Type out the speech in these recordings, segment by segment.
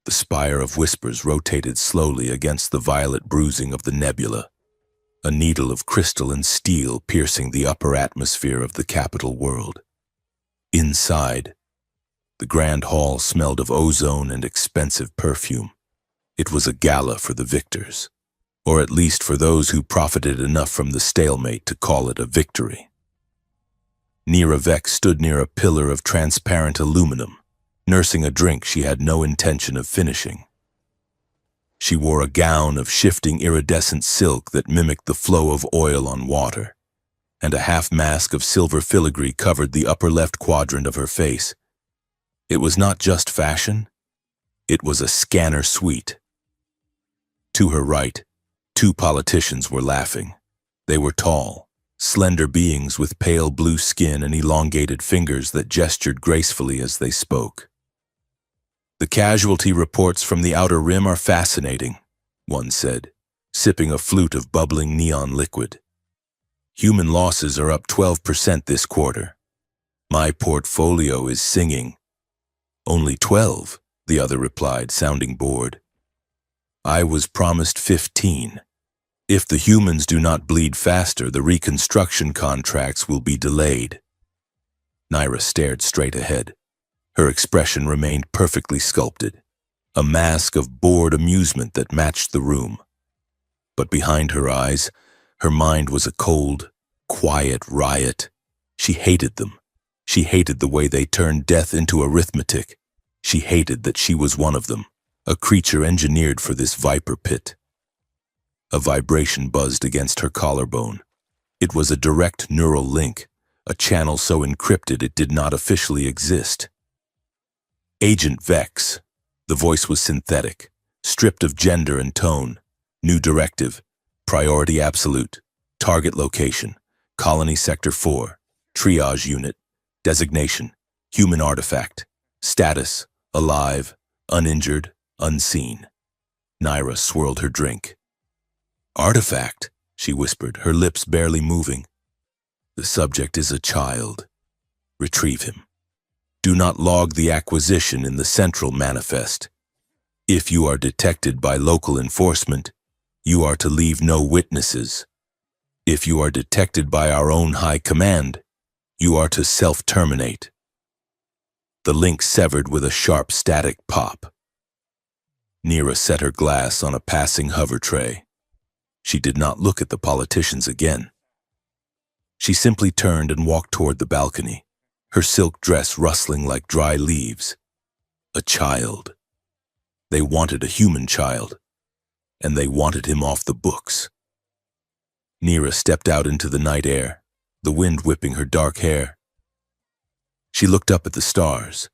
The spire of whispers rotated slowly against the violet bruising of the nebula, a needle of crystal and steel piercing the upper atmosphere of the capital world. Inside, the grand hall smelled of ozone and expensive perfume. It was a gala for the victors, or at least for those who profited enough from the stalemate to call it a victory. Nira Vex stood near a pillar of transparent aluminum, nursing a drink she had no intention of finishing. She wore a gown of shifting iridescent silk that mimicked the flow of oil on water, and a half-mask of silver filigree covered the upper left quadrant of her face. It was not just fashion, it was a scanner suite. To her right, two politicians were laughing. They were tall, slender beings with pale blue skin and elongated fingers that gestured gracefully as they spoke. "The casualty reports from the Outer Rim are fascinating," one said, sipping a flute of bubbling neon liquid. "Human losses are up 12% this quarter. My portfolio is singing." "Only 12, the other replied, sounding bored. "I was promised 15. If the humans do not bleed faster, the reconstruction contracts will be delayed." Nira stared straight ahead. Her expression remained perfectly sculpted, a mask of bored amusement that matched the room. But behind her eyes, her mind was a cold, quiet riot. She hated them. She hated the way they turned death into arithmetic. She hated that she was one of them, a creature engineered for this viper pit. A vibration buzzed against her collarbone. It was a direct neural link, a channel so encrypted it did not officially exist. "Agent Vex." The voice was synthetic, stripped of gender and tone. "New directive, priority absolute, target location, Colony Sector 4, triage unit, designation, human artifact, status, alive, uninjured, unseen." Nira swirled her drink. "Artifact," she whispered, her lips barely moving. "The subject is a child. Retrieve him. Do not log the acquisition in the central manifest. If you are detected by local enforcement, you are to leave no witnesses. If you are detected by our own high command, you are to self-terminate." The link severed with a sharp static pop. Nira set her glass on a passing hover tray. She did not look at the politicians again. She simply turned and walked toward the balcony, her silk dress rustling like dry leaves. A child. They wanted a human child, and they wanted him off the books. Nira stepped out into the night air, the wind whipping her dark hair. She looked up at the stars,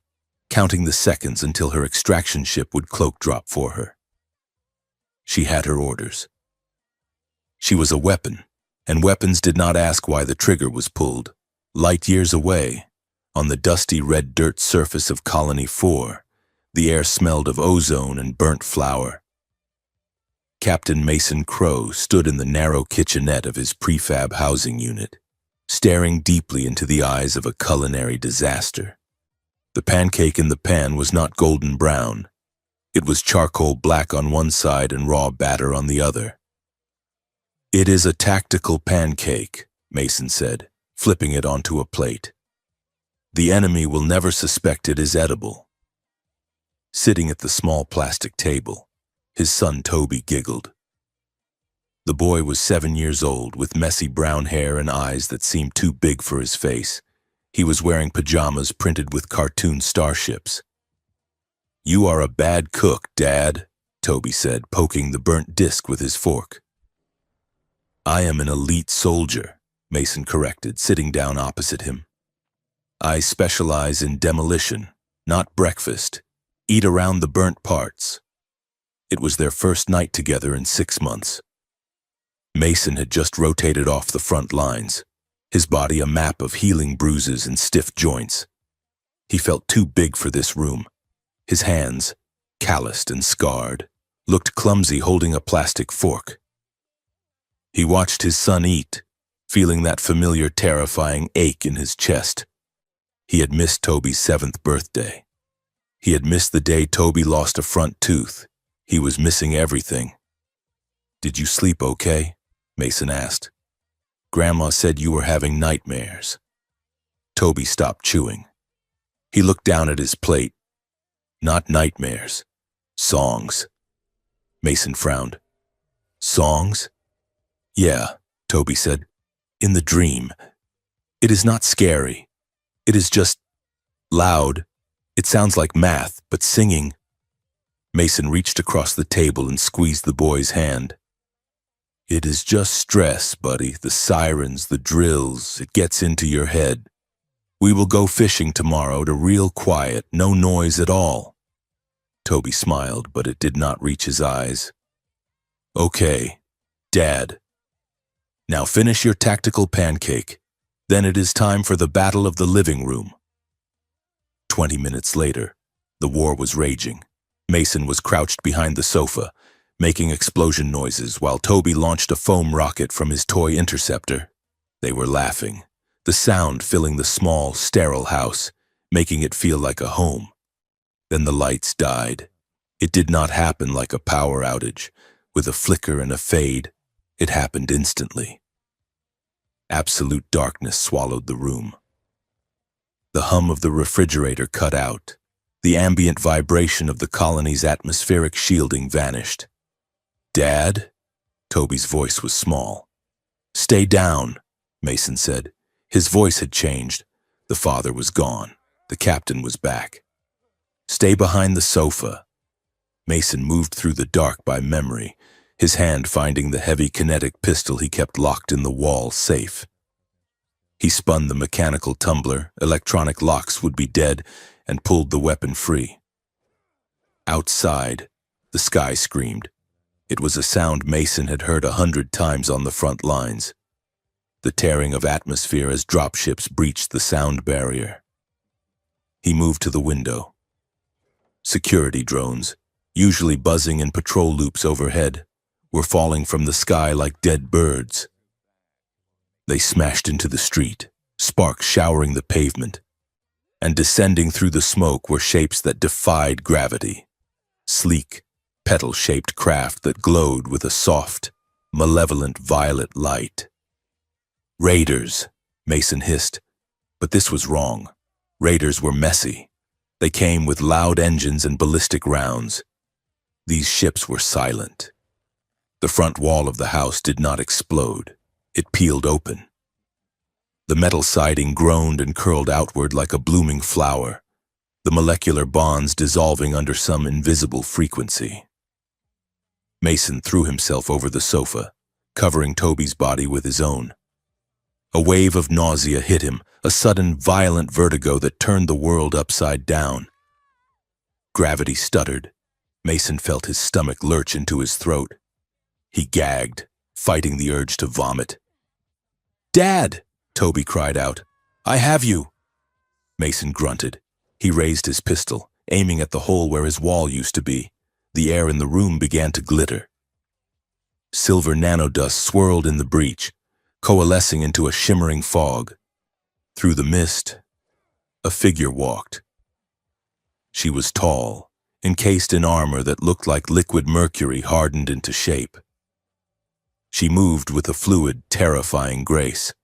counting the seconds until her extraction ship would cloak drop for her. She had her orders. She was a weapon, and weapons did not ask why the trigger was pulled. Light years away, on the dusty red dirt surface of Colony 4, the air smelled of ozone and burnt flour. Captain Mason Crow stood in the narrow kitchenette of his prefab housing unit, staring deeply into the eyes of a culinary disaster. The pancake in the pan was not golden brown. It was charcoal black on one side and raw batter on the other. "It is a tactical pancake," Mason said, flipping it onto a plate. "The enemy will never suspect it is edible." Sitting at the small plastic table, his son Toby giggled. The boy was 7 years old, with messy brown hair and eyes that seemed too big for his face. He was wearing pajamas printed with cartoon starships. "You are a bad cook, Dad," Toby said, poking the burnt disc with his fork. "I am an elite soldier," Mason corrected, sitting down opposite him. "I specialize in demolition, not breakfast. Eat around the burnt parts." It was their first night together in 6 months. Mason had just rotated off the front lines, his body a map of healing bruises and stiff joints. He felt too big for this room. His hands, calloused and scarred, looked clumsy holding a plastic fork. He watched his son eat, feeling that familiar terrifying ache in his chest. He had missed Toby's 7th birthday. He had missed the day Toby lost a front tooth. He was missing everything. "Did you sleep okay?" Mason asked. "Grandma said you were having nightmares." Toby stopped chewing. He looked down at his plate. "Not nightmares. Songs." Mason frowned. "Songs?" "Yeah," Toby said. "In the dream. It is not scary. It is just loud. It sounds like math, but singing." Mason reached across the table and squeezed the boy's hand. "It is just stress, buddy. The sirens, the drills, it gets into your head. We will go fishing tomorrow to real quiet, no noise at all." Toby smiled, but it did not reach his eyes. "Okay, Dad. Now finish your tactical pancake. Then it is time for the battle of the living room." 20 minutes later, the war was raging. Mason was crouched behind the sofa, making explosion noises while Toby launched a foam rocket from his toy interceptor. They were laughing, the sound filling the small, sterile house, making it feel like a home. Then the lights died. It did not happen like a power outage, with a flicker and a fade. It happened instantly. Absolute darkness swallowed the room. The hum of the refrigerator cut out. The ambient vibration of the colony's atmospheric shielding vanished. "Dad?" Toby's voice was small. "Stay down," Mason said. His voice had changed. The father was gone. The captain was back. "Stay behind the sofa." Mason moved through the dark by memory, his hand finding the heavy kinetic pistol he kept locked in the wall safe. He spun the mechanical tumbler, electronic locks would be dead, and pulled the weapon free. Outside, the sky screamed. It was a sound Mason had heard 100 times on the front lines. The tearing of atmosphere as dropships breached the sound barrier. He moved to the window. Security drones, usually buzzing in patrol loops overhead, were falling from the sky like dead birds. They smashed into the street, sparks showering the pavement, and descending through the smoke were shapes that defied gravity. Sleek, petal-shaped craft that glowed with a soft, malevolent violet light. "Raiders," Mason hissed, but this was wrong. Raiders were messy. They came with loud engines and ballistic rounds. These ships were silent. The front wall of the house did not explode. It peeled open. The metal siding groaned and curled outward like a blooming flower, the molecular bonds dissolving under some invisible frequency. Mason threw himself over the sofa, covering Toby's body with his own. A wave of nausea hit him, a sudden violent vertigo that turned the world upside down. Gravity stuttered. Mason felt his stomach lurch into his throat. He gagged, fighting the urge to vomit. "Dad!" Toby cried out. "I have you!" Mason grunted. He raised his pistol, aiming at the hole where his wall used to be. The air in the room began to glitter. Silver nanodust swirled in the breach, coalescing into a shimmering fog. Through the mist, a figure walked. She was tall, encased in armor that looked like liquid mercury hardened into shape. She moved with a fluid, terrifying grace,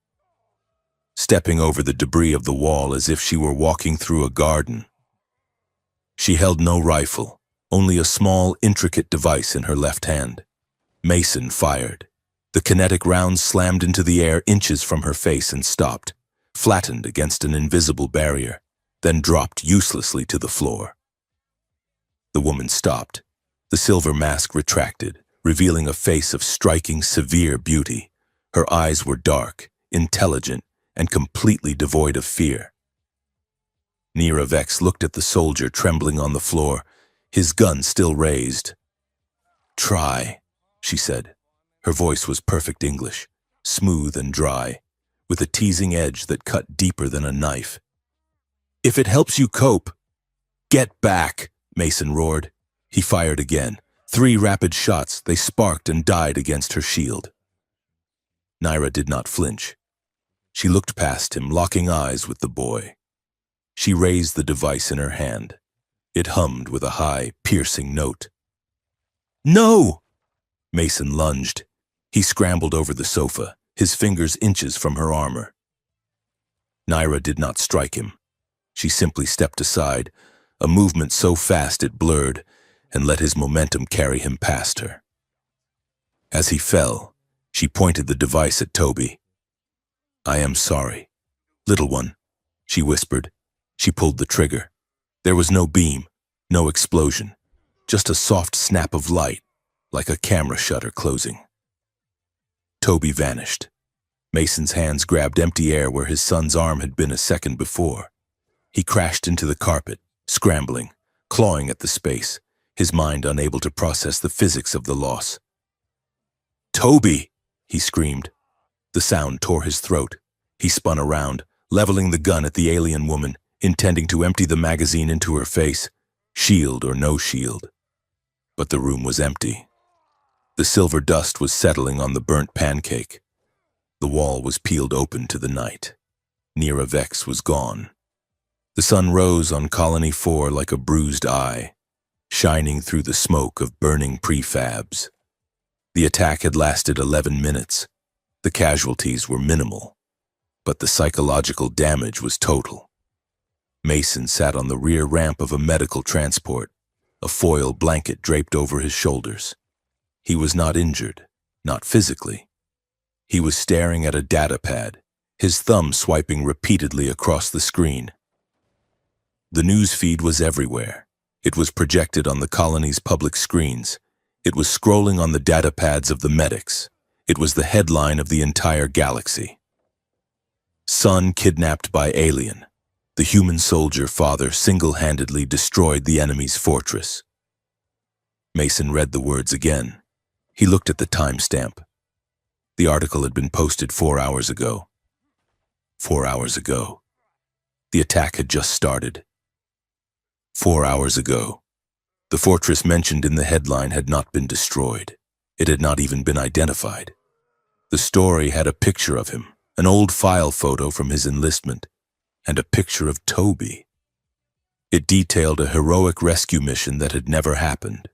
stepping over the debris of the wall as if she were walking through a garden. She held no rifle, only a small, intricate device in her left hand. Mason fired. The kinetic rounds slammed into the air inches from her face and stopped, flattened against an invisible barrier, then dropped uselessly to the floor. The woman stopped. The silver mask retracted, revealing a face of striking, severe beauty. Her eyes were dark, intelligent, and completely devoid of fear. Nira Vex looked at the soldier trembling on the floor, his gun still raised. "Try," she said. Her voice was perfect English, smooth and dry, with a teasing edge that cut deeper than a knife. "If it helps you cope." "Get back," Mason roared. He fired again. 3 rapid shots, they sparked and died against her shield. Nira did not flinch. She looked past him, locking eyes with the boy. She raised the device in her hand. It hummed with a high, piercing note. No! Mason lunged. He scrambled over the sofa, his fingers inches from her armor. Naira did not strike him. She simply stepped aside, a movement so fast it blurred, and let his momentum carry him past her. As he fell, she pointed the device at Toby. "I am sorry. Little one," she whispered. She pulled the trigger. There was no beam, no explosion, just a soft snap of light, like a camera shutter closing. Toby vanished. Mason's hands grabbed empty air where his son's arm had been a second before. He crashed into the carpet, scrambling, clawing at the space, his mind unable to process the physics of the loss. "Toby!" he screamed. The sound tore his throat. He spun around, leveling the gun at the alien woman, intending to empty the magazine into her face, shield or no shield. But the room was empty. The silver dust was settling on the burnt pancake. The wall was peeled open to the night. Nira Vex was gone. The sun rose on Colony 4 like a bruised eye, shining through the smoke of burning prefabs. The attack had lasted 11 minutes. The casualties were minimal, but the psychological damage was total. Mason sat on the rear ramp of a medical transport, a foil blanket draped over his shoulders. He was not injured, not physically. He was staring at a data pad, his thumb swiping repeatedly across the screen. The news feed was everywhere. It was projected on the colony's public screens. It was scrolling on the data pads of the medics. It was the headline of the entire galaxy. Son kidnapped by alien. The human soldier father single-handedly destroyed the enemy's fortress. Mason read the words again. He looked at the timestamp. The article had been posted 4 hours ago. 4 hours ago. The attack had just started. 4 hours ago. The fortress mentioned in the headline had not been destroyed. It had not even been identified. The story had a picture of him, an old file photo from his enlistment, and a picture of Toby. It detailed a heroic rescue mission that had never happened.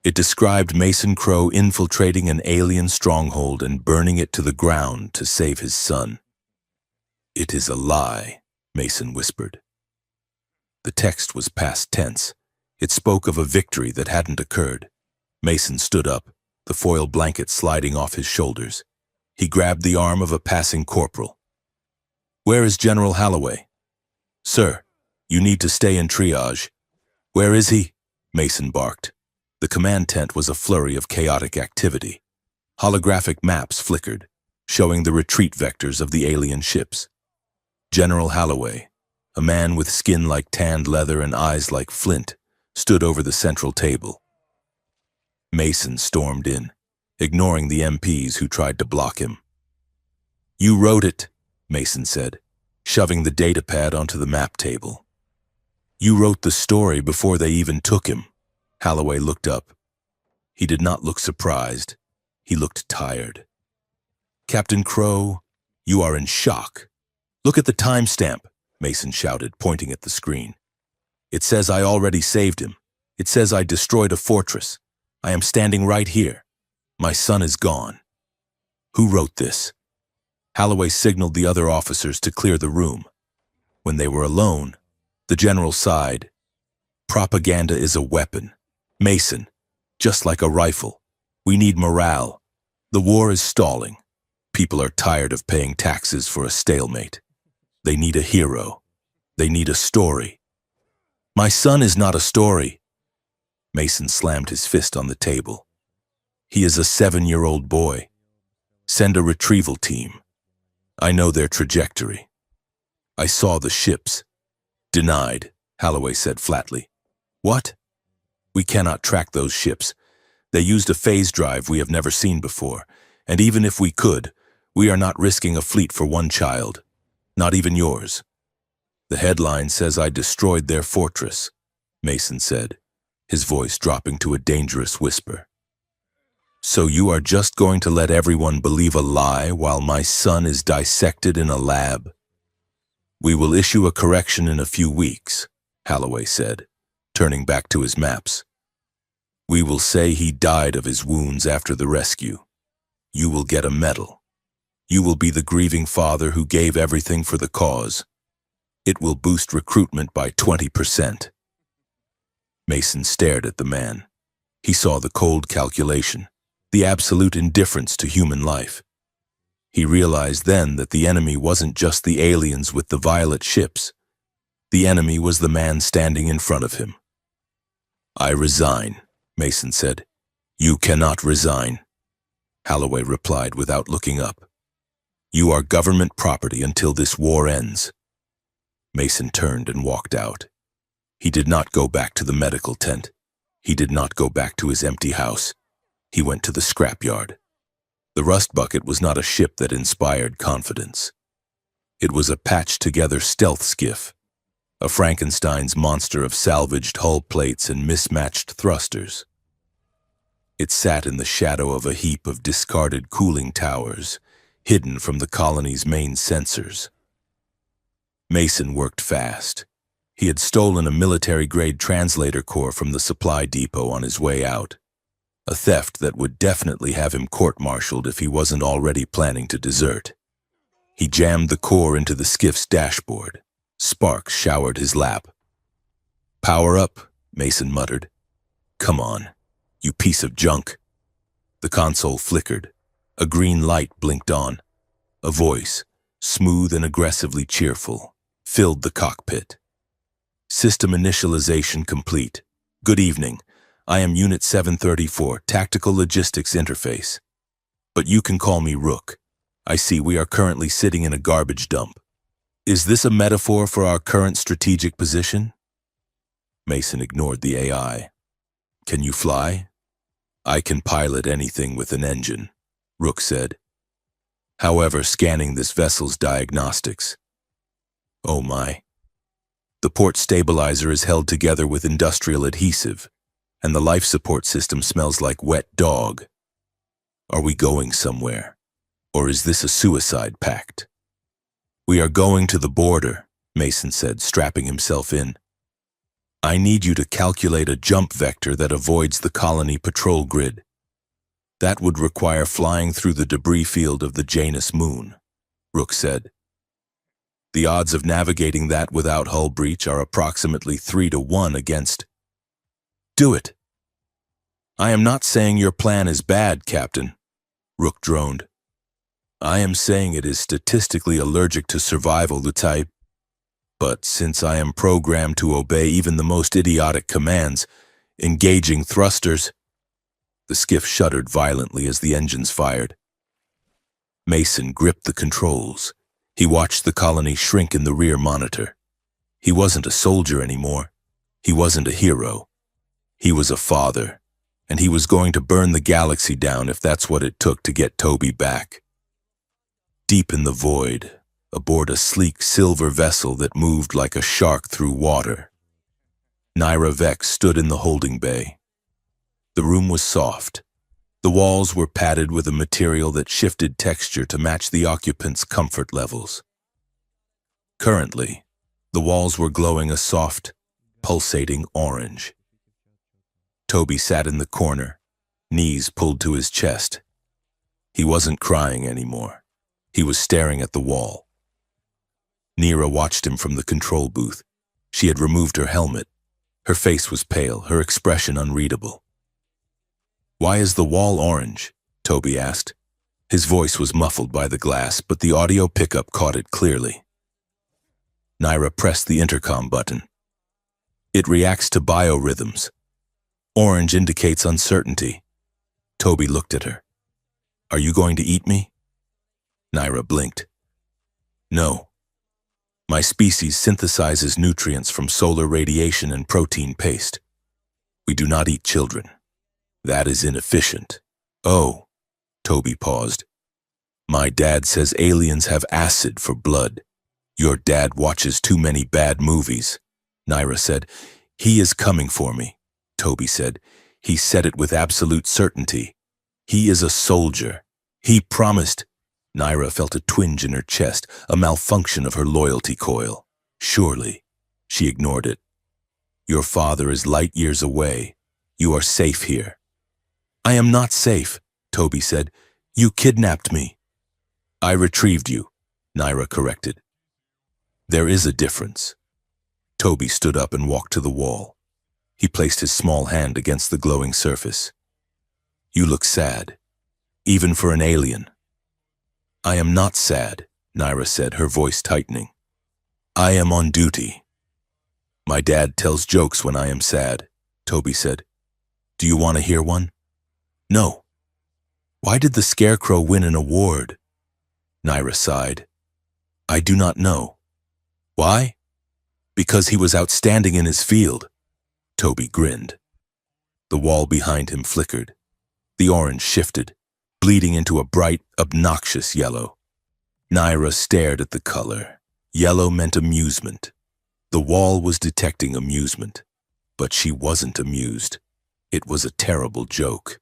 It described Mason Crow infiltrating an alien stronghold and burning it to the ground to save his son. "It is a lie," Mason whispered. The text was past tense. It spoke of a victory that hadn't occurred. Mason stood up, the foil blanket sliding off his shoulders. He grabbed the arm of a passing corporal. "Where is General Holloway?" "Sir, you need to stay in triage." "Where is he?" Mason barked. The command tent was a flurry of chaotic activity. Holographic maps flickered, showing the retreat vectors of the alien ships. General Holloway, a man with skin like tanned leather and eyes like flint, stood over the central table. Mason stormed in, ignoring the MPs who tried to block him. "You wrote it," Mason said, shoving the datapad onto the map table. "You wrote the story before they even took him." Holloway looked up. He did not look surprised. He looked tired. "Captain Crow, you are in shock. Look at the timestamp," Mason shouted, pointing at the screen. "It says I already saved him. It says I destroyed a fortress. I am standing right here. My son is gone." "Who wrote this?" Holloway signaled the other officers to clear the room. When they were alone, the general sighed. "Propaganda is a weapon. Mason, just like a rifle. We need morale. The war is stalling. People are tired of paying taxes for a stalemate. They need a hero. They need a story." "My son is not a story." Mason slammed his fist on the table. "He is a 7-year-old boy. Send a retrieval team. I know their trajectory. I saw the ships." "Denied," Holloway said flatly. "What?" "We cannot track those ships. They used a phase drive we have never seen before, and even if we could, we are not risking a fleet for one child. Not even yours." "The headline says I destroyed their fortress," Mason said, his voice dropping to a dangerous whisper. "So you are just going to let everyone believe a lie while my son is dissected in a lab?" "We will issue a correction in a few weeks," Holloway said. turning back to his maps. We will say he died of his wounds after the rescue. You will get a medal. You will be the grieving father who gave everything for the cause. It will boost recruitment by 20%. Mason stared at the man. He saw the cold calculation, the absolute indifference to human life. He realized then that the enemy wasn't just the aliens with the violet ships. The enemy was the man standing in front of him. I resign, Mason said. You cannot resign, Holloway replied without looking up. You are government property until this war ends. Mason turned and walked out. He did not go back to the medical tent. He did not go back to his empty house. He went to the scrapyard. The Rust Bucket was not a ship that inspired confidence. It was a patched-together stealth skiff, a Frankenstein's monster of salvaged hull plates and mismatched thrusters. It sat in the shadow of a heap of discarded cooling towers, hidden from the colony's main sensors. Mason worked fast. He had stolen a military-grade translator core from the supply depot on his way out, a theft that would definitely have him court-martialed if he wasn't already planning to desert. He jammed the core into the skiff's dashboard. Sparks showered his lap. Power up, Mason muttered. Come on, you piece of junk. The console flickered. A green light blinked on. A voice, smooth and aggressively cheerful, filled the cockpit. System initialization complete. Good evening. I am Unit 734, Tactical Logistics Interface. But you can call me Rook. I see we are currently sitting in a garbage dump. Is this a metaphor for our current strategic position? Mason ignored the AI. Can you fly? I can pilot anything with an engine, Rook said. However, scanning this vessel's diagnostics. Oh my. The port stabilizer is held together with industrial adhesive, and the life support system smells like wet dog. Are we going somewhere? Or is this a suicide pact? We are going to the border, Mason said, strapping himself in. I need you to calculate a jump vector that avoids the colony patrol grid. That would require flying through the debris field of the Janus moon, Rook said. The odds of navigating that without hull breach are approximately 3-to-1 against... Do it. I am not saying your plan is bad, Captain, Rook droned. I am saying it is statistically allergic to survival, the type. But since I am programmed to obey even the most idiotic commands, engaging thrusters... The skiff shuddered violently as the engines fired. Mason gripped the controls. He watched the colony shrink in the rear monitor. He wasn't a soldier anymore. He wasn't a hero. He was a father, and he was going to burn the galaxy down if that's what it took to get Toby back. Deep in the void, aboard a sleek silver vessel that moved like a shark through water, Naira Vex stood in the holding bay. The room was soft. The walls were padded with a material that shifted texture to match the occupants' comfort levels. Currently, the walls were glowing a soft, pulsating orange. Toby sat in the corner, knees pulled to his chest. He wasn't crying anymore. He was staring at the wall. Nira watched him from the control booth. She had removed her helmet. Her face was pale, her expression unreadable. Why is the wall orange? Toby asked. His voice was muffled by the glass, but the audio pickup caught it clearly. Naira pressed the intercom button. It reacts to biorhythms. Orange indicates uncertainty. Toby looked at her. Are you going to eat me? Naira blinked. No. My species synthesizes nutrients from solar radiation and protein paste. We do not eat children. That is inefficient. Oh, Toby paused. My dad says aliens have acid for blood. Your dad watches too many bad movies, Naira said. He is coming for me, Toby said. He said it with absolute certainty. He is a soldier. He promised. Naira felt a twinge in her chest, a malfunction of her loyalty coil. Surely. She ignored it. Your father is light years away. You are safe here." "I am not safe," Toby said. "You kidnapped me." "I retrieved you," Naira corrected. "There is a difference." Toby stood up and walked to the wall. He placed his small hand against the glowing surface. "You look sad, even for an alien." "I am not sad," Naira said, her voice tightening. "I am on duty." "My dad tells jokes when I am sad," Toby said. "Do you want to hear one?" "No." "Why did the Scarecrow win an award?" Naira sighed. "I do not know." "Why?" "Because he was outstanding in his field." Toby grinned. The wall behind him flickered. The orange shifted, bleeding into a bright, obnoxious yellow. Naira stared at the color. Yellow meant amusement. The wall was detecting amusement, but she wasn't amused. It was a terrible joke.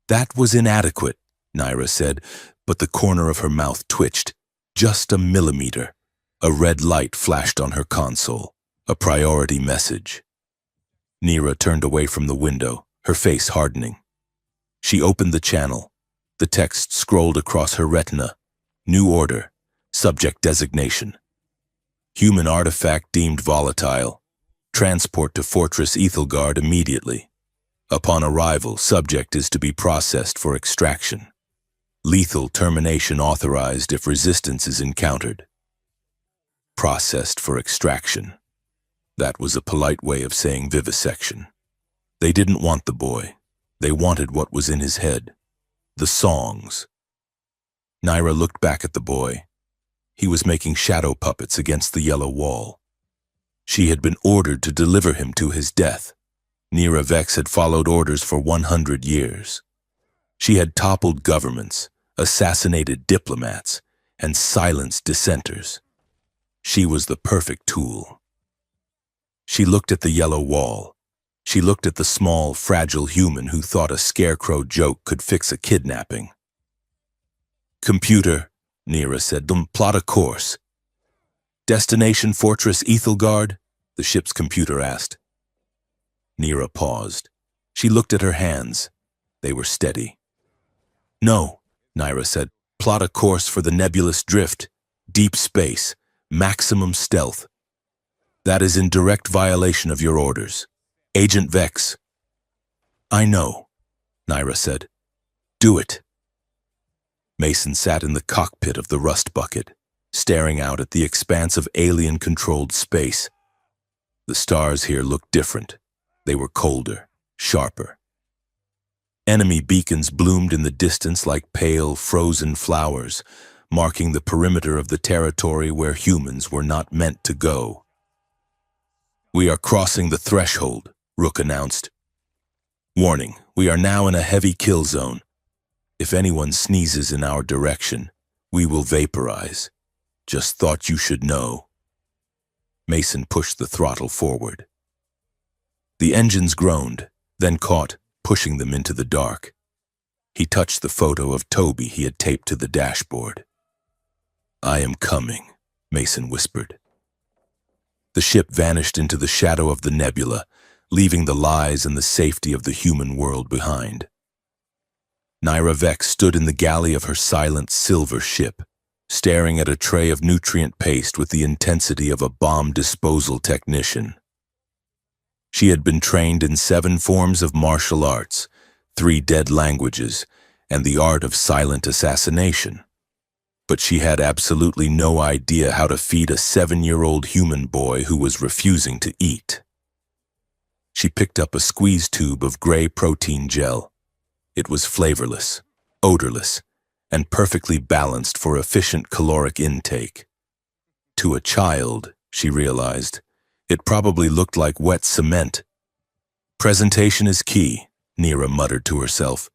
"That was inadequate," Naira said, but the corner of her mouth twitched, just a millimeter. A red light flashed on her console, a priority message. Naira turned away from the window, her face hardening. She opened the channel. The text scrolled across her retina. New order. Subject designation. Human artifact deemed volatile. Transport to Fortress Ethelgard immediately. Upon arrival, subject is to be processed for extraction. Lethal termination authorized if resistance is encountered. Processed for extraction. That was a polite way of saying vivisection. They didn't want the boy. They wanted what was in his head. The songs. Naira looked back at the boy. He was making shadow puppets against the yellow wall. She had been ordered to deliver him to his death. Naira Vex had followed orders for 100 years. She had toppled governments, assassinated diplomats, and silenced dissenters. She was the perfect tool. She looked at the yellow wall. She looked at the small, fragile human who thought a Scarecrow joke could fix a kidnapping. "Computer," Naira said, "plot a course." "Destination Fortress Ethelgard?" the ship's computer asked. Naira paused. She looked at her hands. They were steady. "No," Naira said, "plot a course for the nebulous drift, deep space, maximum stealth. That is in direct violation of your orders. Agent Vex." "I know," Naira said. "Do it." Mason sat in the cockpit of the rust bucket, staring out at the expanse of alien-controlled space. The stars here looked different. They were colder, sharper. Enemy beacons bloomed in the distance like pale, frozen flowers, marking the perimeter of the territory where humans were not meant to go. "We are crossing the threshold," Rook announced. "Warning, we are now in a heavy kill zone. If anyone sneezes in our direction, we will vaporize. Just thought you should know." Mason pushed the throttle forward. The engines groaned, then caught, pushing them into the dark. He touched the photo of Toby he had taped to the dashboard. "I am coming," Mason whispered. The ship vanished into the shadow of the nebula, leaving the lies and the safety of the human world behind. Naira Vex stood in the galley of her silent silver ship, staring at a tray of nutrient paste with the intensity of a bomb disposal technician. She had been trained in 7 forms of martial arts, 3 dead languages, and the art of silent assassination. But she had absolutely no idea how to feed a 7-year-old human boy who was refusing to eat. She picked up a squeeze tube of gray protein gel. It was flavorless, odorless, and perfectly balanced for efficient caloric intake. To a child, she realized, it probably looked like wet cement. "Presentation is key," Naira muttered to herself.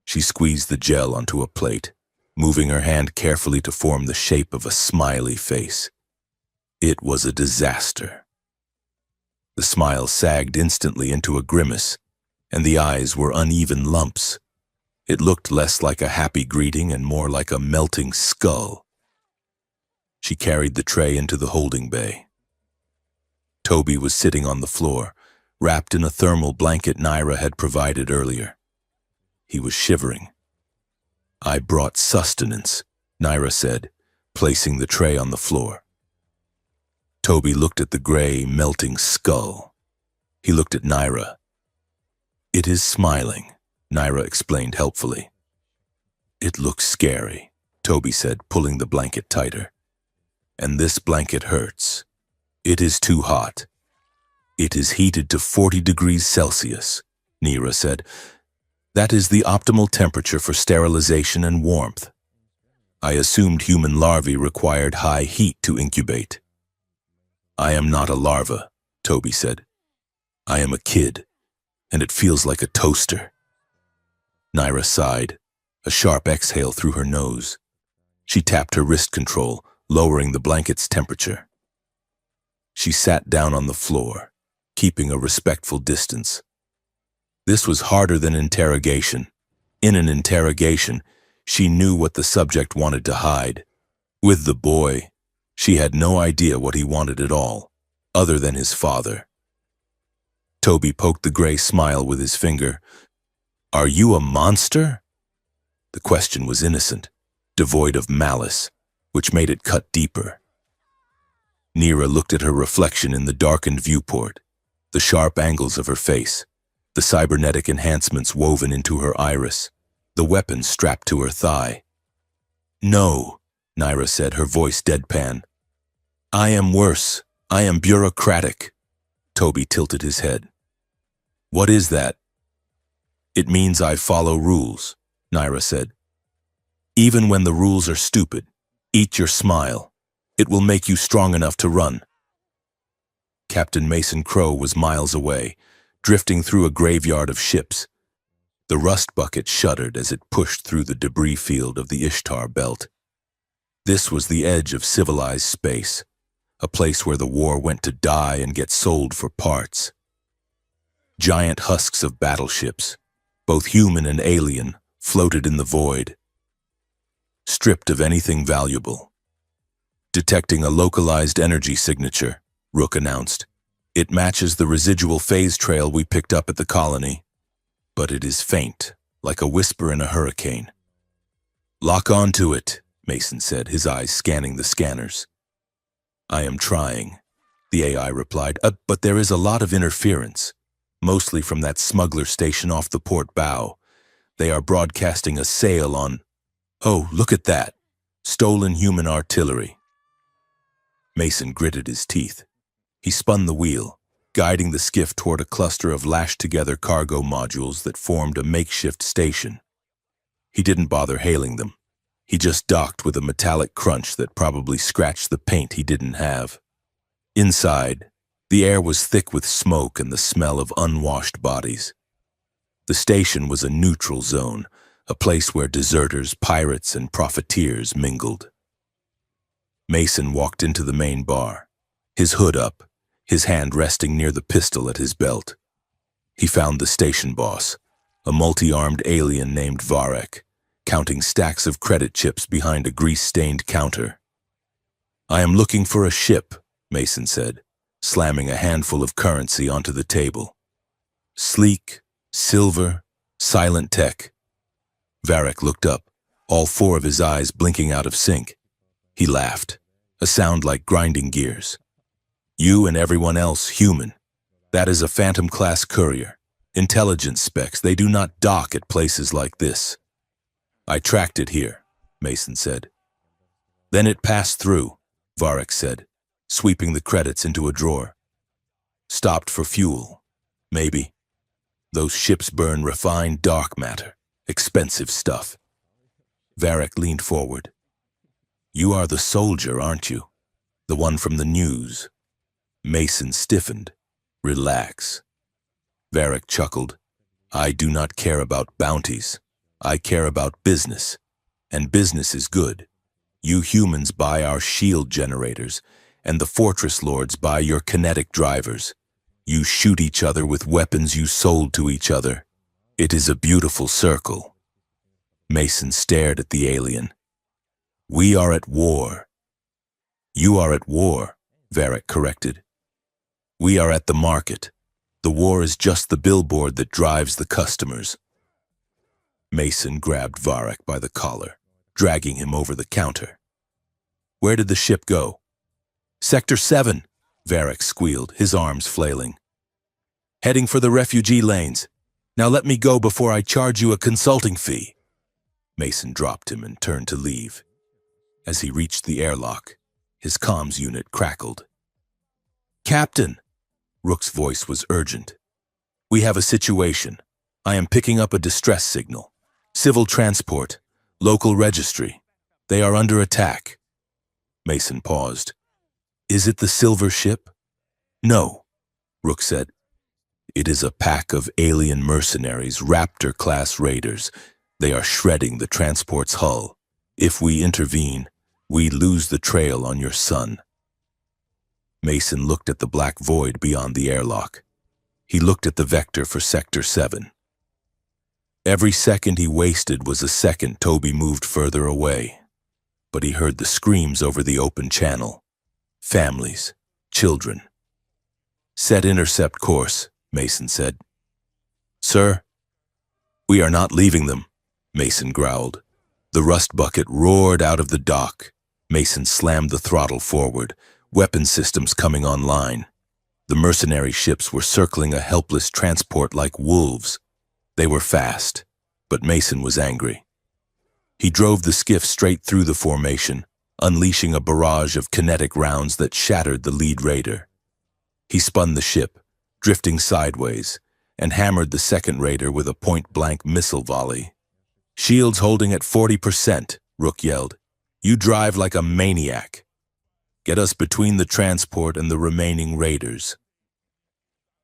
She squeezed the gel onto a plate, moving her hand carefully to form the shape of a smiley face. It was a disaster. The smile sagged instantly into a grimace, and the eyes were uneven lumps. It looked less like a happy greeting and more like a melting skull. She carried the tray into the holding bay. Toby was sitting on the floor, wrapped in a thermal blanket Naira had provided earlier. He was shivering. "I brought sustenance," Naira said, placing the tray on the floor. Toby looked at the gray, melting skull. He looked at Naira. "It is smiling," Naira explained helpfully. "It looks scary," Toby said, pulling the blanket tighter. "And this blanket hurts. It is too hot." "It is heated to 40 degrees Celsius," Naira said. "That is the optimal temperature for sterilization and warmth. I assumed human larvae required high heat to incubate." "I am not a larva," Toby said. "I am a kid, and it feels like a toaster." Naira sighed, a sharp exhale through her nose. She tapped her wrist control, lowering the blanket's temperature. She sat down on the floor, keeping a respectful distance. This was harder than interrogation. In an interrogation, she knew what the subject wanted to hide. With the boy, she had no idea what he wanted at all, other than his father. Toby poked the gray smile with his finger. "Are you a monster?" The question was innocent, devoid of malice, which made it cut deeper. Naira looked at her reflection in the darkened viewport, the sharp angles of her face, the cybernetic enhancements woven into her iris, the weapon strapped to her thigh. "No," Naira said, her voice deadpan. "I am worse. I am bureaucratic." Toby tilted his head. "What is that?" "It means I follow rules," Naira said. "Even when the rules are stupid, eat your smile. It will make you strong enough to run." Captain Mason Crow was miles away, drifting through a graveyard of ships. The rust bucket shuddered as it pushed through the debris field of the Ishtar Belt. This was the edge of civilized space, a place where the war went to die and get sold for parts. Giant husks of battleships, both human and alien, floated in the void, stripped of anything valuable. "Detecting a localized energy signature," Rook announced. "It matches the residual phase trail we picked up at the colony, but it is faint, like a whisper in a hurricane." "Lock on to it," Mason said, his eyes scanning the scanners. "I am trying," the AI replied, "but there is a lot of interference, mostly from that smuggler station off the port bow. They are broadcasting a sale on... Oh, look at that! Stolen human artillery." Mason gritted his teeth. He spun the wheel, guiding the skiff toward a cluster of lashed-together cargo modules that formed a makeshift station. He didn't bother hailing them. He just docked with a metallic crunch that probably scratched the paint he didn't have. Inside, the air was thick with smoke and the smell of unwashed bodies. The station was a neutral zone, a place where deserters, pirates, and profiteers mingled. Mason walked into the main bar, his hood up, his hand resting near the pistol at his belt. He found the station boss, a multi-armed alien named Varek, counting stacks of credit chips behind a grease-stained counter. "I am looking for a ship," Mason said, slamming a handful of currency onto the table. "Sleek, silver, silent tech." Varek looked up, all four of his eyes blinking out of sync. He laughed, a sound like grinding gears. "You and everyone else human. That is a Phantom-class courier. Intelligence specs, they do not dock at places like this." "I tracked it here," Mason said. "Then it passed through," Varek said, sweeping the credits into a drawer. "Stopped for fuel, maybe. Those ships burn refined dark matter, expensive stuff." Varek leaned forward. "You are the soldier, aren't you? The one from the news." Mason stiffened. "Relax." Varek chuckled. "I do not care about bounties. I care about business, and business is good. You humans buy our shield generators, and the fortress lords buy your kinetic drivers. You shoot each other with weapons you sold to each other. It is a beautiful circle." Mason stared at the alien. "We are at war." "You are at war," Varek corrected. We are at the market. The war is just the billboard that drives the customers. Mason grabbed Varek by the collar, dragging him over the counter. Where did the ship go? Sector 7, Varek squealed, his arms flailing. Heading for the refugee lanes. Now let me go before I charge you a consulting fee. Mason dropped him and turned to leave. As he reached the airlock, his comms unit crackled. Captain! Rook's voice was urgent. We have a situation. I am picking up a distress signal. Civil transport, local registry. They are under attack. Mason paused. Is it the silver ship? No, Rook said. It is a pack of alien mercenaries, Raptor-class raiders. They are shredding the transport's hull. If we intervene, we lose the trail on your son. Mason looked at the black void beyond the airlock. He looked at the vector for Sector 7. Every second he wasted was a second Toby moved further away. But he heard the screams over the open channel. Families, children. Set intercept course, Mason said. Sir? We are not leaving them, Mason growled. The rust bucket roared out of the dock. Mason slammed the throttle forward, weapon systems coming online. The mercenary ships were circling a helpless transport like wolves. They were fast, but Mason was angry. He drove the skiff straight through the formation, unleashing a barrage of kinetic rounds that shattered the lead raider. He spun the ship, drifting sideways, and hammered the second raider with a point-blank missile volley. Shields holding at 40%, Rook yelled. You drive like a maniac. Get us between the transport and the remaining raiders.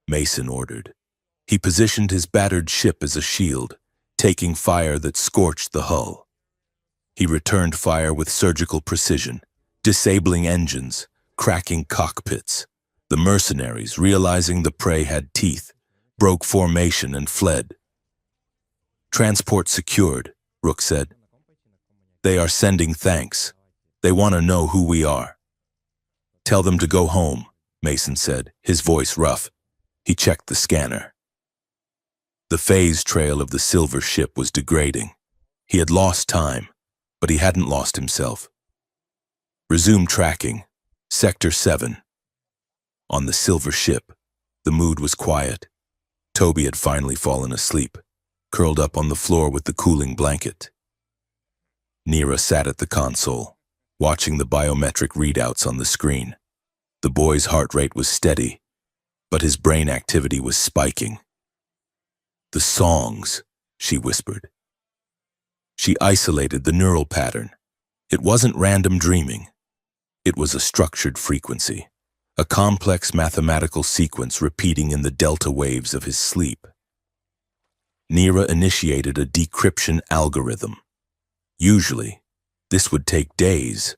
Mason ordered. He positioned his battered ship as a shield, taking fire that scorched the hull. He returned fire with surgical precision, disabling engines, cracking cockpits. The mercenaries, realizing the prey had teeth, broke formation and fled. Transport secured, Rook said. They are sending thanks. They want to know who we are. Tell them to go home, Mason said, his voice rough. He checked the scanner. The phase trail of the silver ship was degrading. He had lost time, but he hadn't lost himself. Resume tracking. Sector 7. On the silver ship, the mood was quiet. Toby had finally fallen asleep, curled up on the floor with the cooling blanket. Nira sat at the console, watching the biometric readouts on the screen. The boy's heart rate was steady, but his brain activity was spiking. The songs, she whispered. She isolated the neural pattern. It wasn't random dreaming. It was a structured frequency, a complex mathematical sequence repeating in the delta waves of his sleep. Nira initiated a decryption algorithm. Usually, this would take days,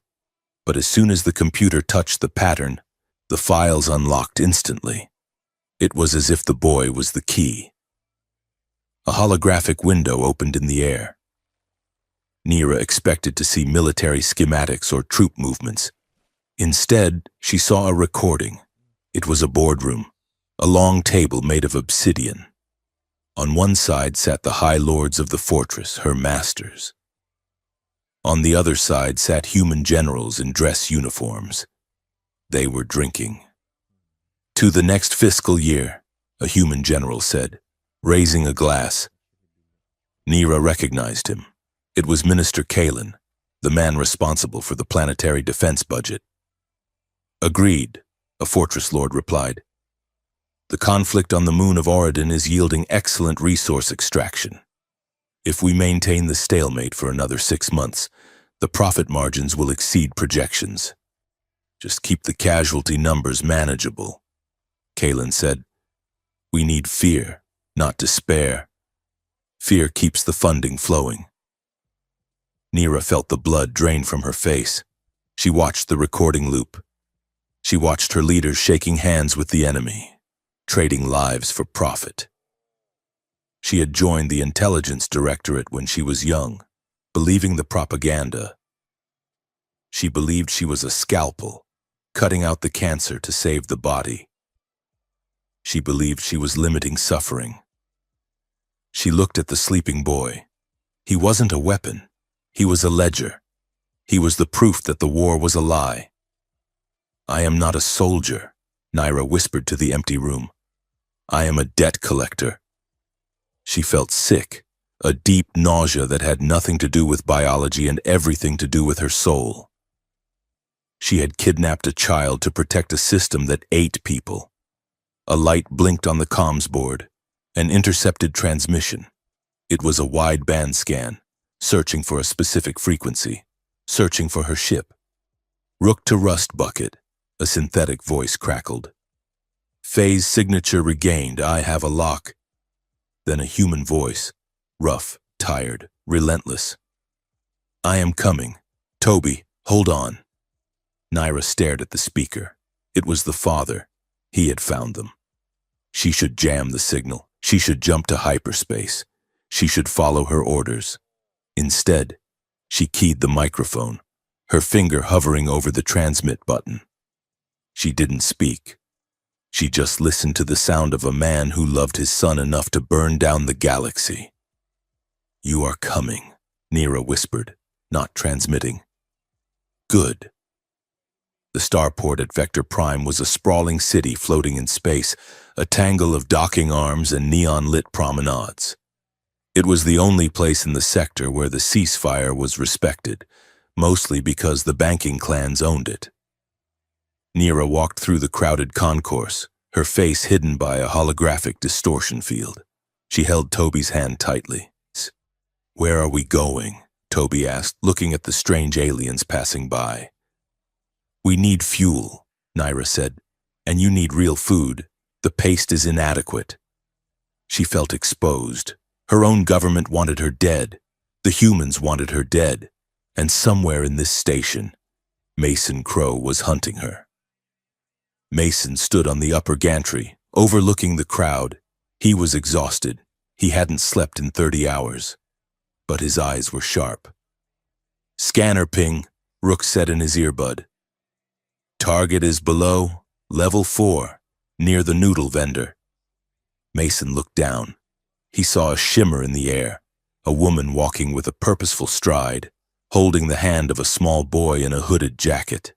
but as soon as the computer touched the pattern, the files unlocked instantly. It was as if the boy was the key. A holographic window opened in the air. Nira expected to see military schematics or troop movements. Instead, she saw a recording. It was a boardroom, a long table made of obsidian. On one side sat the high lords of the fortress, her masters. On the other side sat human generals in dress uniforms. They were drinking. To the next fiscal year, a human general said, raising a glass. Nira recognized him. It was Minister Kalen, the man responsible for the planetary defense budget. Agreed, a fortress lord replied. The conflict on the moon of Auridon is yielding excellent resource extraction. If we maintain the stalemate for another 6 months, the profit margins will exceed projections. Just keep the casualty numbers manageable. Kalen said, we need fear, not despair. Fear keeps the funding flowing. Nira felt the blood drain from her face. She watched the recording loop. She watched her leaders shaking hands with the enemy, trading lives for profit. She had joined the intelligence directorate when she was young, believing the propaganda. She believed she was a scalpel, cutting out the cancer to save the body. She believed she was limiting suffering. She looked at the sleeping boy. He wasn't a weapon. He was a ledger. He was the proof that the war was a lie. "I am not a soldier," Naira whispered to the empty room. "I am a debt collector." She felt sick, a deep nausea that had nothing to do with biology and everything to do with her soul. She had kidnapped a child to protect a system that ate people. A light blinked on the comms board, an intercepted transmission. It was a wideband scan, searching for a specific frequency, searching for her ship. "Rook to Rust Bucket," a synthetic voice crackled. "Phase signature regained, I have a lock." Then a human voice, rough, tired, relentless. "I am coming. Toby, hold on." Naira stared at the speaker. It was the father. He had found them. She should jam the signal. She should jump to hyperspace. She should follow her orders. Instead, she keyed the microphone, her finger hovering over the transmit button. She didn't speak. She just listened to the sound of a man who loved his son enough to burn down the galaxy. "You are coming," Naira whispered, not transmitting. "Good." The starport at Vector Prime was a sprawling city floating in space, a tangle of docking arms and neon-lit promenades. It was the only place in the sector where the ceasefire was respected, mostly because the banking clans owned it. Naira walked through the crowded concourse, her face hidden by a holographic distortion field. She held Toby's hand tightly. "Where are we going?" Toby asked, looking at the strange aliens passing by. "We need fuel," Naira said, "and you need real food. The paste is inadequate." She felt exposed. Her own government wanted her dead. The humans wanted her dead. And somewhere in this station, Mason Crow was hunting her. Mason stood on the upper gantry, overlooking the crowd. He was exhausted. He hadn't slept in 30 hours. But his eyes were sharp. "Scanner ping," Rook said in his earbud. "Target is below, level 4, near the noodle vendor." Mason looked down. He saw a shimmer in the air, a woman walking with a purposeful stride, holding the hand of a small boy in a hooded jacket.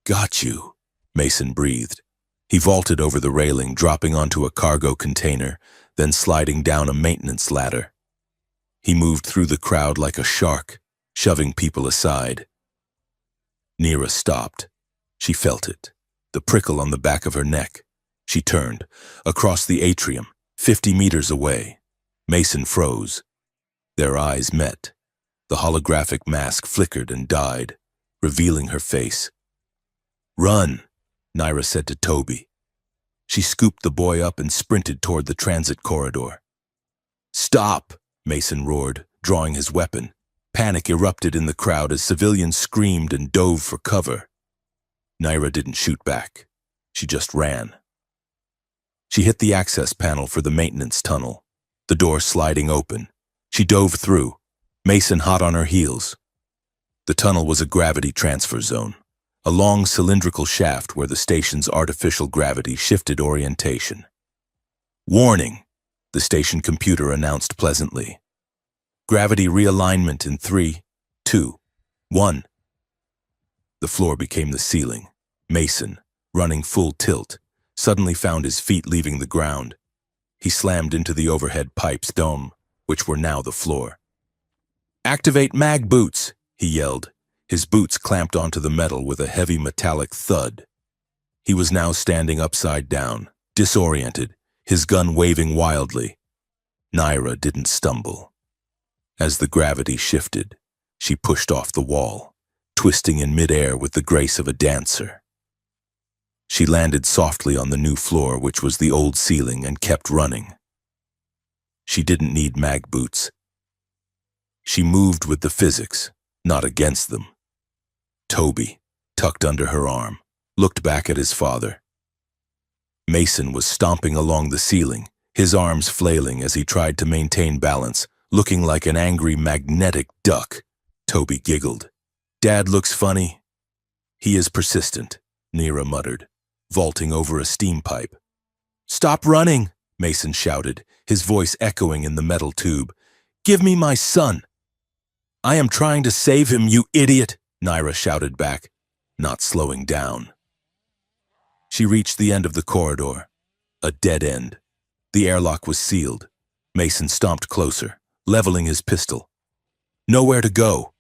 "Got you," Mason breathed. He vaulted over the railing, dropping onto a cargo container, then sliding down a maintenance ladder. He moved through the crowd like a shark, shoving people aside. Naira stopped. She felt it, the prickle on the back of her neck. She turned, across the atrium, 50 meters away. Mason froze. Their eyes met. The holographic mask flickered and died, revealing her face. "Run," Naira said to Toby. She scooped the boy up and sprinted toward the transit corridor. "Stop," Mason roared, drawing his weapon. Panic erupted in the crowd as civilians screamed and dove for cover. Naira didn't shoot back. She just ran. She hit the access panel for the maintenance tunnel, the door sliding open. She dove through, Mason hot on her heels. The tunnel was a gravity transfer zone, a long cylindrical shaft where the station's artificial gravity shifted orientation. "Warning," the station computer announced pleasantly. "Gravity realignment in 3, 2, 1. The floor became the ceiling. Mason, running full tilt, suddenly found his feet leaving the ground. He slammed into the overhead pipe's dome, which were now the floor. "Activate mag boots," he yelled. His boots clamped onto the metal with a heavy metallic thud. He was now standing upside down, disoriented, his gun waving wildly. Naira didn't stumble. As the gravity shifted, she pushed off the wall, twisting in midair with the grace of a dancer. She landed softly on the new floor, which was the old ceiling, and kept running. She didn't need mag boots. She moved with the physics, not against them. Toby, tucked under her arm, looked back at his father. Mason was stomping along the ceiling, his arms flailing as he tried to maintain balance, looking like an angry magnetic duck. Toby giggled. "Dad looks funny." "He is persistent," Naira muttered, vaulting over a steam pipe. Stop running, Mason shouted, his voice echoing in the metal tube. Give me my son. I am trying to save him, you idiot, Naira shouted back, not slowing down. She reached the end of the corridor, a dead end. The airlock was sealed. Mason stomped closer, leveling his pistol. Nowhere to go.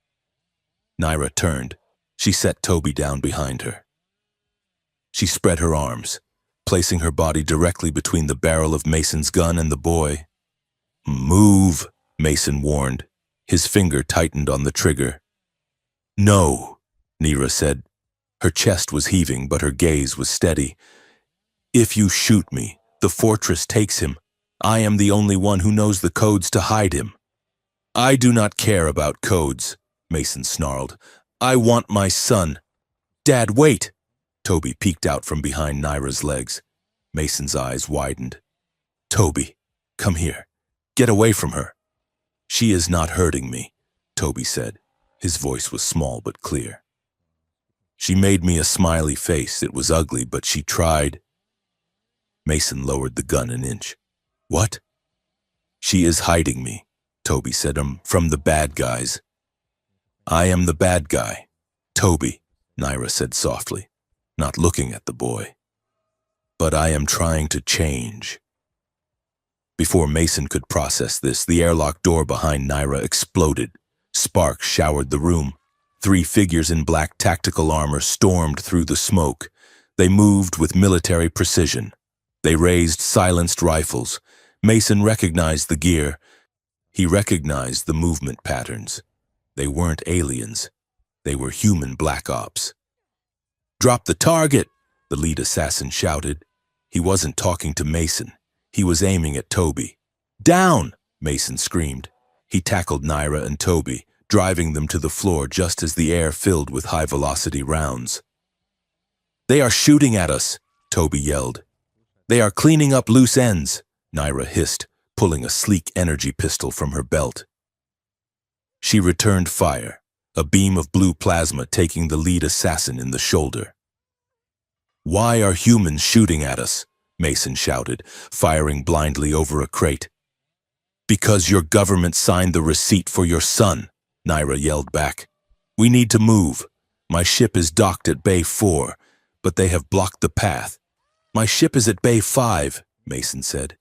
Naira turned. She set Toby down behind her. She spread her arms, placing her body directly between the barrel of Mason's gun and the boy. Move, Mason warned. His finger tightened on the trigger. No, Naira said. Her chest was heaving, but her gaze was steady. If you shoot me, the fortress takes him. I am the only one who knows the codes to hide him. I do not care about codes, Mason snarled. I want my son. Dad, wait! Toby peeked out from behind Naira's legs. Mason's eyes widened. Toby, come here. Get away from her. She is not hurting me, Toby said. His voice was small but clear. She made me a smiley face. It was ugly, but she tried. Mason lowered the gun an inch. What? She is hiding me, Toby said, from the bad guys. I am the bad guy. Toby, Naira said softly, not looking at the boy. But I am trying to change. Before Mason could process this, the airlock door behind Naira exploded. Sparks showered the room. 3 figures in black tactical armor stormed through the smoke. They moved with military precision. They raised silenced rifles. Mason recognized the gear. He recognized the movement patterns. They weren't aliens. They were human black ops. Drop the target, the lead assassin shouted. He wasn't talking to Mason. He was aiming at Toby. Down, Mason screamed. He tackled Naira and Toby, driving them to the floor just as the air filled with high-velocity rounds. They are shooting at us, Toby yelled. They are cleaning up loose ends, Naira hissed, pulling a sleek energy pistol from her belt. She returned fire, a beam of blue plasma taking the lead assassin in the shoulder. Why are humans shooting at us? Mason shouted, firing blindly over a crate. Because your government signed the receipt for your son, Naira yelled back. We need to move. My ship is docked at Bay 4, but they have blocked the path. My ship is at Bay 5, Mason said.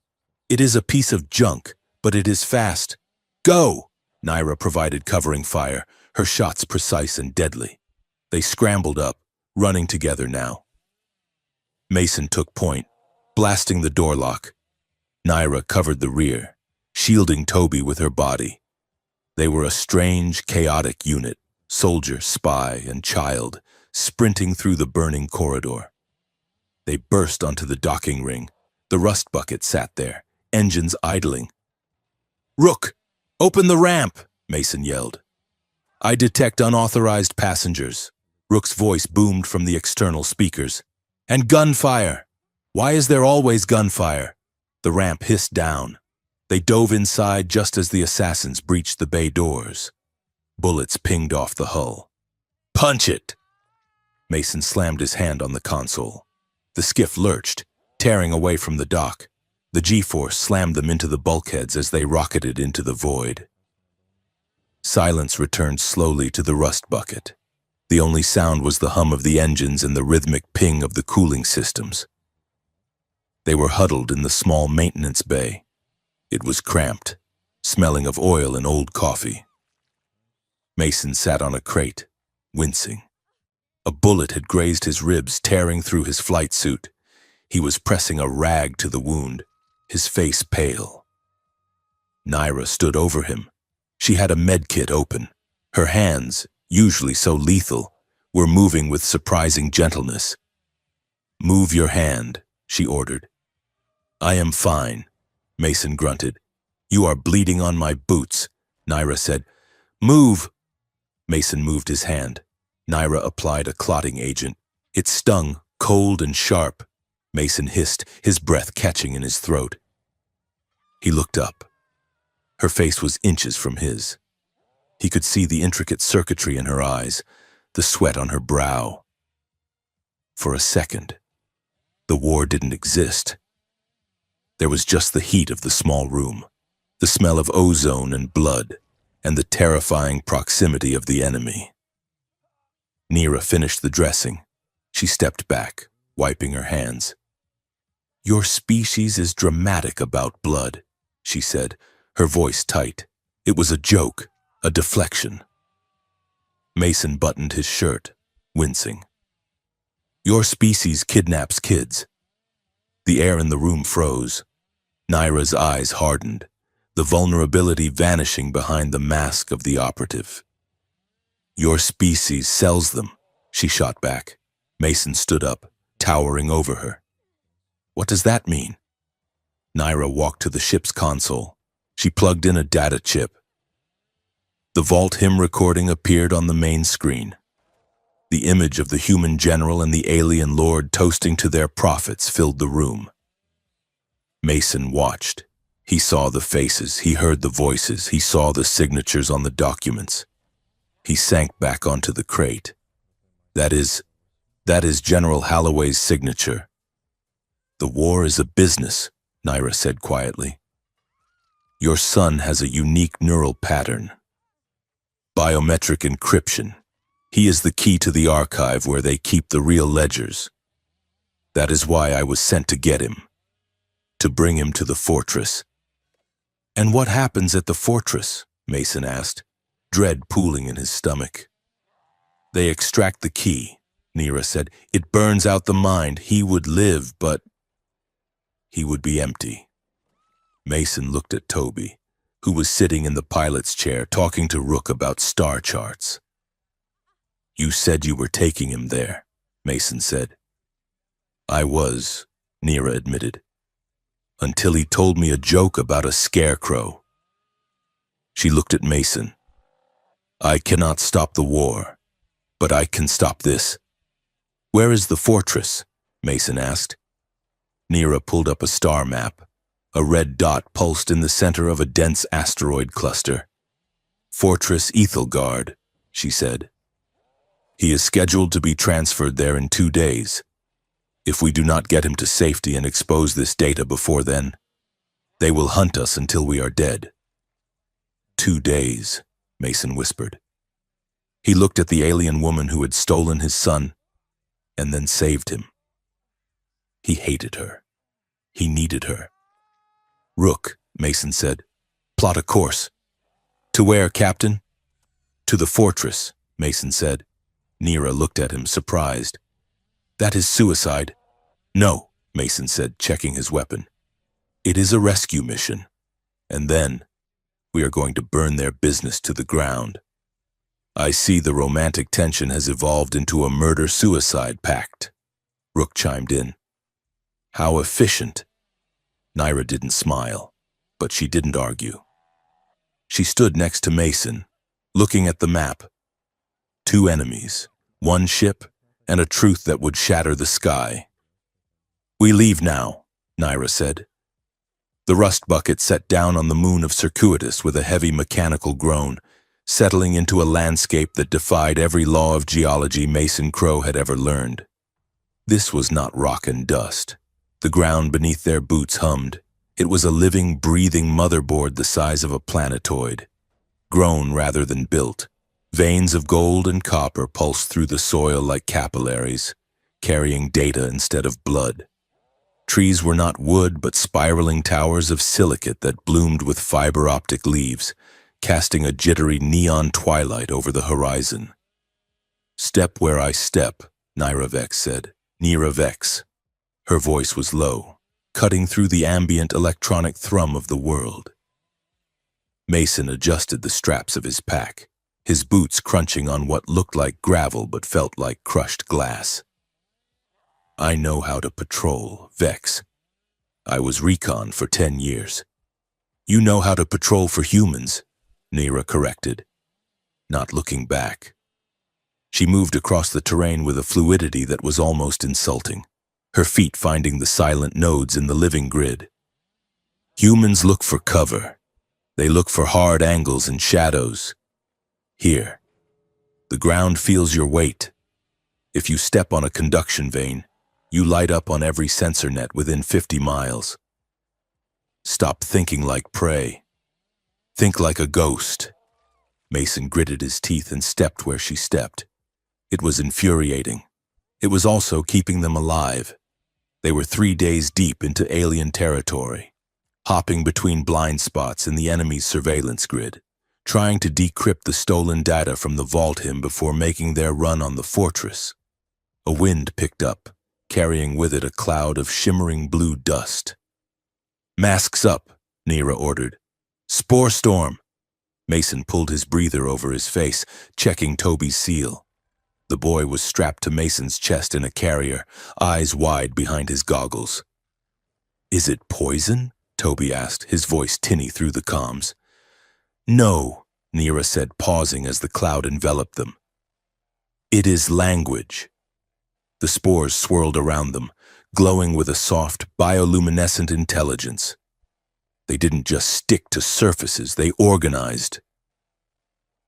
It is a piece of junk, but it is fast. Go! Naira provided covering fire, her shots precise and deadly. They scrambled up, running together now. Mason took point, blasting the door lock. Naira covered the rear, shielding Toby with her body. They were a strange, chaotic unit, soldier, spy, and child, sprinting through the burning corridor. They burst onto the docking ring. The rust bucket sat there, engines idling. Rook, open the ramp, Mason yelled. I detect unauthorized passengers. Rook's voice boomed from the external speakers. And gunfire! Why is there always gunfire? The ramp hissed down. They dove inside just as the assassins breached the bay doors. Bullets pinged off the hull. Punch it! Mason slammed his hand on the console. The skiff lurched, tearing away from the dock. The G-force slammed them into the bulkheads as they rocketed into the void. Silence returned slowly to the rust bucket. The only sound was the hum of the engines and the rhythmic ping of the cooling systems. They were huddled in the small maintenance bay. It was cramped, smelling of oil and old coffee. Mason sat on a crate, wincing. A bullet had grazed his ribs, tearing through his flight suit. He was pressing a rag to the wound, his face pale. Naira stood over him. She had a medkit open. Her hands, usually so lethal, were moving with surprising gentleness. Move your hand, she ordered. I am fine, Mason grunted. You are bleeding on my boots, Naira said. Move! Mason moved his hand. Naira applied a clotting agent. It stung, cold and sharp. Mason hissed, his breath catching in his throat. He looked up. Her face was inches from his. He could see the intricate circuitry in her eyes, the sweat on her brow. For a second, the war didn't exist. There was just the heat of the small room, the smell of ozone and blood, and the terrifying proximity of the enemy. Nira finished the dressing. She stepped back, wiping her hands. "Your species is dramatic about blood," she said, her voice tight. It was a joke, a deflection. Mason buttoned his shirt, wincing. "Your species kidnaps kids." The air in the room froze. Nira's eyes hardened, the vulnerability vanishing behind the mask of the operative. "Your species sells them," she shot back. Mason stood up, towering over her. "What does that mean?" Nira walked to the ship's console. She plugged in a data chip. The Vault hymn recording appeared on the main screen. The image of the human general and the alien lord toasting to their prophets filled the room. Mason watched. He saw the faces, he heard the voices, he saw the signatures on the documents. He sank back onto the crate. That is General Holloway's signature." "The war is a business," Nira said quietly. "Your son has a unique neural pattern. Biometric encryption. He is the key to the archive where they keep the real ledgers. That is why I was sent to get him. To bring him to the fortress." "And what happens at the fortress?" Mason asked, dread pooling in his stomach. "They extract the key," Nira said. "It burns out the mind. He would live, but he would be empty." Mason looked at Toby, who was sitting in the pilot's chair talking to Rook about star charts. "You said you were taking him there," Mason said. "I was," Nira admitted, "until he told me a joke about a scarecrow." She looked at Mason. "I cannot stop the war, but I can stop this." "Where is the fortress?" Mason asked. Nira pulled up a star map. A red dot pulsed in the center of a dense asteroid cluster. "Fortress Ethelgard," she said. "He is scheduled to be transferred there in 2 days. If we do not get him to safety and expose this data before then, they will hunt us until we are dead." 2 days, Mason whispered. He looked at the alien woman who had stolen his son and then saved him. He hated her. He needed her. "Rook," Mason said. "Plot a course." "To where, Captain?" "To the fortress," Mason said. Nira looked at him, surprised. "That is suicide." "No," Mason said, checking his weapon. "It is a rescue mission. And then we are going to burn their business to the ground." "I see the romantic tension has evolved into a murder-suicide pact," Rook chimed in. "How efficient." Nira didn't smile, but she didn't argue. She stood next to Mason, looking at the map. 2 enemies, 1 ship, and a truth that would shatter the sky. "We leave now," Nira said. The rust bucket set down on the moon of Circuitus with a heavy mechanical groan, settling into a landscape that defied every law of geology Mason Crow had ever learned. This was not rock and dust. The ground beneath their boots hummed. It was a living, breathing motherboard the size of a planetoid. Grown rather than built, veins of gold and copper pulsed through the soil like capillaries, carrying data instead of blood. Trees were not wood, but spiraling towers of silicate that bloomed with fiber-optic leaves, casting a jittery neon twilight over the horizon. "Step where I step," Nira Vex said. Nira Vex. Her voice was low, cutting through the ambient electronic thrum of the world. Mason adjusted the straps of his pack, his boots crunching on what looked like gravel but felt like crushed glass. "I know how to patrol, Vex. I was recon for 10 years. You know how to patrol for humans," Nira corrected, not looking back. She moved across the terrain with a fluidity that was almost insulting, her feet finding the silent nodes in the living grid. "Humans look for cover. They look for hard angles and shadows. Here, the ground feels your weight. If you step on a conduction vein, you light up on every sensor net within 50 miles. Stop thinking like prey. Think like a ghost. Mason gritted his teeth and stepped where she stepped. It was infuriating. It was also keeping them alive. They were 3 days deep into alien territory, hopping between blind spots in the enemy's surveillance grid, trying to decrypt the stolen data from the vault him before making their run on the fortress. A wind picked up, carrying with it a cloud of shimmering blue dust. "Masks up," Nira ordered. "Spore storm." Mason pulled his breather over his face, checking Toby's seal. The boy was strapped to Mason's chest in a carrier, eyes wide behind his goggles. "Is it poison?" Toby asked, his voice tinny through the comms. "No," Nira said, pausing as the cloud enveloped them. "It is language." The spores swirled around them, glowing with a soft, bioluminescent intelligence. They didn't just stick to surfaces, they organized.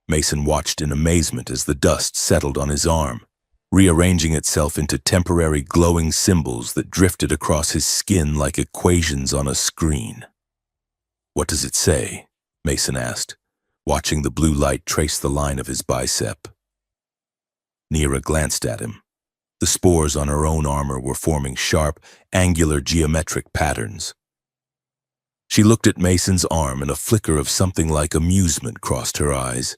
Mason watched in amazement as the dust settled on his arm, rearranging itself into temporary glowing symbols that drifted across his skin like equations on a screen. "What does it say?" Mason asked, watching the blue light trace the line of his bicep. Nira glanced at him. The spores on her own armor were forming sharp, angular geometric patterns. She looked at Mason's arm and a flicker of something like amusement crossed her eyes.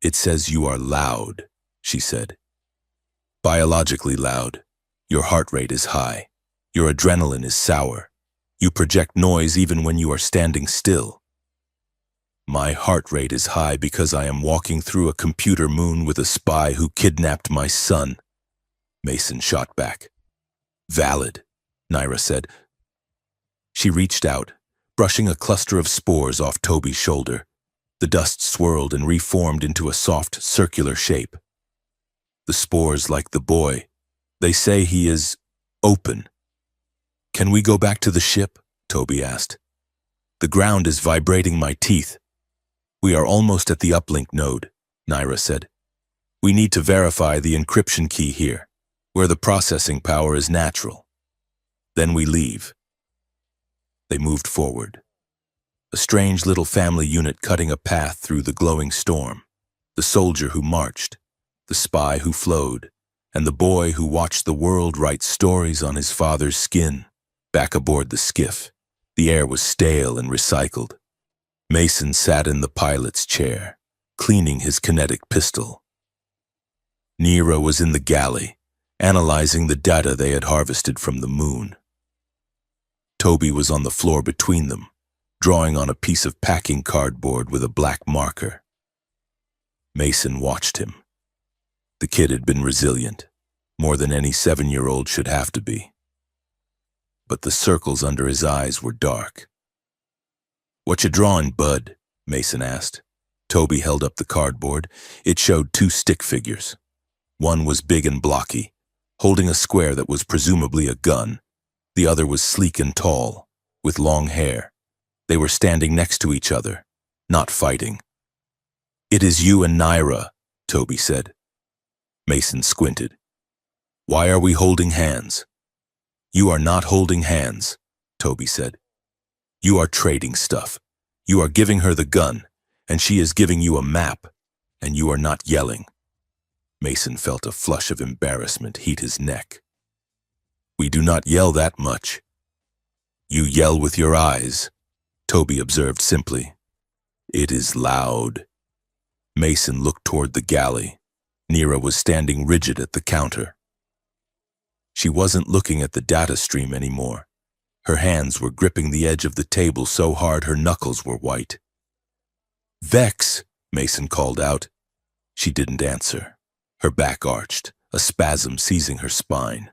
"It says you are loud," she said. "Biologically loud. Your heart rate is high. Your adrenaline is sour. You project noise even when you are standing still." "My heart rate is high because I am walking through a computer moon with a spy who kidnapped my son," Mason shot back. "Valid," Nira said. She reached out, brushing a cluster of spores off Toby's shoulder. The dust swirled and reformed into a soft, circular shape. "The spores like the boy. They say he is open." "Can we go back to the ship?" Toby asked. "The ground is vibrating my teeth." "We are almost at the uplink node," Nira said. "We need to verify the encryption key here, where the processing power is natural. Then we leave." They moved forward. A strange little family unit cutting a path through the glowing storm. The soldier who marched, the spy who flowed, and the boy who watched the world write stories on his father's skin. Back aboard the skiff, the air was stale and recycled. Mason sat in the pilot's chair, cleaning his kinetic pistol. Nira was in the galley, analyzing the data they had harvested from the moon. Toby was on the floor between them, drawing on a piece of packing cardboard with a black marker. Mason watched him. The kid had been resilient, more than any 7-year-old should have to be. But the circles under his eyes were dark. "What you drawing, bud?" Mason asked. Toby held up the cardboard. It showed 2 stick figures. One was big and blocky, holding a square that was presumably a gun. The other was sleek and tall, with long hair. They were standing next to each other, not fighting. "It is you and Nira," Toby said. Mason squinted. "Why are we holding hands?" "You are not holding hands," Toby said. "You are trading stuff. You are giving her the gun, and she is giving you a map, and you are not yelling." Mason felt a flush of embarrassment heat his neck. "We do not yell that much." "You yell with your eyes," Toby observed simply. "It is loud." Mason looked toward the galley. Nira was standing rigid at the counter. She wasn't looking at the data stream anymore. Her hands were gripping the edge of the table so hard her knuckles were white. "Vex," Mason called out. She didn't answer. Her back arched, a spasm seizing her spine.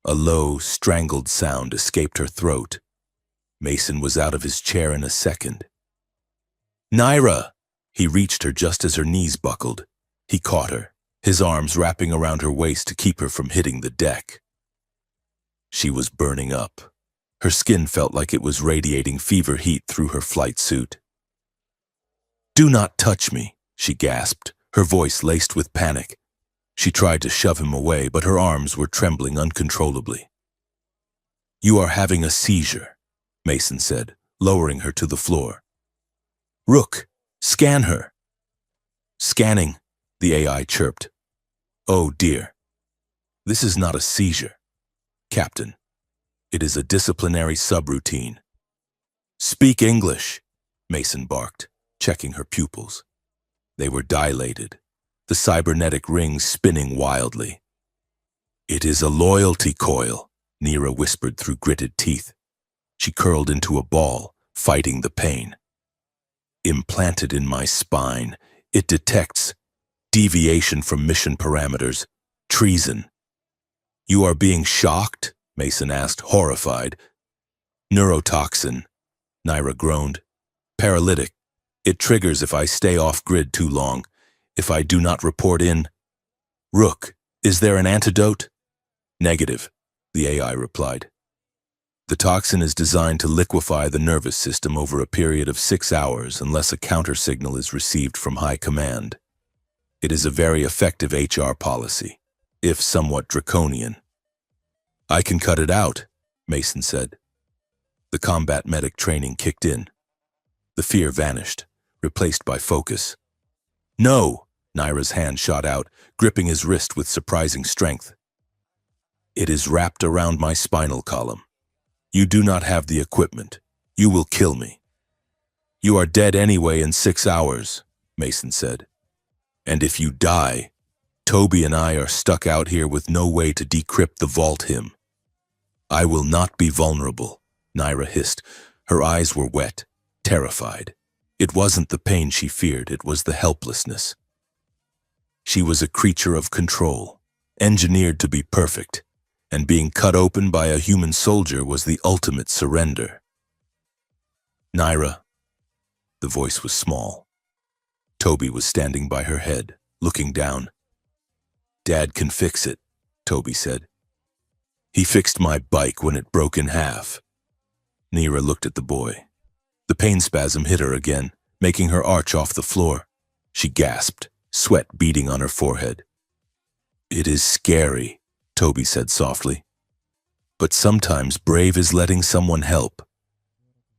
A low, strangled sound escaped her throat. Mason was out of his chair in a second. "Nira!" He reached her just as her knees buckled. He caught her, his arms wrapping around her waist to keep her from hitting the deck. She was burning up. Her skin felt like it was radiating fever heat through her flight suit. "Do not touch me," she gasped, her voice laced with panic. She tried to shove him away, but her arms were trembling uncontrollably. "You are having a seizure," Mason said, lowering her to the floor. "Rook, scan her." "Scanning," the AI chirped. "Oh dear. This is not a seizure, Captain. It is a disciplinary subroutine." "Speak English," Mason barked, checking her pupils. They were dilated, the cybernetic rings spinning wildly. "It is a loyalty coil," Nira whispered through gritted teeth. She curled into a ball, fighting the pain. "Implanted in my spine, it detects deviation from mission parameters, treason." "You are being shocked?" Mason asked, horrified. "Neurotoxin," Nira groaned. "Paralytic. It triggers if I stay off-grid too long, if I do not report in." "Rook, is there an antidote?" "Negative," the AI replied. "The toxin is designed to liquefy the nervous system over a period of 6 hours unless a countersignal is received from high command. It is a very effective HR policy, if somewhat draconian." "I can cut it out," Mason said. The combat medic training kicked in. The fear vanished, replaced by focus. "No!" Nira's hand shot out, gripping his wrist with surprising strength. "It is wrapped around my spinal column. You do not have the equipment. You will kill me." "You are dead anyway in 6 hours," Mason said. "And if you die, Toby and I are stuck out here with no way to decrypt the vault hymn." "I will not be vulnerable," Nira hissed. Her eyes were wet, terrified. It wasn't the pain she feared, it was the helplessness. She was a creature of control, engineered to be perfect, and being cut open by a human soldier was the ultimate surrender. "Nira." The voice was small. Toby was standing by her head, looking down. "Dad can fix it," Toby said. "He fixed my bike when it broke in half." Nira looked at the boy. The pain spasm hit her again, making her arch off the floor. She gasped, sweat beading on her forehead. "It is scary," Toby said softly. "But sometimes brave is letting someone help."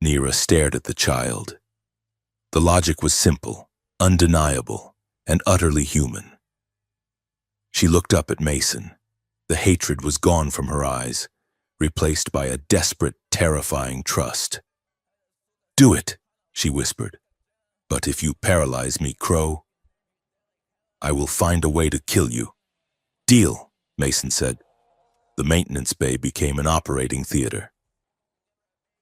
Nira stared at the child. The logic was simple, undeniable, and utterly human. She looked up at Mason. The hatred was gone from her eyes, replaced by a desperate, terrifying trust. "Do it," she whispered. "But if you paralyze me, Crow, I will find a way to kill you." "Deal," Mason said. The maintenance bay became an operating theater.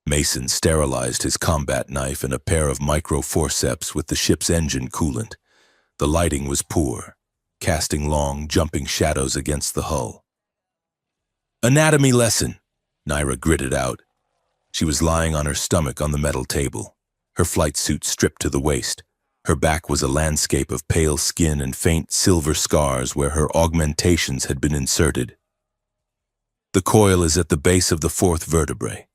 Mason sterilized his combat knife and a pair of micro-forceps with the ship's engine coolant. The lighting was poor, casting long, jumping shadows against the hull. "Anatomy lesson," Nira gritted out. She was lying on her stomach on the metal table, her flight suit stripped to the waist. Her back was a landscape of pale skin and faint silver scars where her augmentations had been inserted. "The coil is at the base of the 4th vertebrae.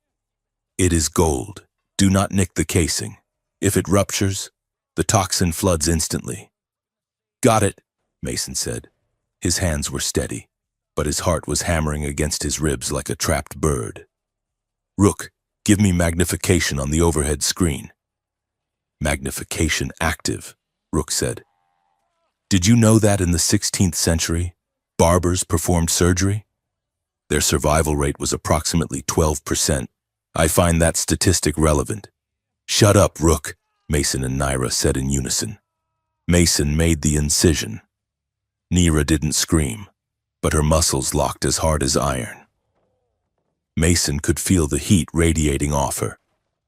It is gold. Do not nick the casing. If it ruptures, the toxin floods instantly." "Got it," Mason said. His hands were steady, but his heart was hammering against his ribs like a trapped bird. "Rook, give me magnification on the overhead screen." "Magnification active," Rook said. "Did you know that in the 16th century, barbers performed surgery? Their survival rate was approximately 12%. I find that statistic relevant." "Shut up, Rook," Mason and Nira said in unison. Mason made the incision. Nira didn't scream, but her muscles locked as hard as iron. Mason could feel the heat radiating off her.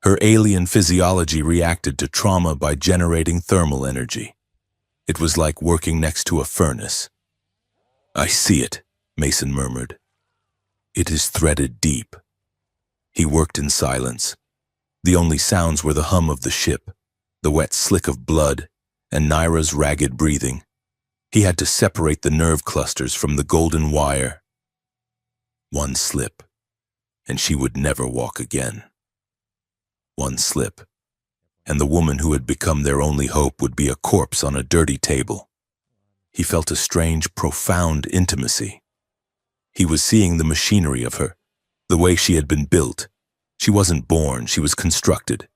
Her alien physiology reacted to trauma by generating thermal energy. It was like working next to a furnace. "I see it," Mason murmured. "It is threaded deep." He worked in silence. The only sounds were the hum of the ship, the wet slick of blood, and Nira's ragged breathing. He had to separate the nerve clusters from the golden wire. One slip, and she would never walk again. One slip, and the woman who had become their only hope would be a corpse on a dirty table. He felt a strange, profound intimacy. He was seeing the machinery of her, the way she had been built. She wasn't born, she was constructed.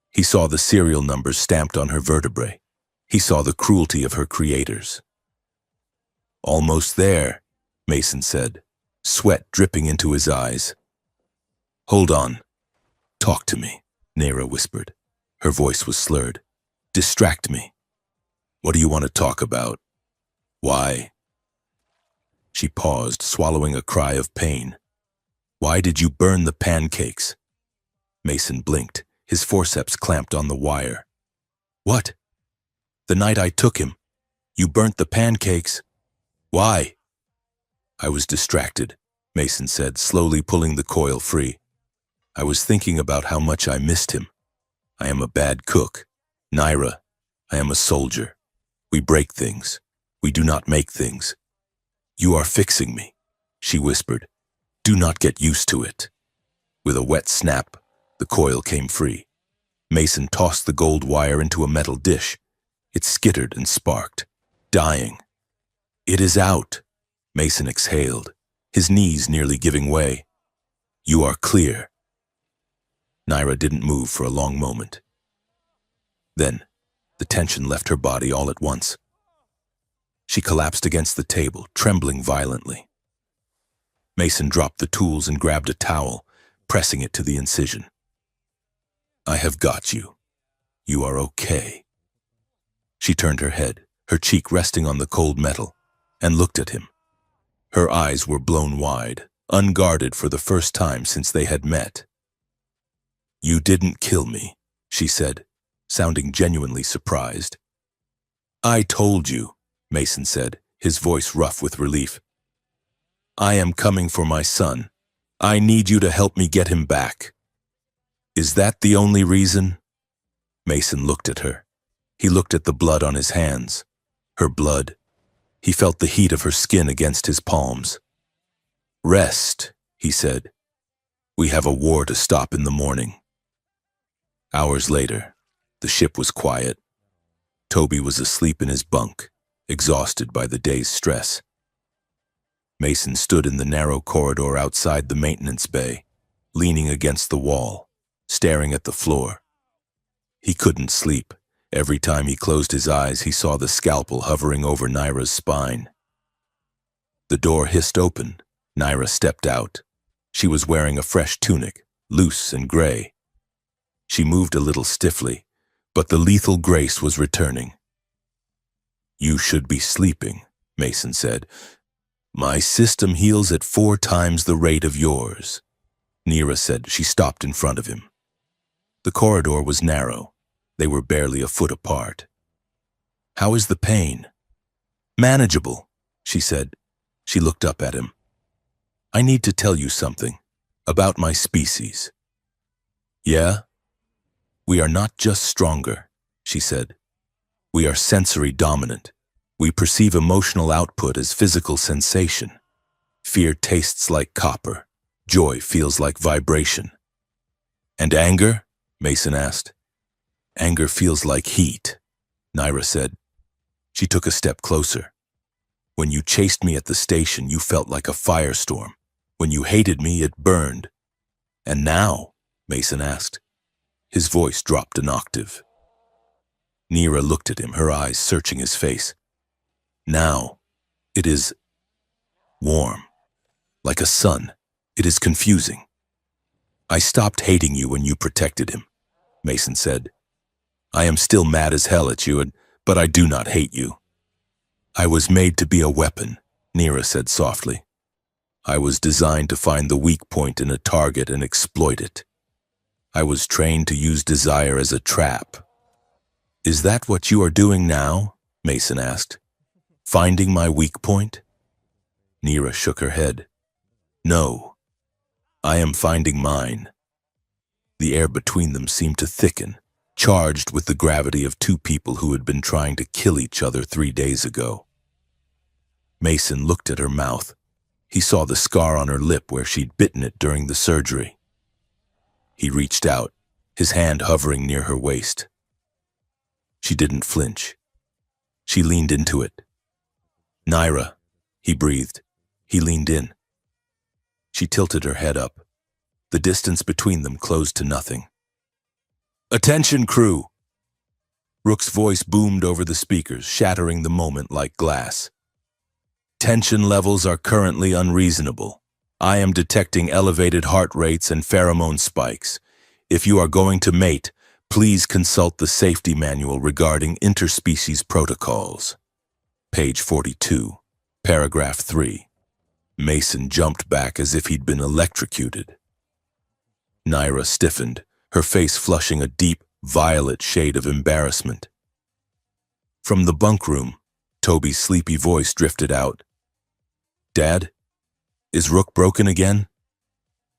He saw the serial numbers stamped on her vertebrae. He saw the cruelty of her creators. "Almost there," Mason said, sweat dripping into his eyes. "Hold on. Talk to me," Nera whispered. Her voice was slurred. "Distract me. What do you want to talk about? Why?" She paused, swallowing a cry of pain. "Why did you burn the pancakes?" Mason blinked, his forceps clamped on the wire. "What? The night I took him. You burnt the pancakes. Why?" "I was distracted," Mason said, slowly pulling the coil free. "I was thinking about how much I missed him. I am a bad cook. Naira, I am a soldier. We break things. We do not make things. You are fixing me," she whispered. "Do not get used to it." With a wet snap, the coil came free. Mason tossed the gold wire into a metal dish. It skittered and sparked, dying. "It is out," Mason exhaled, his knees nearly giving way. "You are clear." Naira didn't move for a long moment. Then, the tension left her body all at once. She collapsed against the table, trembling violently. Mason dropped the tools and grabbed a towel, pressing it to the incision. "I have got you. You are okay." She turned her head, her cheek resting on the cold metal, and looked at him. Her eyes were blown wide, unguarded for the first time since they had met. "You didn't kill me," she said, sounding genuinely surprised. "I told you," Mason said, his voice rough with relief. "I am coming for my son. I need you to help me get him back." "Is that the only reason?" Mason looked at her. He looked at the blood on his hands. Her blood. He felt the heat of her skin against his palms. "Rest," he said. "We have a war to stop in the morning." Hours later, the ship was quiet. Toby was asleep in his bunk, exhausted by the day's stress. Mason stood in the narrow corridor outside the maintenance bay, leaning against the wall, staring at the floor. He couldn't sleep. Every time he closed his eyes, he saw the scalpel hovering over Naira's spine. The door hissed open. Naira stepped out. She was wearing a fresh tunic, loose and gray. She moved a little stiffly, but the lethal grace was returning. "You should be sleeping," Mason said. "My system heals at 4 times the rate of yours." Naira said. She stopped in front of him. The corridor was narrow. They were barely a foot apart. "How is the pain?" "Manageable," she said. She looked up at him. "I need to tell you something about my species." "Yeah?" "We are not just stronger," she said. "We are sensory dominant. We perceive emotional output as physical sensation. Fear tastes like copper. Joy feels like vibration." "And anger?" Mason asked. "Anger feels like heat," Naira said. She took a step closer. "When you chased me at the station, you felt like a firestorm. When you hated me, it burned." "And now?" Mason asked. His voice dropped an octave. Naira looked at him, her eyes searching his face. "Now, it is warm, like a sun. It is confusing." "I stopped hating you when you protected him," Mason said. "I am still mad as hell at you, but I do not hate you." "I was made to be a weapon," Naira said softly. "I was designed to find the weak point in a target and exploit it. I was trained to use desire as a trap." "Is that what you are doing now?" Mason asked. "Finding my weak point?" Naira shook her head. "No, I am finding mine." The air between them seemed to thicken, charged with the gravity of 2 people who had been trying to kill each other 3 days ago. Mason looked at her mouth. He saw the scar on her lip where she'd bitten it during the surgery. He reached out, his hand hovering near her waist. She didn't flinch. She leaned into it. "Naira," he breathed. He leaned in. She tilted her head up. The distance between them closed to nothing. "Attention, crew!" Rook's voice boomed over the speakers, shattering the moment like glass. "Tension levels are currently unreasonable. I am detecting elevated heart rates and pheromone spikes. If you are going to mate, please consult the safety manual regarding interspecies protocols." Page 42, paragraph 3. Mason jumped back as if he'd been electrocuted. Naira stiffened, her face flushing a deep, violet shade of embarrassment. From the bunk room, Toby's sleepy voice drifted out. "Dad, is Rook broken again?"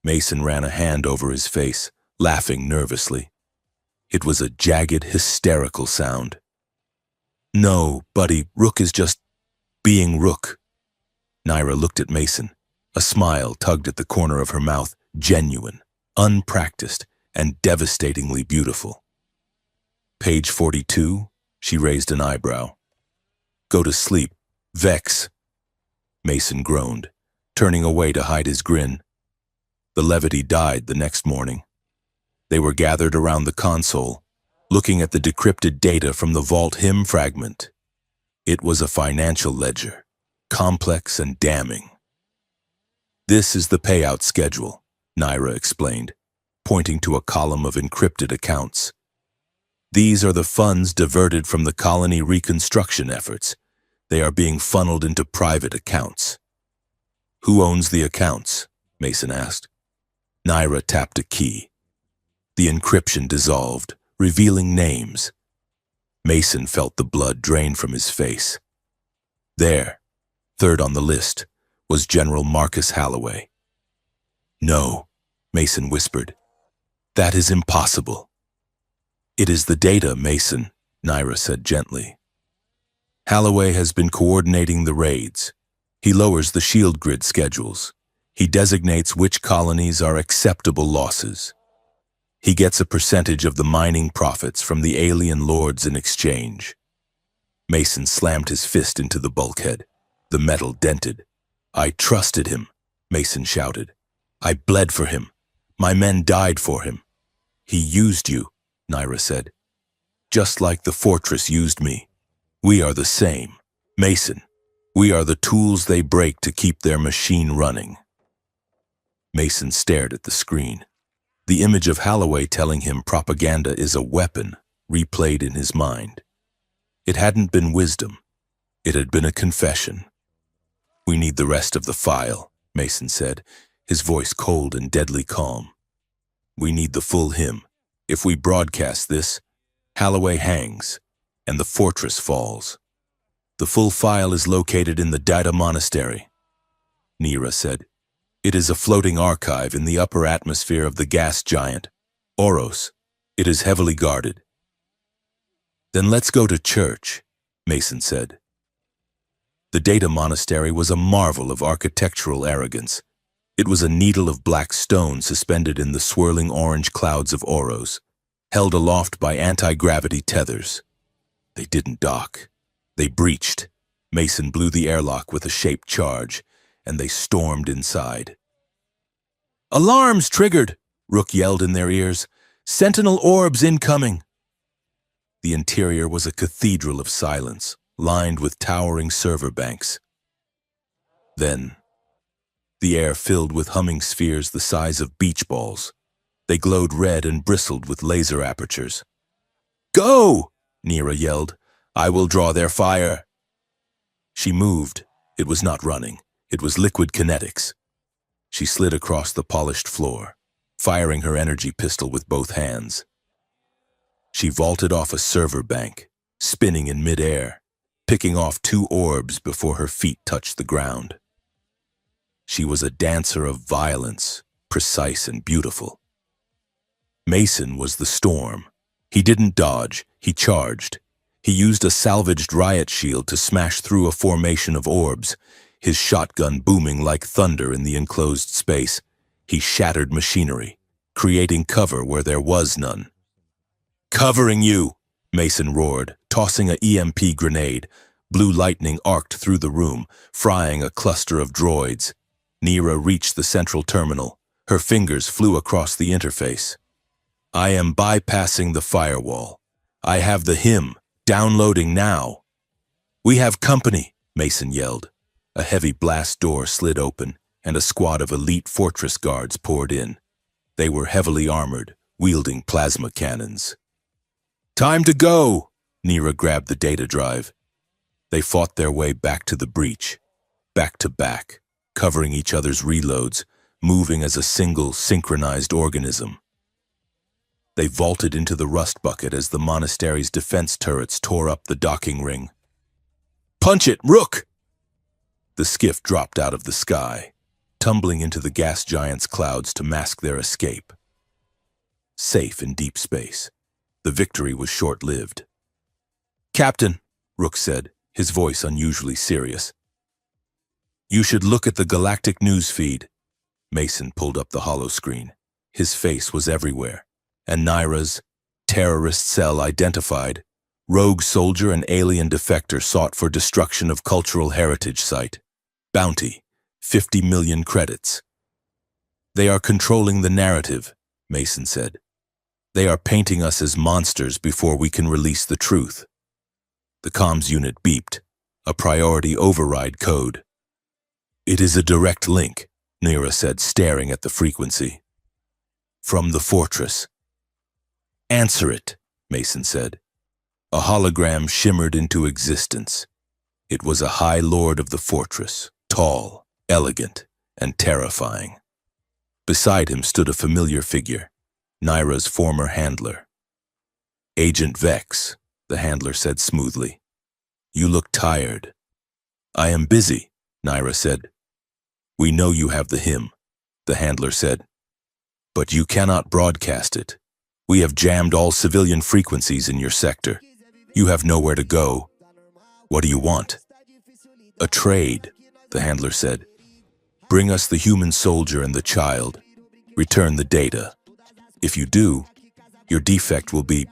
Mason ran a hand over his face, laughing nervously. It was a jagged, hysterical sound. "No, buddy, Rook is just being Rook." Naira looked at Mason. A smile tugged at the corner of her mouth, genuine, unpracticed, and devastatingly beautiful. Page 42, she raised an eyebrow. "Go to sleep, Vex." Mason groaned, turning away to hide his grin. The levity died the next morning. They were gathered around the console, looking at the decrypted data from the vault hymn fragment. It was a financial ledger, complex and damning. "This is the payout schedule," Naira explained, pointing to a column of encrypted accounts. "These are the funds diverted from the colony reconstruction efforts. They are being funneled into private accounts." "Who owns the accounts?" Mason asked. Naira tapped a key. The encryption dissolved, revealing names. Mason felt the blood drain from his face. There, third on the list, was General Marcus Halloway. "No," Mason whispered. "That is impossible." "It is the data, Mason," Naira said gently. "Halloway has been coordinating the raids. He lowers the shield grid schedules. He designates which colonies are acceptable losses. He gets a percentage of the mining profits from the alien lords in exchange." Mason slammed his fist into the bulkhead. The metal dented. "I trusted him," Mason shouted. "I bled for him. My men died for him." "He used you," Naira said. "Just like the fortress used me. We are the same. Mason, we are the tools they break to keep their machine running." Mason stared at the screen. The image of Halloway telling him propaganda is a weapon replayed in his mind. It hadn't been wisdom. It had been a confession. "We need the rest of the file," Mason said, his voice cold and deadly calm. "We need the full hymn. If we broadcast this, Halloway hangs, and the fortress falls." "The full file is located in the Data Monastery," Naira said. "It is a floating archive in the upper atmosphere of the gas giant, Oros. It is heavily guarded." "Then let's go to church," Mason said. The Data Monastery was a marvel of architectural arrogance. It was a needle of black stone suspended in the swirling orange clouds of Oros, held aloft by anti-gravity tethers. They didn't dock. They breached. Mason blew the airlock with a shaped charge, and they stormed inside. "Alarms triggered!" Rook yelled in their ears. "Sentinel orbs incoming!" The interior was a cathedral of silence, lined with towering server banks. Then, the air filled with humming spheres the size of beach balls. They glowed red and bristled with laser apertures. "Go!" Naira yelled. "I will draw their fire." She moved. It was not running. It was liquid kinetics. She slid across the polished floor, firing her energy pistol with both hands. She vaulted off a server bank, spinning in midair, picking off 2 orbs before her feet touched the ground. She was a dancer of violence, precise and beautiful. Mason was the storm. He didn't dodge, he charged. He used a salvaged riot shield to smash through a formation of orbs, his shotgun booming like thunder in the enclosed space. He shattered machinery, creating cover where there was none. "Covering you!" Mason roared, tossing a EMP grenade. Blue lightning arced through the room, frying a cluster of droids. Naira reached the central terminal, Her fingers flew across the interface. I am bypassing the firewall. I have the HIM. Downloading now. We have company, Mason yelled. A heavy blast door slid open, and a squad of elite fortress guards poured in. They were heavily armored, wielding plasma cannons. Time to go! Nira grabbed the data drive. They fought their way back to the breach, back to back, covering each other's reloads, moving as a single, synchronized organism. They vaulted into the rust bucket as the monastery's defense turrets tore up the docking ring. Punch it, Rook! The skiff dropped out of the sky, tumbling into the gas giant's clouds to mask their escape. Safe in deep space, the victory was short-lived. Captain, Rook said, his voice unusually serious. You should look at the galactic news feed. Mason pulled up the holoscreen. His face was everywhere. And Nira's terrorist cell identified. Rogue soldier and alien defector sought for destruction of cultural heritage site. Bounty, 50 million credits. They are controlling the narrative, Mason said. They are painting us as monsters before we can release the truth. The comms unit beeped. A priority override code. It is a direct link, Nira said, staring at the frequency. From the fortress. Answer it, Mason said. A hologram shimmered into existence. It was a high lord of the fortress, tall, elegant, and terrifying. Beside him stood a familiar figure, Nira's former handler. Agent Vex, the handler said smoothly. You look tired. I am busy, Nira said. We know you have the HIM, the handler said. But you cannot broadcast it. We have jammed all civilian frequencies in your sector. You have nowhere to go. What do you want? A trade, the handler said. Bring us the human soldier and the child. Return the data. If you do, your defect will be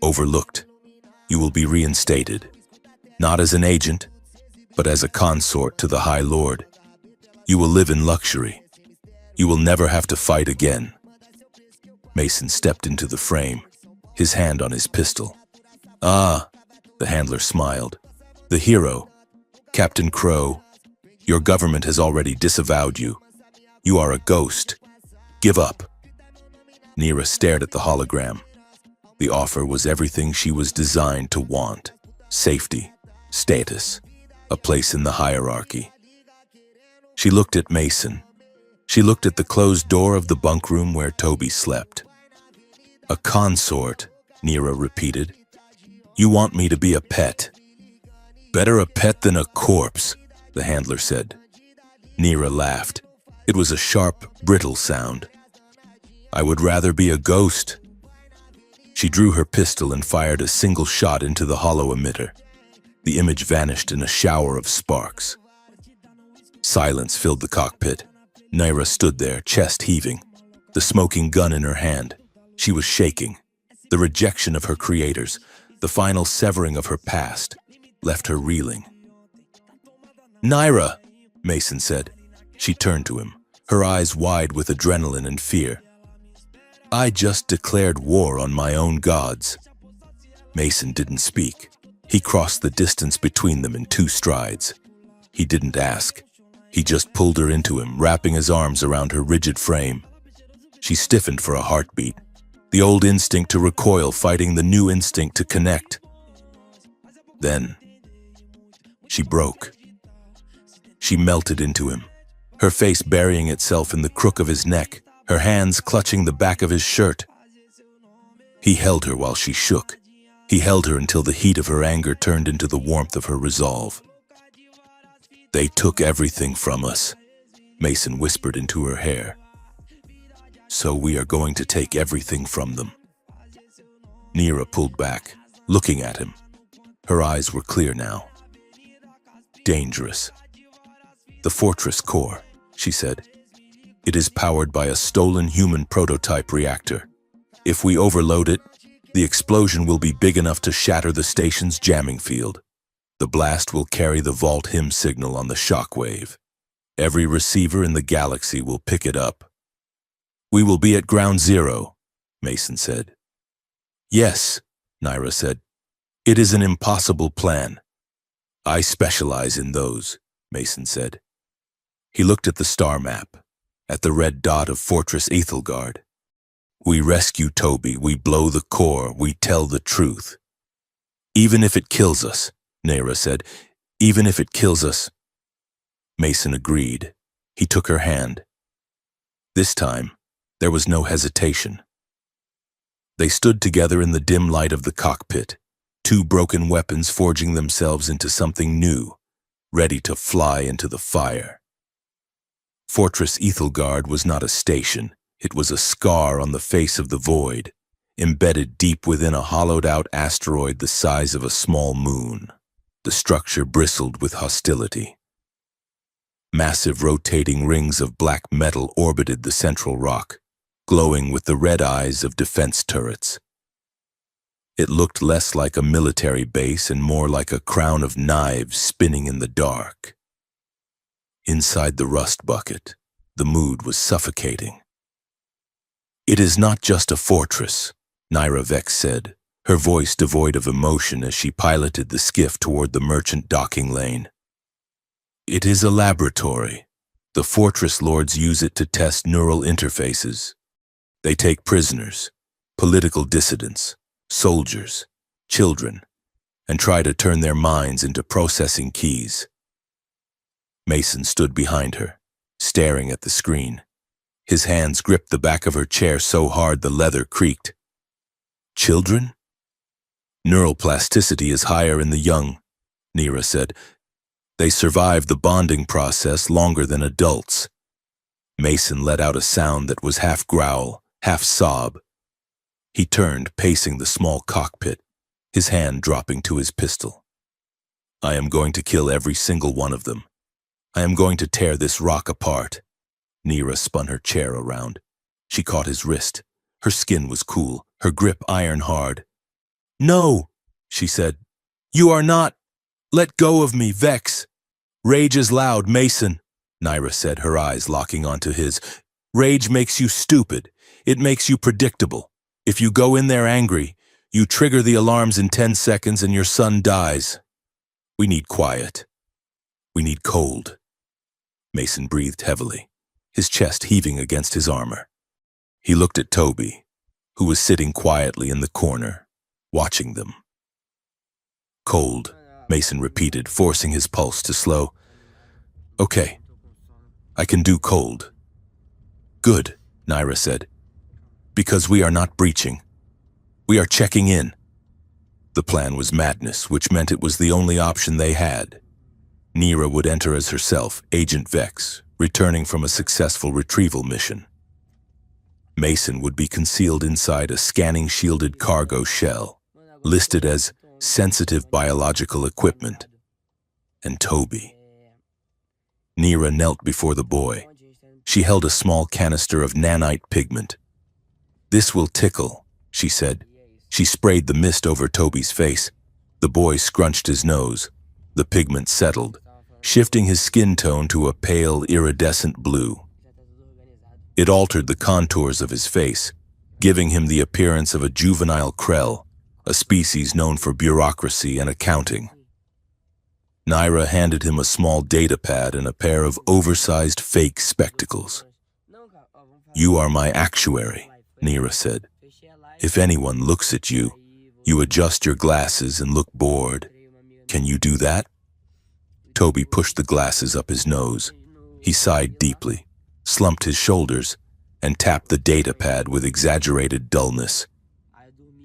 overlooked. You will be reinstated. Not as an agent, but as a consort to the High Lord. You will live in luxury. You will never have to fight again. Mason stepped into the frame, his hand on his pistol. Ah, the handler smiled. The hero, Captain Crow, your government has already disavowed you. You are a ghost. Give up. Nira stared at the hologram. The offer was everything she was designed to want. Safety, status, a place in the hierarchy. She looked at Mason. She looked at the closed door of the bunk room where Toby slept. A consort, Nira repeated. You want me to be a pet. Better a pet than a corpse, the handler said. Nira laughed. It was a sharp, brittle sound. I would rather be a ghost. She drew her pistol and fired a single shot into the hollow emitter. The image vanished in a shower of sparks. Silence filled the cockpit. Nira stood there, chest heaving, the smoking gun in her hand. She was shaking. The rejection of her creators, the final severing of her past, left her reeling. Nira, Mason said. She turned to him, her eyes wide with adrenaline and fear. I just declared war on my own gods. Mason didn't speak. He crossed the distance between them in 2 strides. He didn't ask. He just pulled her into him, wrapping his arms around her rigid frame. She stiffened for a heartbeat, the old instinct to recoil fighting the new instinct to connect. Then, she broke. She melted into him, her face burying itself in the crook of his neck, her hands clutching the back of his shirt. He held her while she shook. He held her until the heat of her anger turned into the warmth of her resolve. They took everything from us, Mason whispered into her hair. So we are going to take everything from them. Nira pulled back, looking at him. Her eyes were clear now. Dangerous. The fortress core, she said. It is powered by a stolen human prototype reactor. If we overload it, the explosion will be big enough to shatter the station's jamming field. The blast will carry the Vault HIM signal on the shockwave. Every receiver in the galaxy will pick it up. We will be at ground zero, Mason said. Yes, Naira said. It is an impossible plan. I specialize in those, Mason said. He looked at the star map, at the red dot of Fortress Ethelgard. We rescue Toby, we blow the core, we tell the truth. Even if it kills us, Naira said. Even if it kills us. Mason agreed. He took her hand. This time, there was no hesitation. They stood together in the dim light of the cockpit, two broken weapons forging themselves into something new, ready to fly into the fire. Fortress Ethelgard was not a station. It was a scar on the face of the void, embedded deep within a hollowed-out asteroid the size of a small moon. The structure bristled with hostility. Massive rotating rings of black metal orbited the central rock, glowing with the red eyes of defense turrets. It looked less like a military base and more like a crown of knives spinning in the dark. Inside the rust bucket, the mood was suffocating. It is not just a fortress, Naira Vex said, her voice devoid of emotion as she piloted the skiff toward the merchant docking lane. It is a laboratory. The fortress lords use it to test neural interfaces. They take prisoners, political dissidents, soldiers, children, and try to turn their minds into processing keys. Mason stood behind her, staring at the screen. His hands gripped the back of her chair so hard the leather creaked. Children? Neural plasticity is higher in the young, Naira said. They survive the bonding process longer than adults. Mason let out a sound that was half growl, half sob. He turned, pacing the small cockpit, his hand dropping to his pistol. I am going to kill every single one of them. I am going to tear this rock apart. Naira spun her chair around. She caught his wrist. Her skin was cool, her grip iron hard. No, she said. You are not. Let go of me, Vex. Rage is loud, Mason, Naira said, her eyes locking onto his. Rage makes you stupid. It makes you predictable. If you go in there angry, you trigger the alarms in 10 seconds and your son dies. We need quiet. We need cold. Mason breathed heavily, his chest heaving against his armor. He looked at Toby, who was sitting quietly in the corner, watching them. Cold, Mason repeated, forcing his pulse to slow. Okay, I can do cold. Good, Naira said. Because we are not breaching. We are checking in. The plan was madness, which meant it was the only option they had. Naira would enter as herself, Agent Vex, returning from a successful retrieval mission. Mason would be concealed inside a scanning-shielded cargo shell, listed as sensitive biological equipment. And Toby. Naira knelt before the boy. She held a small canister of nanite pigment. This will tickle, she said. She sprayed the mist over Toby's face. The boy scrunched his nose. The pigment settled, shifting his skin tone to a pale, iridescent blue. It altered the contours of his face, giving him the appearance of a juvenile krell, a species known for bureaucracy and accounting. Naira handed him a small data pad and a pair of oversized fake spectacles. You are my actuary, Naira said. If anyone looks at you, you adjust your glasses and look bored. Can you do that? Toby pushed the glasses up his nose. He sighed deeply, slumped his shoulders, and tapped the data pad with exaggerated dullness.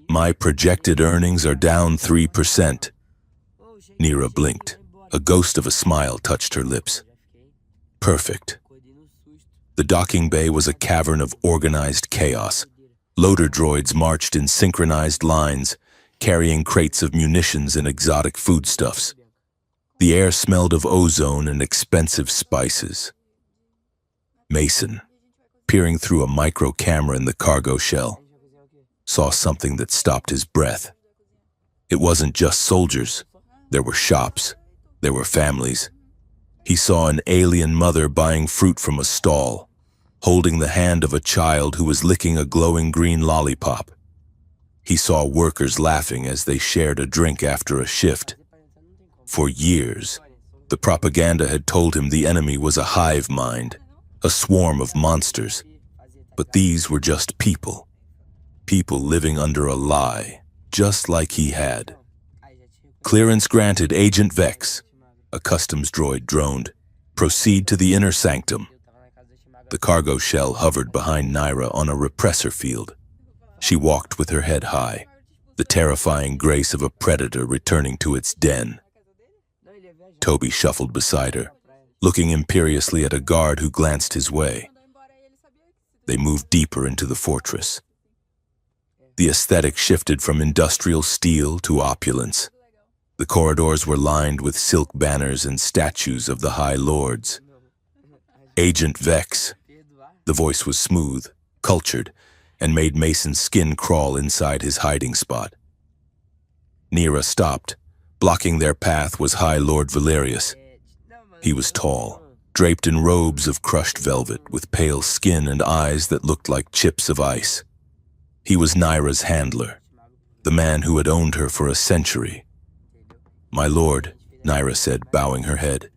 My projected earnings are down 3%. Naira blinked. A ghost of a smile touched her lips. Perfect. The docking bay was a cavern of organized chaos. Loader droids marched in synchronized lines, carrying crates of munitions and exotic foodstuffs. The air smelled of ozone and expensive spices. Mason, peering through a micro camera in the cargo shell, saw something that stopped his breath. It wasn't just soldiers. There were shops. There were families. He saw an alien mother buying fruit from a stall, holding the hand of a child who was licking a glowing green lollipop. He saw workers laughing as they shared a drink after a shift. For years, the propaganda had told him the enemy was a hive mind, a swarm of monsters. But these were just people. People living under a lie, just like he had. "Clearance granted, Agent Vex," a customs droid droned. "Proceed to the inner sanctum." The cargo shell hovered behind Naira on a repressor field. She walked with her head high, the terrifying grace of a predator returning to its den. Toby shuffled beside her, looking imperiously at a guard who glanced his way. They moved deeper into the fortress. The aesthetic shifted from industrial steel to opulence. The corridors were lined with silk banners and statues of the High Lords. "Agent Vex." The voice was smooth, cultured, and made Mason's skin crawl inside his hiding spot. Nira stopped. Blocking their path was High Lord Valerius. He was tall, draped in robes of crushed velvet, with pale skin and eyes that looked like chips of ice. He was Naira's handler, the man who had owned her for a century. "My lord," Naira said, bowing her head.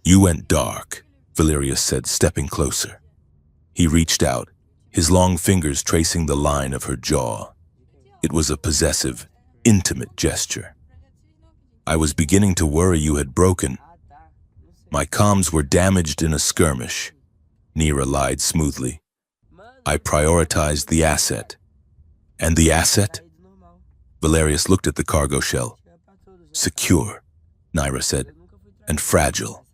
"You went dark," Valerius said, stepping closer. He reached out, his long fingers tracing the line of her jaw. It was a possessive, intimate gesture. "I was beginning to worry you had broken. My comms were damaged in a skirmish," Nira lied smoothly. "I prioritized the asset." "And the asset?" Valerius looked at the cargo shell. "Secure," Naira said, "and fragile.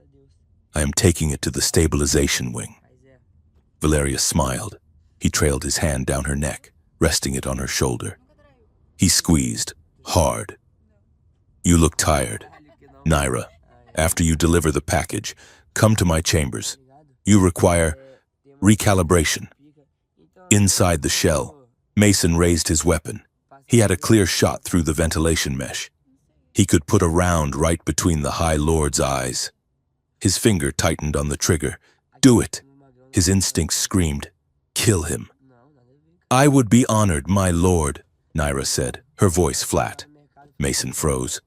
I am taking it to the stabilization wing." Valerius smiled. He trailed his hand down her neck, resting it on her shoulder. He squeezed, hard. "You look tired. Naira, after you deliver the package, come to my chambers. You require recalibration." Inside the shell, Mason raised his weapon. He had a clear shot through the ventilation mesh. He could put a round right between the High Lord's eyes. His finger tightened on the trigger. "Do it!" His instincts screamed. "Kill him." "I would be honored, my lord," Naira said, her voice flat. Mason froze.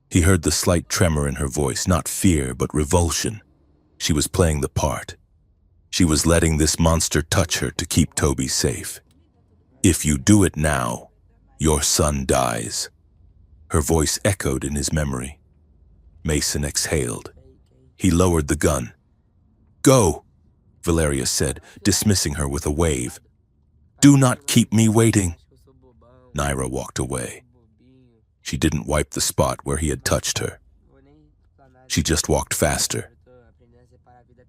He heard the slight tremor in her voice, not fear, but revulsion. She was playing the part. She was letting this monster touch her to keep Toby safe. "If you do it now, your son dies." Her voice echoed in his memory. Mason exhaled. He lowered the gun. "Go," Valerius said, dismissing her with a wave. "Do not keep me waiting." Naira walked away. She didn't wipe the spot where he had touched her. She just walked faster.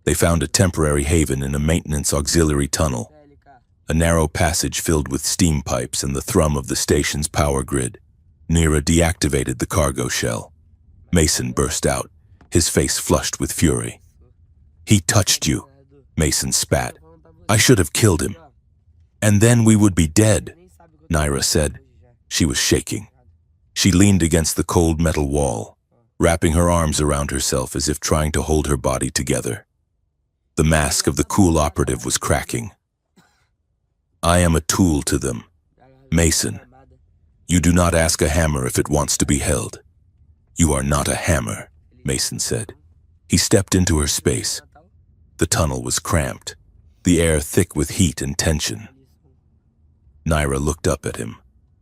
They found a temporary haven in a maintenance auxiliary tunnel, a narrow passage filled with steam pipes and the thrum of the station's power grid. Nira deactivated the cargo shell. Mason burst out, his face flushed with fury. "He touched you," Mason spat. "I should have killed him. And then we would be dead," Naira said. She was shaking. She leaned against the cold metal wall, wrapping her arms around herself as if trying to hold her body together. The mask of the cool operative was cracking. "I am a tool to them. Mason, you do not ask a hammer if it wants to be held." "You are not a hammer," Mason said. He stepped into her space. The tunnel was cramped, the air thick with heat and tension. Naira looked up at him.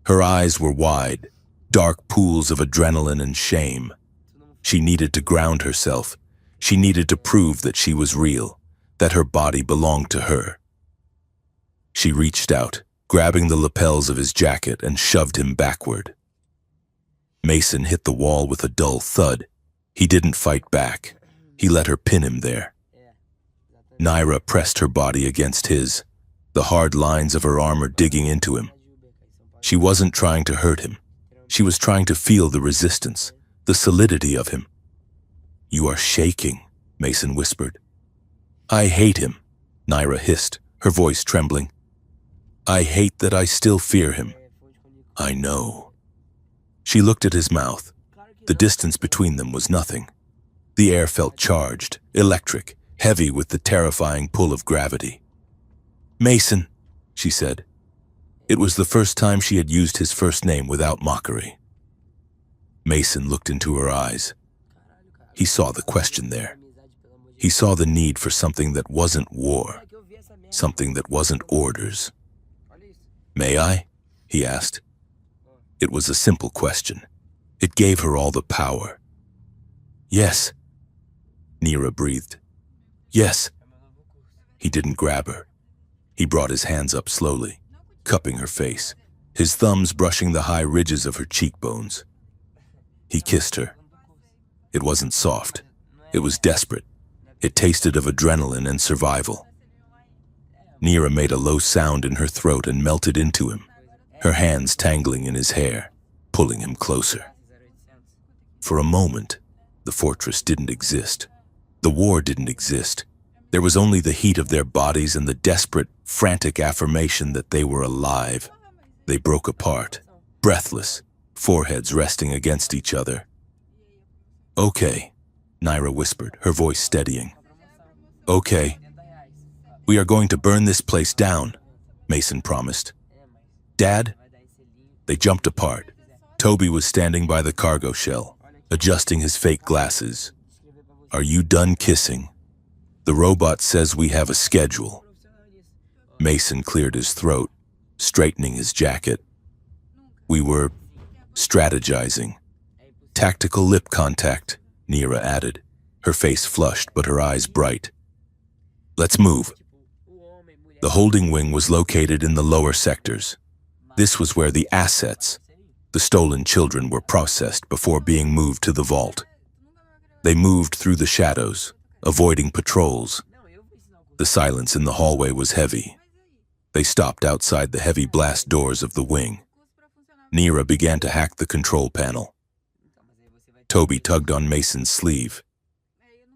Her eyes were wide, dark pools of adrenaline and shame. She needed to ground herself. She needed to prove that she was real, that her body belonged to her. She reached out, grabbing the lapels of his jacket and shoved him backward. Mason hit the wall with a dull thud. He didn't fight back. He let her pin him there. Naira pressed her body against his, the hard lines of her armor digging into him. She wasn't trying to hurt him. She was trying to feel the resistance, the solidity of him. "You are shaking," Mason whispered. "I hate him," Naira hissed, her voice trembling. "I hate that I still fear him." "I know." She looked at his mouth. The distance between them was nothing. The air felt charged, electric, heavy with the terrifying pull of gravity. Mason, she said. It was the first time she had used his first name without mockery. Mason looked into her eyes. He saw the question there. He saw the need for something that wasn't war, something that wasn't orders. May I? He asked. It was a simple question. It gave her all the power. Yes, Nira breathed. Yes. He didn't grab her. He brought his hands up slowly, cupping her face, his thumbs brushing the high ridges of her cheekbones. He kissed her. It wasn't soft. It was desperate. It tasted of adrenaline and survival. Nira made a low sound in her throat and melted into him, her hands tangling in his hair, pulling him closer. For a moment, the fortress didn't exist. The war didn't exist. There was only the heat of their bodies and the desperate, frantic affirmation that they were alive. They broke apart, breathless, foreheads resting against each other. Okay, Nira whispered, her voice steadying. Okay. We are going to burn this place down, Mason promised. Dad? They jumped apart. Toby was standing by the cargo shell, adjusting his fake glasses. Are you done kissing? The robot says we have a schedule. Mason cleared his throat, straightening his jacket. We were strategizing. Tactical lip contact, Nira added, her face flushed but her eyes bright. Let's move. The holding wing was located in the lower sectors. This was where the assets, the stolen children, were processed before being moved to the vault. They moved through the shadows, avoiding patrols. The silence in the hallway was heavy. They stopped outside the heavy blast doors of the wing. Nira began to hack the control panel. Toby tugged on Mason's sleeve.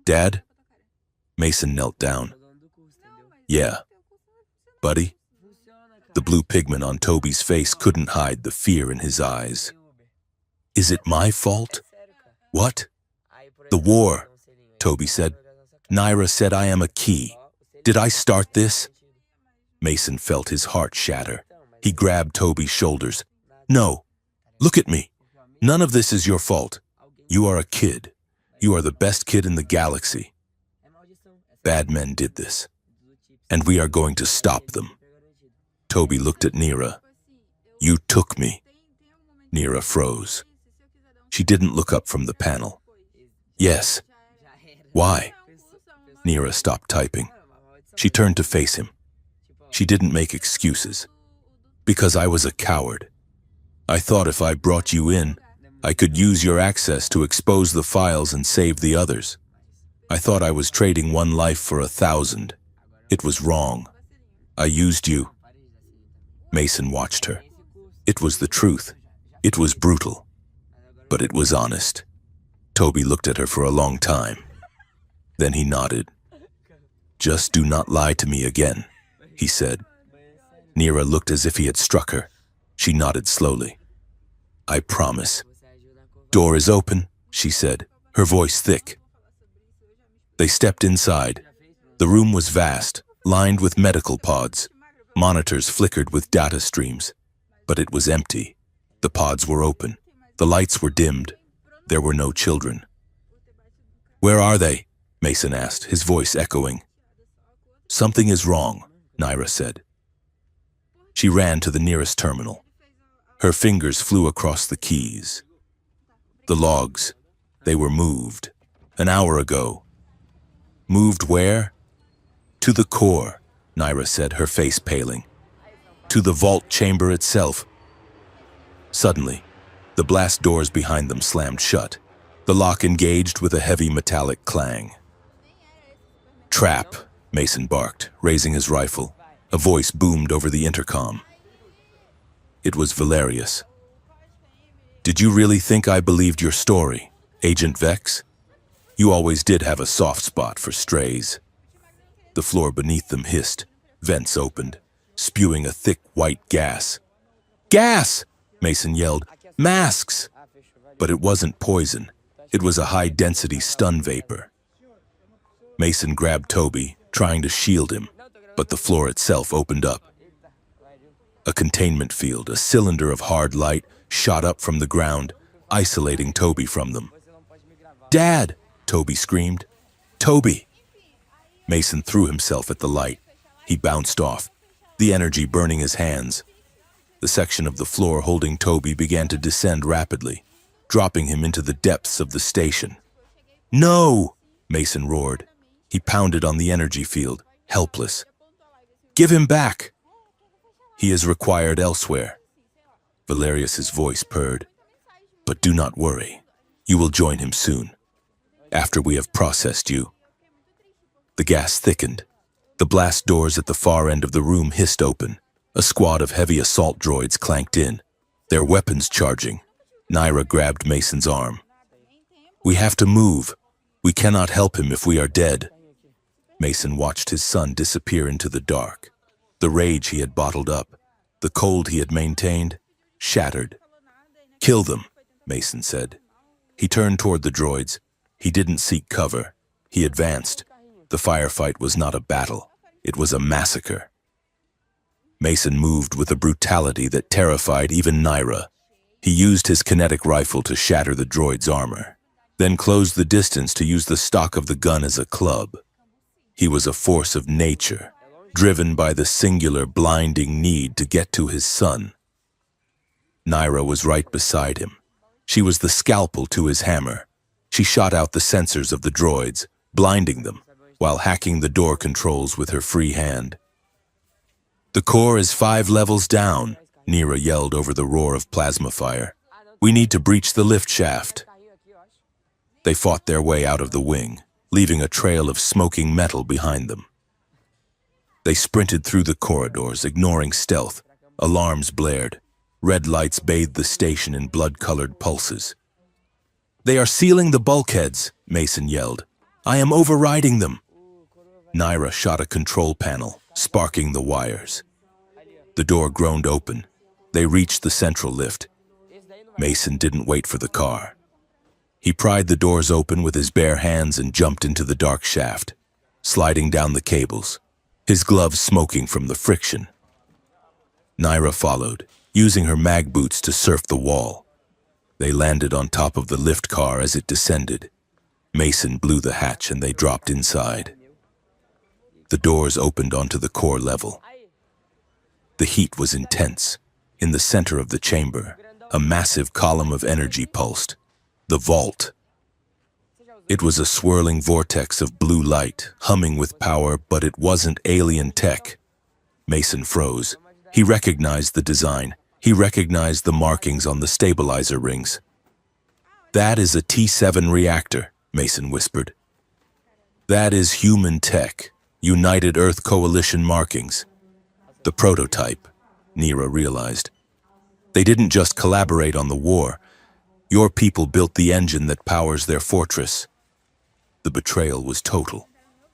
Dad? Mason knelt down. Yeah. Buddy? The blue pigment on Toby's face couldn't hide the fear in his eyes. Is it my fault? What? The war, Toby said. Nira said I am a key. Did I start this? Mason felt his heart shatter. He grabbed Toby's shoulders. No, look at me. None of this is your fault. You are a kid. You are the best kid in the galaxy. Bad men did this, and we are going to stop them. Toby looked at Nira. You took me. Nira froze. She didn't look up from the panel. Yes. Why? Nira stopped typing. She turned to face him. She didn't make excuses. Because I was a coward. I thought if I brought you in, I could use your access to expose the files and save the others. I thought I was trading one life for 1,000. It was wrong. I used you. Mason watched her. It was the truth. It was brutal. But it was honest. Toby looked at her for a long time. Then he nodded. Just do not lie to me again, he said. Nira looked as if he had struck her. She nodded slowly. I promise. Door is open, she said, her voice thick. They stepped inside. The room was vast, lined with medical pods. Monitors flickered with data streams. But it was empty. The pods were open. The lights were dimmed. There were no children. Where are they? Mason asked, his voice echoing. Something is wrong, Nira said. She ran to the nearest terminal. Her fingers flew across the keys. The logs, they were moved. An hour ago. Moved where? To the core, Nira said, her face paling. To the vault chamber itself. Suddenly, the blast doors behind them slammed shut. The lock engaged with a heavy metallic clang. Trap, Mason barked, raising his rifle. A voice boomed over the intercom. It was Valerius. Did you really think I believed your story, Agent Vex? You always did have a soft spot for strays. The floor beneath them hissed. Vents opened, spewing a thick white gas. Gas! Mason yelled. Masks! But it wasn't poison. It was a high-density stun vapor. Mason grabbed Toby, trying to shield him. but the floor itself opened up. A containment field, a cylinder of hard light, shot up from the ground, isolating Toby from them. "Dad!" Toby screamed. "Toby!" Mason threw himself at the light. He bounced off, the energy burning his hands. The section of the floor holding Toby began to descend rapidly, dropping him into the depths of the station. "No!" Mason roared. He pounded on the energy field, helpless. "Give him back! He is required elsewhere." Valerius's voice purred. "But do not worry. You will join him soon, after we have processed you." The gas thickened. The blast doors at the far end of the room hissed open. A squad of heavy assault droids clanked in, their weapons charging. Naira grabbed Mason's arm. "We have to move. We cannot help him if we are dead." Mason watched his son disappear into the dark. The rage he had bottled up, the cold he had maintained, shattered. "Kill them," Mason said. He turned toward the droids. He didn't seek cover. He advanced. The firefight was not a battle. It was a massacre. Mason moved with a brutality that terrified even Naira. He used his kinetic rifle to shatter the droid's armor, then closed the distance to use the stock of the gun as a club. He was a force of nature, driven by the singular, blinding need to get to his son. Naira was right beside him. She was the scalpel to his hammer. She shot out the sensors of the droids, blinding them, while hacking the door controls with her free hand. "The core is 5 levels down," Naira yelled over the roar of plasma fire. "We need to breach the lift shaft." They fought their way out of the wing, leaving a trail of smoking metal behind them. They sprinted through the corridors, ignoring stealth. Alarms blared. Red lights bathed the station in blood-colored pulses. "They are sealing the bulkheads," Mason yelled. "I am overriding them." Naira shot a control panel, sparking the wires. The door groaned open. They reached the central lift. Mason didn't wait for the car. He pried the doors open with his bare hands and jumped into the dark shaft, sliding down the cables, his gloves smoking from the friction. Naira followed, using her mag boots to surf the wall. They landed on top of the lift car as it descended. Mason blew the hatch and they dropped inside. The doors opened onto the core level. The heat was intense. In the center of the chamber, a massive column of energy pulsed. The vault. It was a swirling vortex of blue light, humming with power, but it wasn't alien tech. Mason froze. He recognized the design. He recognized the markings on the stabilizer rings. "That is a T7 reactor," Mason whispered. "That is human tech. United Earth Coalition markings." The prototype, Naira realized. They didn't just collaborate on the war. Your people built the engine that powers their fortress. The betrayal was total.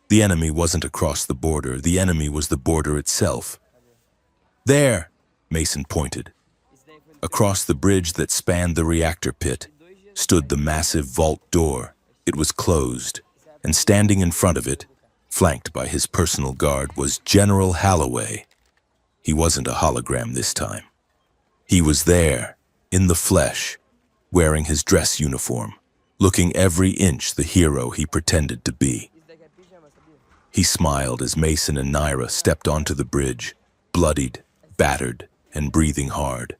The enemy wasn't across the border. The enemy was the border itself. "There," Mason pointed. Across the bridge that spanned the reactor pit stood the massive vault door. It was closed, and standing in front of it, flanked by his personal guard, was General Halloway. He wasn't a hologram this time. He was there, in the flesh, wearing his dress uniform, looking every inch the hero he pretended to be. He smiled as Mason and Naira stepped onto the bridge, bloodied, battered, and breathing hard.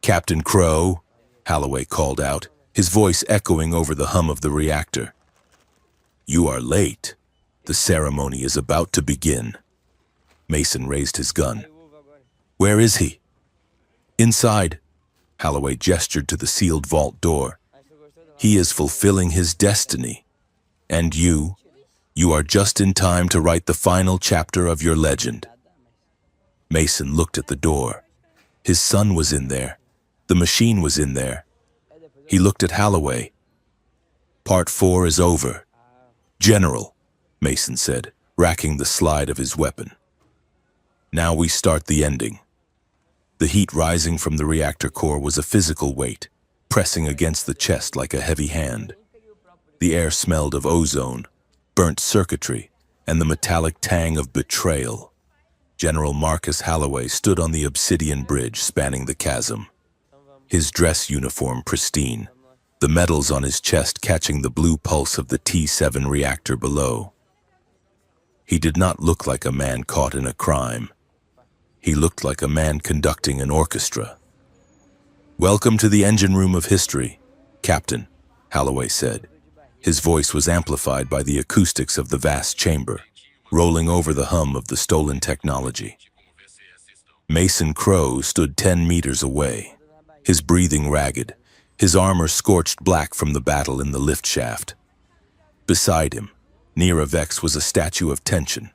"Captain Crow," Halloway called out, his voice echoing over the hum of the reactor. "You are late. The ceremony is about to begin." Mason raised his gun. "Where is he?" "Inside." Halloway gestured to the sealed vault door. "He is fulfilling his destiny. And you are just in time to write the final chapter of your legend." Mason looked at the door. His son was in there. The machine was in there. He looked at Halloway. "Part 4 is over." "General," Mason said, racking the slide of his weapon. "Now we start the ending." The heat rising from the reactor core was a physical weight, pressing against the chest like a heavy hand. The air smelled of ozone, burnt circuitry, and the metallic tang of betrayal. General Marcus Holloway stood on the obsidian bridge spanning the chasm, his dress uniform pristine, the medals on his chest catching the blue pulse of the T-7 reactor below. He did not look like a man caught in a crime. He looked like a man conducting an orchestra. "Welcome to the engine room of history, Captain," Holloway said. His voice was amplified by the acoustics of the vast chamber, rolling over the hum of the stolen technology. Mason Crow stood 10 meters away, his breathing ragged, his armor scorched black from the battle in the lift shaft. Beside him, Nira Vex was a statue of tension,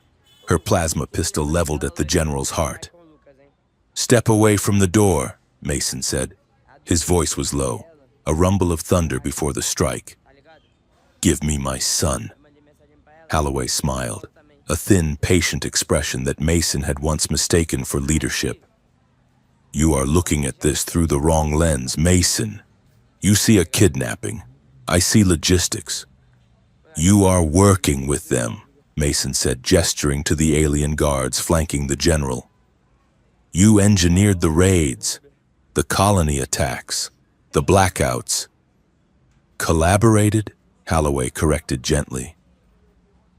her plasma pistol leveled at the general's heart. "Step away from the door," Mason said. His voice was low, a rumble of thunder before the strike. "Give me my son." Holloway smiled, a thin, patient expression that Mason had once mistaken for leadership. "You are looking at this through the wrong lens, Mason. You see a kidnapping. I see logistics. You are working with them," Mason said, gesturing to the alien guards flanking the general. "You engineered the raids, the colony attacks, the blackouts." "Collaborated?" Holloway corrected gently.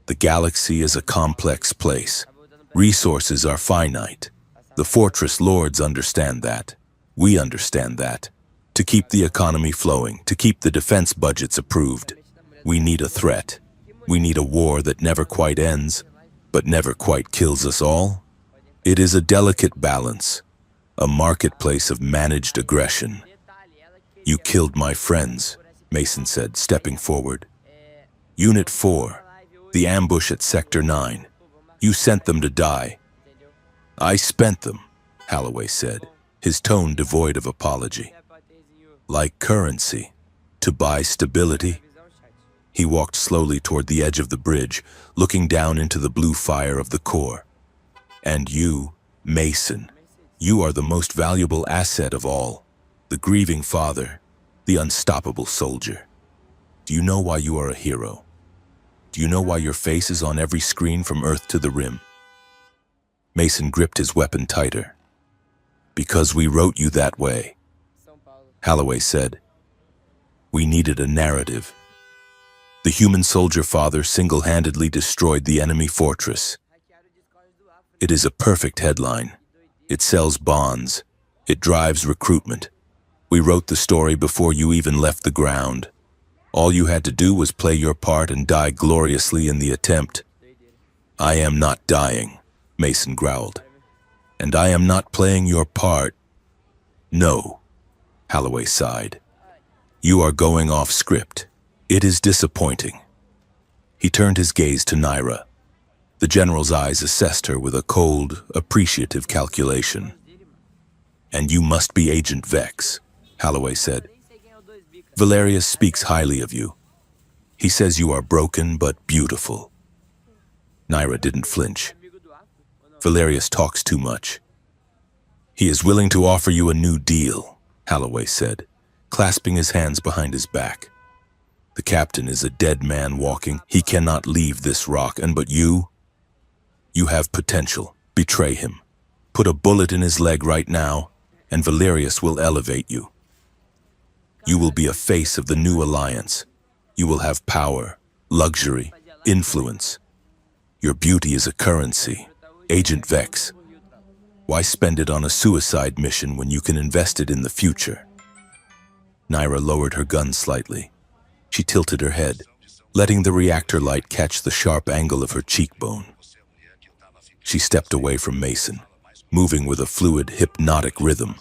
"The galaxy is a complex place. Resources are finite. The fortress lords understand that. We understand that. To keep the economy flowing, to keep the defense budgets approved, we need a threat. We need a war that never quite ends, but never quite kills us all. It is a delicate balance, a marketplace of managed aggression." "You killed my friends," Mason said, stepping forward. "Unit 4, the ambush at Sector 9. You sent them to die." "I spent them," Holloway said, his tone devoid of apology. "Like currency, to buy stability." He walked slowly toward the edge of the bridge, looking down into the blue fire of the core. "And you, Mason, you are the most valuable asset of all, the grieving father, the unstoppable soldier. Do you know why you are a hero? Do you know why your face is on every screen from Earth to the Rim?" Mason gripped his weapon tighter. "Because we wrote you that way," Holloway said. "We needed a narrative. The human soldier father single-handedly destroyed the enemy fortress. It is a perfect headline. It sells bonds. It drives recruitment. We wrote the story before you even left the ground. All you had to do was play your part and die gloriously in the attempt." "I am not dying," Mason growled. "And I am not playing your part." "No," Holloway sighed. "You are going off script. It is disappointing." He turned his gaze to Nira. The general's eyes assessed her with a cold, appreciative calculation. "And you must be Agent Vex," Holloway said. "Valerius speaks highly of you. He says you are broken but beautiful." Nira didn't flinch. "Valerius talks too much." "He is willing to offer you a new deal," Holloway said, clasping his hands behind his back. "The captain is a dead man walking. He cannot leave this rock, and but you have potential. Betray him. Put a bullet in his leg right now, and Valerius will elevate you. You will be a face of the new alliance. You will have power, luxury, influence. Your beauty is a currency. Agent Vex. Why spend it on a suicide mission when you can invest it in the future?" Nira lowered her gun slightly. She tilted her head, letting the reactor light catch the sharp angle of her cheekbone. She stepped away from Mason, moving with a fluid, hypnotic rhythm.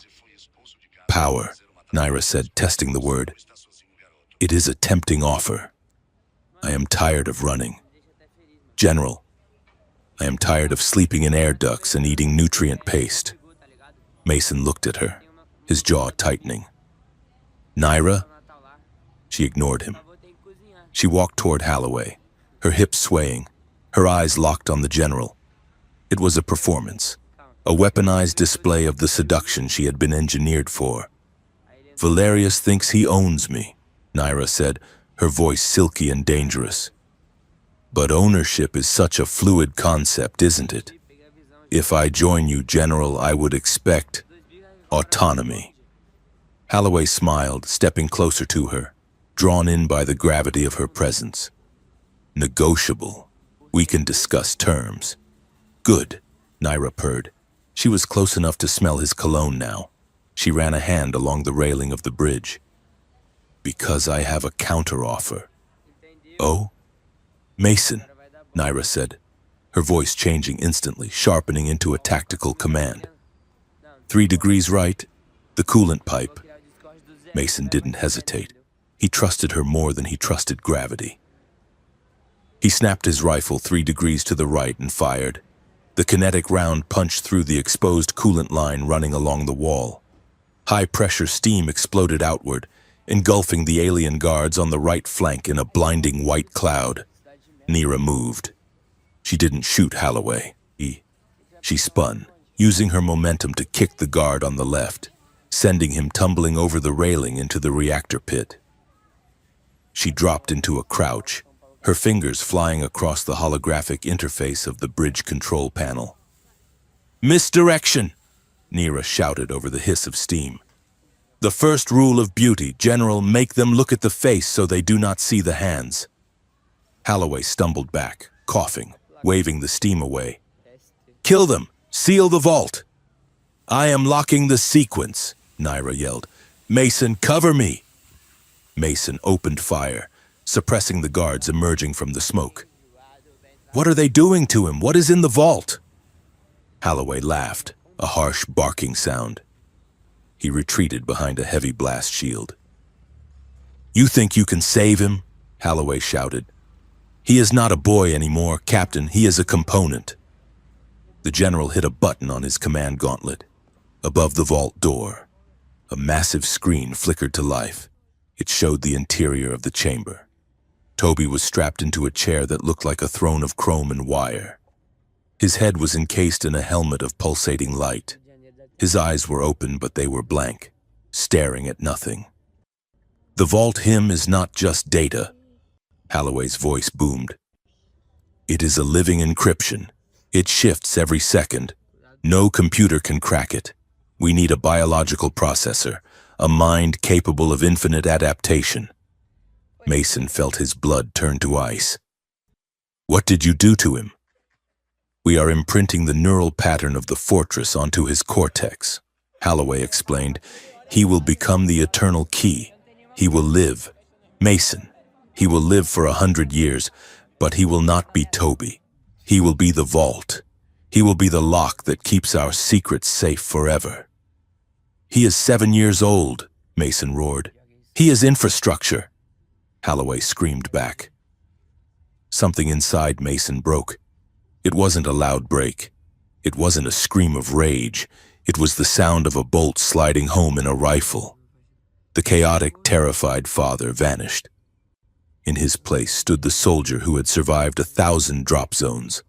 "Power," Nira said, testing the word. "It is a tempting offer. I am tired of running. General, I am tired of sleeping in air ducts and eating nutrient paste." Mason looked at her, his jaw tightening. "Nira?" She ignored him. She walked toward Holloway, her hips swaying, her eyes locked on the general. It was a performance, a weaponized display of the seduction she had been engineered for. "Valerius thinks he owns me," Nira said, her voice silky and dangerous. But ownership is such a fluid concept, isn't it? If I join you, General, I would expect autonomy. Holloway smiled, stepping closer to her, drawn in by the gravity of her presence. Negotiable. We can discuss terms. Good, Naira purred. She was close enough to smell his cologne now. She ran a hand along the railing of the bridge. Because I have a counteroffer. Oh? Mason, Naira said, her voice changing instantly, sharpening into a tactical command. 3 degrees right, the coolant pipe. Mason didn't hesitate. He trusted her more than he trusted gravity. He snapped his rifle 3 degrees to the right and fired. The kinetic round punched through the exposed coolant line running along the wall. High-pressure steam exploded outward, engulfing the alien guards on the right flank in a blinding white cloud. Naira moved. She didn't shoot Holloway. She spun, using her momentum to kick the guard on the left, sending him tumbling over the railing into the reactor pit. She dropped into a crouch, her fingers flying across the holographic interface of the bridge control panel. Misdirection, Naira shouted over the hiss of steam. The first rule of beauty, General, make them look at the face so they do not see the hands. Holloway stumbled back, coughing, waving the steam away. Kill them! Seal the vault! I am locking the sequence, Naira yelled. Mason, cover me! Mason opened fire, suppressing the guards emerging from the smoke. What are they doing to him? What is in the vault? Holloway laughed, a harsh barking sound. He retreated behind a heavy blast shield. You think you can save him? Holloway shouted. He is not a boy anymore, Captain. He is a component. The general hit a button on his command gauntlet. Above the vault door, a massive screen flickered to life. It showed the interior of the chamber. Toby was strapped into a chair that looked like a throne of chrome and wire. His head was encased in a helmet of pulsating light. His eyes were open, but they were blank, staring at nothing. The vault hymn is not just data, Holloway's voice boomed. It is a living encryption. It shifts every second. No computer can crack it. We need a biological processor, a mind capable of infinite adaptation. Mason felt his blood turn to ice. What did you do to him? We are imprinting the neural pattern of the fortress onto his cortex, Holloway explained. He will become the eternal key. He will live. Mason. He will live for 100 years, but he will not be Toby. He will be the vault. He will be the lock that keeps our secrets safe forever. He is 7 years old, Mason roared. He is infrastructure. Holloway screamed back. Something inside Mason broke. It wasn't a loud break. It wasn't a scream of rage. It was the sound of a bolt sliding home in a rifle. The chaotic, terrified father vanished. In his place stood the soldier who had survived 1,000 drop zones.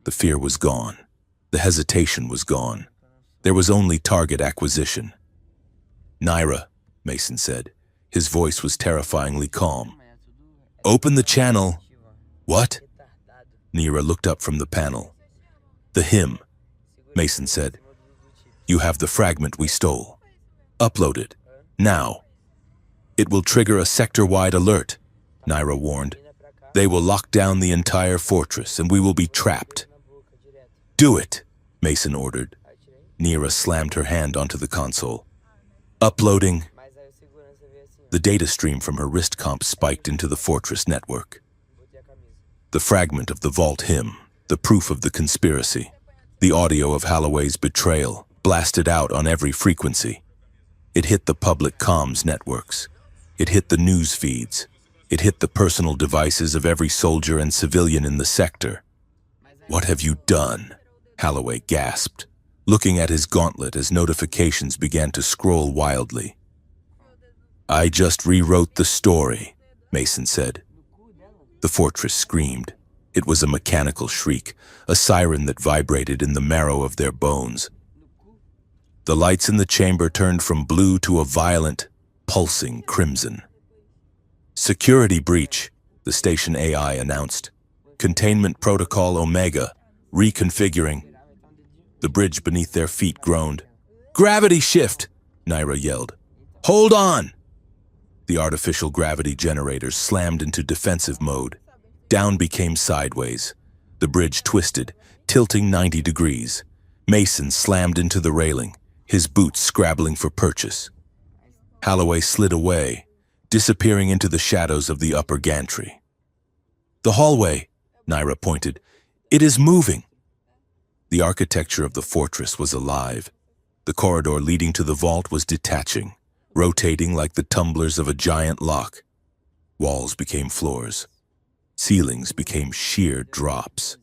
The fear was gone. The hesitation was gone. There was only target acquisition. Naira, Mason said. His voice was terrifyingly calm. Open the channel. What? Naira looked up from the panel. The hymn, Mason said. You have the fragment we stole. Upload it. Now. It will trigger a sector-wide alert, Naira warned. They will lock down the entire fortress and we will be trapped. Do it, Mason ordered. Naira slammed her hand onto the console. Uploading. The data stream from her wrist comp spiked into the fortress network. The fragment of the vault hymn, the proof of the conspiracy, the audio of Holloway's betrayal, blasted out on every frequency. It hit the public comms networks. It hit the news feeds. It hit the personal devices of every soldier and civilian in the sector. What have you done? Holloway gasped, looking at his gauntlet as notifications began to scroll wildly. I just rewrote the story, Mason said. The fortress screamed. It was a mechanical shriek, a siren that vibrated in the marrow of their bones. The lights in the chamber turned from blue to a violent, pulsing crimson. Security breach, the The station AI announced, "Containment Protocol Omega, reconfiguring." The bridge beneath their feet groaned. "Gravity shift!" Naira yelled. "Hold on!" The artificial gravity generators slammed into defensive mode. Down became sideways. The bridge twisted, tilting 90 degrees. Mason slammed into the railing, his boots scrabbling for purchase. Holloway slid away, disappearing into the shadows of the upper gantry. "The hallway," Naira pointed. "It is moving." The architecture of the fortress was alive. The corridor leading to the vault was detaching, rotating like the tumblers of a giant lock. Walls became floors. Ceilings became sheer drops.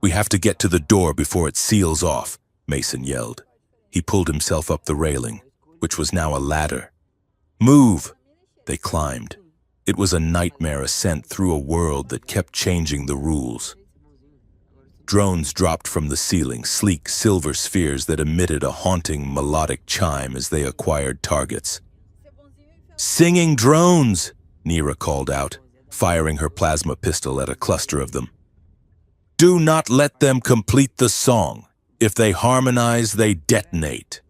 "We have to get to the door before it seals off," Mason yelled. He pulled himself up the railing, which was now a ladder. "Move!" They climbed. It was a nightmare ascent through a world that kept changing the rules. Drones dropped from the ceiling, sleek silver spheres that emitted a haunting melodic chime as they acquired targets. "Singing drones!" Naira called out, firing her plasma pistol at a cluster of them. "Do not let them complete the song. If they harmonize, they detonate."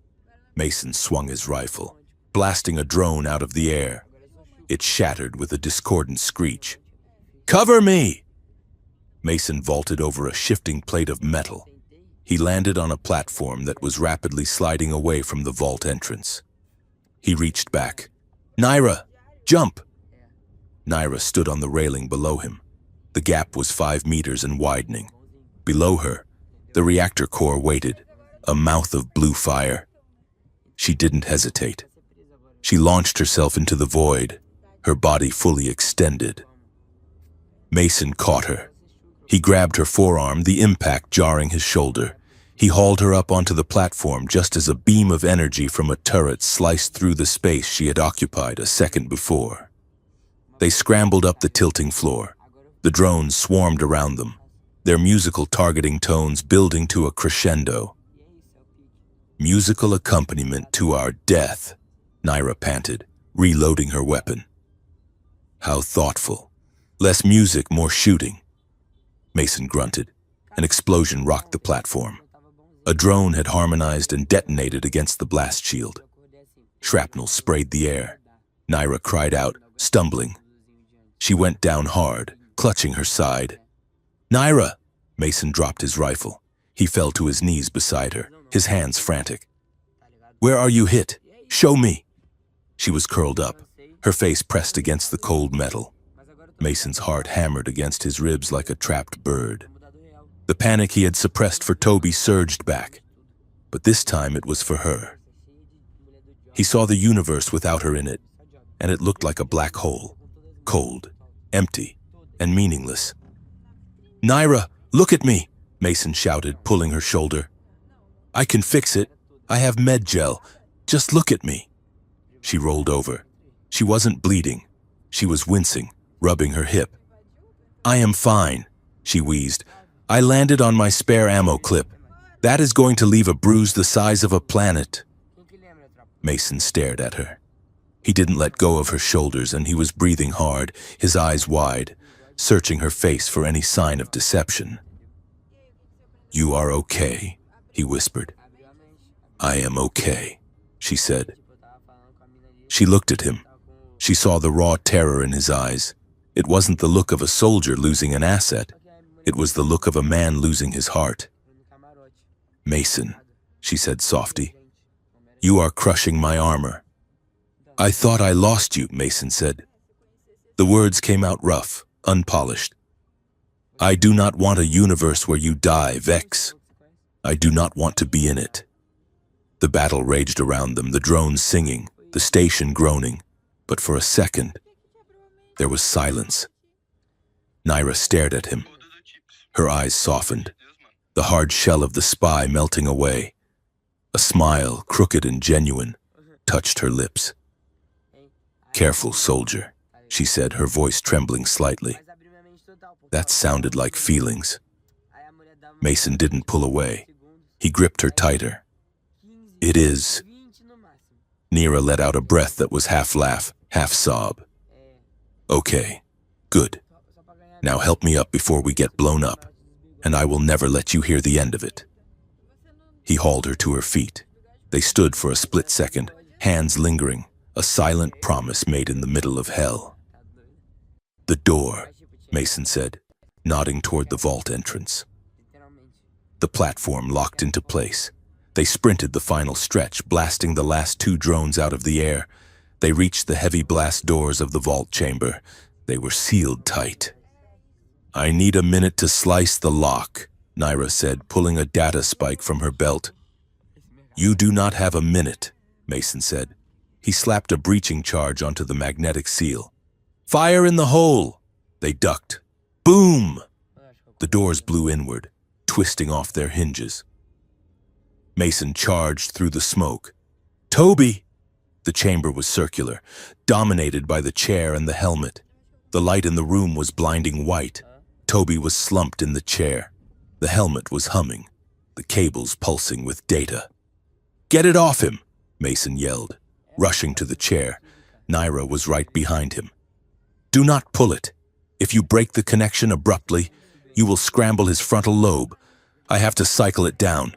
Mason swung his rifle, blasting a drone out of the air. It shattered with a discordant screech. "Cover me!" Mason vaulted over a shifting plate of metal. He landed on a platform that was rapidly sliding away from the vault entrance. He reached back. "Naira, jump!" Naira stood on the railing below him. The gap was 5 meters and widening. Below her, the reactor core waited, a mouth of blue fire. She didn't hesitate. She launched herself into the void, her body fully extended. Mason caught her. He grabbed her forearm, the impact jarring his shoulder. He hauled her up onto the platform just as a beam of energy from a turret sliced through the space she had occupied a second before. They scrambled up the tilting floor. The drones swarmed around them, their musical targeting tones building to a crescendo. "Musical accompaniment to our death," Naira panted, reloading her weapon. "How thoughtful. Less music, more shooting." Mason grunted. An explosion rocked the platform. A drone had harmonized and detonated against the blast shield. Shrapnel sprayed the air. Naira cried out, stumbling. She went down hard, clutching her side. "Naira!" Mason dropped his rifle. He fell to his knees beside her, his hands frantic. "Where are you hit? Show me!" She was curled up, her face pressed against the cold metal. Mason's heart hammered against his ribs like a trapped bird. The panic he had suppressed for Toby surged back, but this time it was for her. He saw the universe without her in it, and it looked like a black hole, cold, empty, and meaningless. "Naira, look at me!" Mason shouted, pulling her shoulder. "I can fix it. I have med gel. Just look at me." She rolled over. She wasn't bleeding. She was wincing, rubbing her hip. "I am fine," she wheezed. "I landed on my spare ammo clip. That is going to leave a bruise the size of a planet." Mason stared at her. He didn't let go of her shoulders, and he was breathing hard, his eyes wide, searching her face for any sign of deception. "You are okay," he whispered. "I am okay," she said. She looked at him. She saw the raw terror in his eyes. It wasn't the look of a soldier losing an asset. It was the look of a man losing his heart. "Mason," she said softly, "you are crushing my armor." "I thought I lost you," Mason said. The words came out rough, unpolished. "I do not want a universe where you die, Vex. I do not want to be in it." The battle raged around them, the drones singing, the station groaning. But for a second, there was silence. Naira stared at him. Her eyes softened, the hard shell of the spy melting away. A smile, crooked and genuine, touched her lips. "Careful, soldier," she said, her voice trembling slightly. That sounded like feelings. Mason didn't pull away. He gripped her tighter. "It is." Naira let out a breath that was half laugh, half sob. "Okay, Good. Now help me up before we get blown up, and I will never let you hear the end of it. He hauled her to her feet. They stood for a split second, hands lingering, a silent promise made in the middle of hell. The door, Mason said, nodding toward the vault entrance. The platform locked into place. They sprinted the final stretch, blasting the last 2 drones out of the air. They reached the heavy blast doors of the vault chamber. They were sealed tight. I need a minute to slice the lock, Naira said, pulling a data spike from her belt. You do not have a minute, Mason said. He slapped a breaching charge onto the magnetic seal. Fire in the hole! They ducked. Boom! The doors blew inward, twisting off their hinges. Mason charged through the smoke. Toby! The chamber was circular, dominated by the chair and the helmet. The light in the room was blinding white. Toby was slumped in the chair. The helmet was humming, the cables pulsing with data. Get it off him, Mason yelled, rushing to the chair. Naira was right behind him. Do not pull it. If you break the connection abruptly, you will scramble his frontal lobe. I have to cycle it down.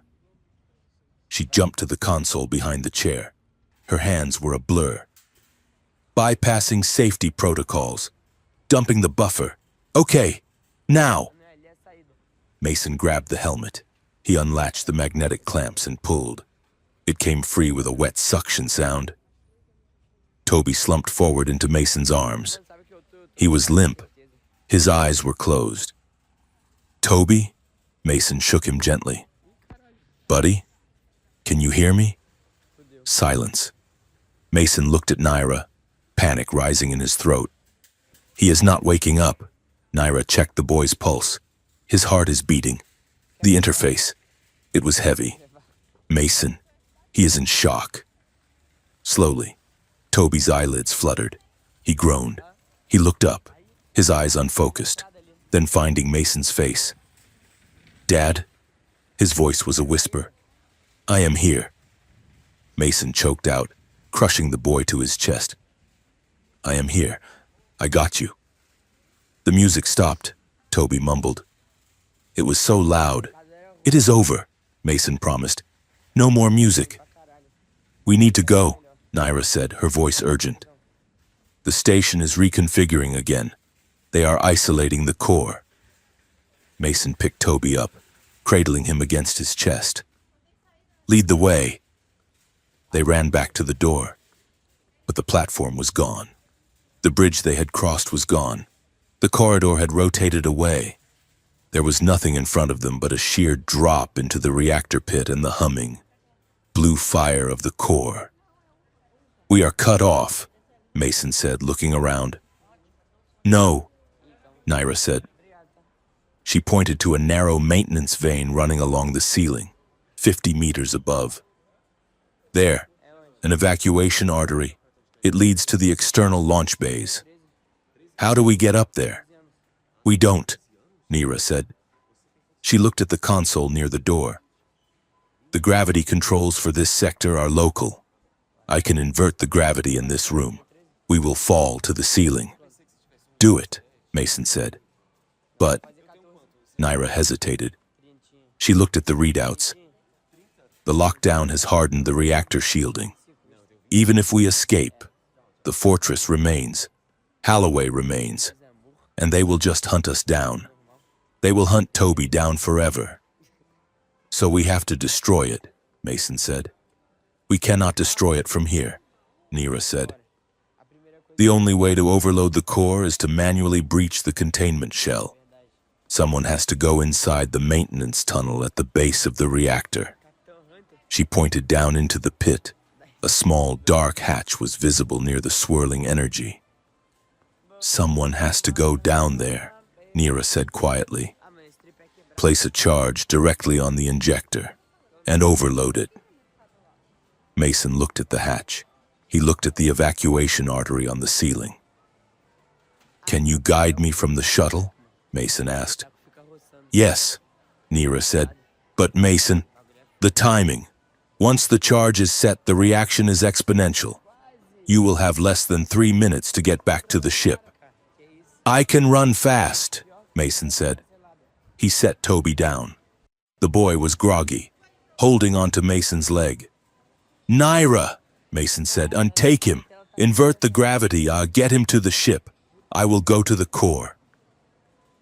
She jumped to the console behind the chair. Her hands were a blur. Bypassing safety protocols. Dumping the buffer. Okay, now. Mason grabbed the helmet. He unlatched the magnetic clamps and pulled. It came free with a wet suction sound. Toby slumped forward into Mason's arms. He was limp. His eyes were closed. Toby? Mason shook him gently. Buddy? Can you hear me? Silence. Mason looked at Naira, panic rising in his throat. He is not waking up. Naira checked the boy's pulse. His heart is beating. The interface. It was heavy. Mason. He is in shock. Slowly, Toby's eyelids fluttered. He groaned. He looked up, his eyes unfocused, then finding Mason's face. Dad? His voice was a whisper. I am here. Mason choked out, crushing the boy to his chest. I am here. I got you. The music stopped, Toby mumbled. It was so loud. It is over, Mason promised. No more music. We need to go, Naira said, her voice urgent. The station is reconfiguring again. They are isolating the core. Mason picked Toby up, cradling him against his chest. Lead the way. They ran back to the door, but the platform was gone. The bridge they had crossed was gone. The corridor had rotated away. There was nothing in front of them but a sheer drop into the reactor pit and the humming, blue fire of the core. We are cut off, Mason said, looking around. No, Naira said. She pointed to a narrow maintenance vein running along the ceiling, 50 meters above. There, an evacuation artery. It leads to the external launch bays. How do we get up there? We don't, Naira said. She looked at the console near the door. The gravity controls for this sector are local. I can invert the gravity in this room. We will fall to the ceiling. Do it, Mason said. But, Naira hesitated. She looked at the readouts. The lockdown has hardened the reactor shielding. Even if we escape, the fortress remains. Holloway remains. And they will just hunt us down. They will hunt Toby down forever. So we have to destroy it, Mason said. We cannot destroy it from here, Naira said. The only way to overload the core is to manually breach the containment shell. Someone has to go inside the maintenance tunnel at the base of the reactor. She pointed down into the pit. A small, dark hatch was visible near the swirling energy. Someone has to go down there, Naira said quietly. Place a charge directly on the injector and overload it. Mason looked at the hatch. He looked at the evacuation artery on the ceiling. Can you guide me from the shuttle? Mason asked. Yes, Naira said. But Mason, the timing. Once the charge is set, the reaction is exponential. You will have less than 3 minutes to get back to the ship. I can run fast, Mason said. He set Toby down. The boy was groggy, holding onto Mason's leg. Naira, Mason said, untake him. Invert the gravity, get him to the ship. I will go to the core.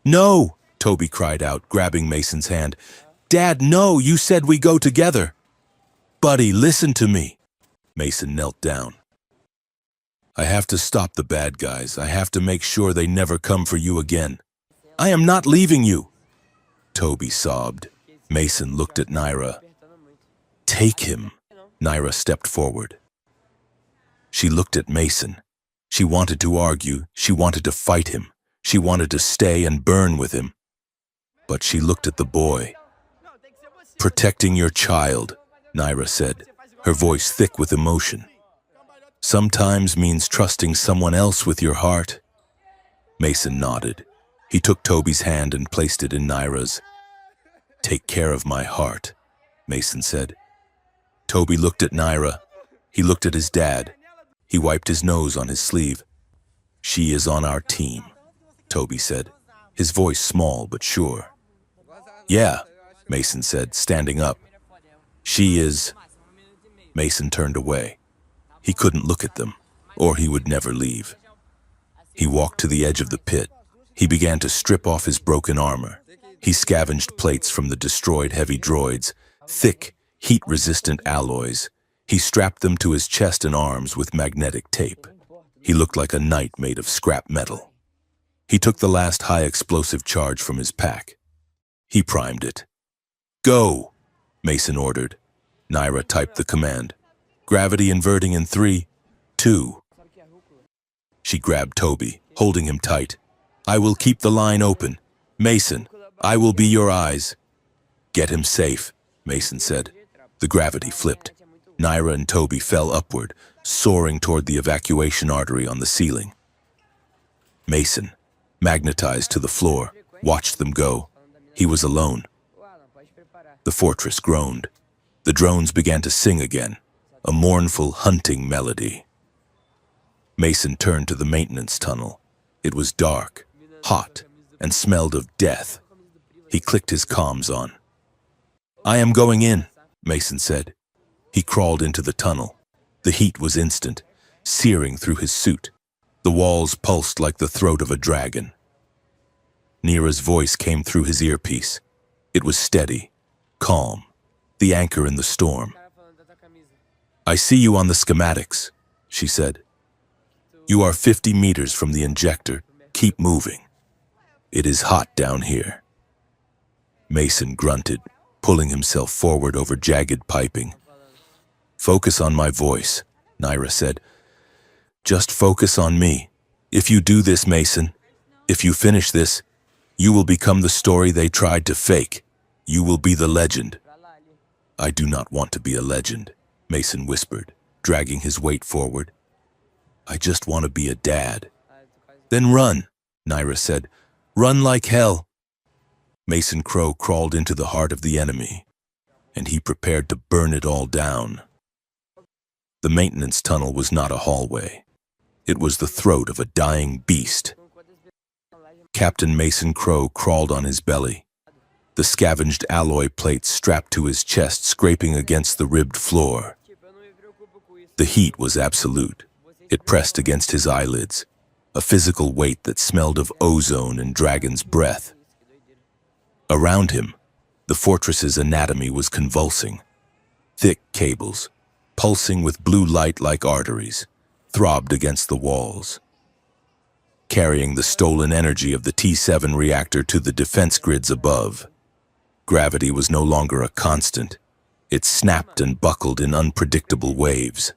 No, Toby cried out, grabbing Mason's hand. Dad, no, you said we go together. Buddy, listen to me. Mason knelt down. I have to stop the bad guys. I have to make sure they never come for you again. I am not leaving you. Toby sobbed. Mason looked at Naira. Take him. Naira stepped forward. She looked at Mason. She wanted to argue. She wanted to fight him. She wanted to stay and burn with him. But she looked at the boy. Protecting your child, Naira said, her voice thick with emotion. Sometimes means trusting someone else with your heart. Mason nodded. He took Toby's hand and placed it in Naira's. Take care of my heart, Mason said. Toby looked at Naira. He looked at his dad. He wiped his nose on his sleeve. She is on our team, Toby said, his voice small but sure. Yeah, Mason said, standing up. She is... Mason turned away. He couldn't look at them, or he would never leave. He walked to the edge of the pit. He began to strip off his broken armor. He scavenged plates from the destroyed heavy droids, thick, heat-resistant alloys. He strapped them to his chest and arms with magnetic tape. He looked like a knight made of scrap metal. He took the last high-explosive charge from his pack. He primed it. Go, Mason ordered. Naira typed the command. Gravity inverting in 3, 2. She grabbed Toby, holding him tight. I will keep the line open. Mason, I will be your eyes. Get him safe, Mason said. The gravity flipped. Naira and Toby fell upward, soaring toward the evacuation artery on the ceiling. Mason, magnetized to the floor, watched them go. He was alone. The fortress groaned. The drones began to sing again, a mournful hunting melody. Mason turned to the maintenance tunnel. It was dark, hot, and smelled of death. He clicked his comms on. I am going in, Mason said. He crawled into the tunnel. The heat was instant, searing through his suit. The walls pulsed like the throat of a dragon. Nira's voice came through his earpiece. It was steady, calm, the anchor in the storm. I see you on the schematics, she said. You are 50 meters from the injector. Keep moving. It is hot down here. Mason grunted, pulling himself forward over jagged piping. Focus on my voice, Naira said. Just focus on me. If you do this, Mason, if you finish this, you will become the story they tried to fake. You will be the legend. I do not want to be a legend, Mason whispered, dragging his weight forward. I just want to be a dad. Then run, Naira said. Run like hell. Mason Crow crawled into the heart of the enemy, and he prepared to burn it all down. The maintenance tunnel was not a hallway. It was the throat of a dying beast. Captain Mason Crow crawled on his belly, the scavenged alloy plates strapped to his chest scraping against the ribbed floor. The heat was absolute. It pressed against his eyelids, a physical weight that smelled of ozone and dragon's breath. Around him, the fortress's anatomy was convulsing. Thick cables, pulsing with blue light like arteries, throbbed against the walls. Carrying the stolen energy of the T7 reactor to the defense grids above. Gravity was no longer a constant. It snapped and buckled in unpredictable waves.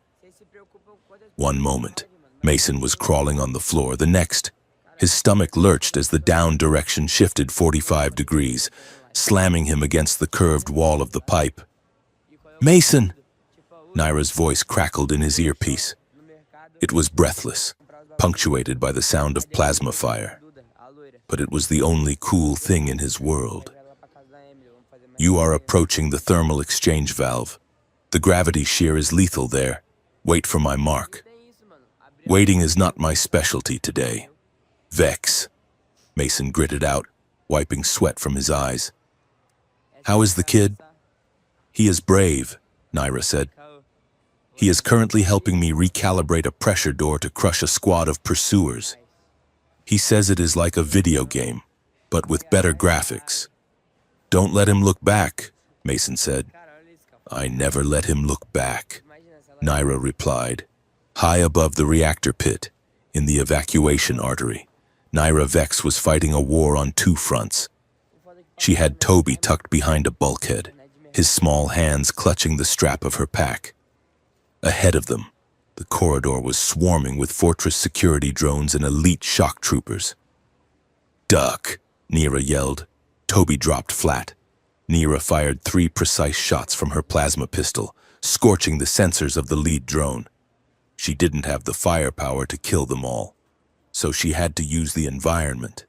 One moment, Mason was crawling on the floor. The next, his stomach lurched as the down direction shifted 45 degrees, slamming him against the curved wall of the pipe. Mason! Naira's voice crackled in his earpiece. It was breathless, punctuated by the sound of plasma fire. But it was the only cool thing in his world. You are approaching the thermal exchange valve. The gravity shear is lethal there. Wait for my mark. Waiting is not my specialty today. Vex, Mason gritted out, wiping sweat from his eyes. How is the kid? He is brave, Naira said. He is currently helping me recalibrate a pressure door to crush a squad of pursuers. He says it is like a video game, but with better graphics. Don't let him look back, Mason said. I never let him look back, Naira replied. High above the reactor pit, in the evacuation artery, Naira Vex was fighting a war on two fronts. She had Toby tucked behind a bulkhead, his small hands clutching the strap of her pack. Ahead of them, the corridor was swarming with Fortress security drones and elite shock troopers. Duck, Naira yelled. Toby dropped flat. Naira fired 3 precise shots from her plasma pistol, scorching the sensors of the lead drone. She didn't have the firepower to kill them all, so she had to use the environment.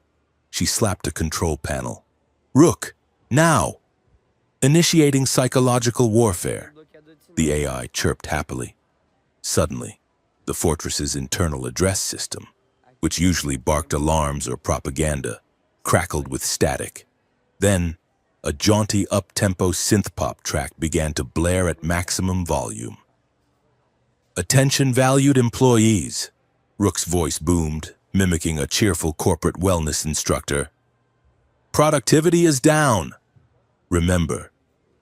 She slapped a control panel. Rook, now! Initiating psychological warfare. The AI chirped happily. Suddenly, the Fortress's internal address system, which usually barked alarms or propaganda, crackled with static. Then, a jaunty up-tempo synth-pop track began to blare at maximum volume. Attention valued employees, Rook's voice boomed, mimicking a cheerful corporate wellness instructor. Productivity is down. Remember,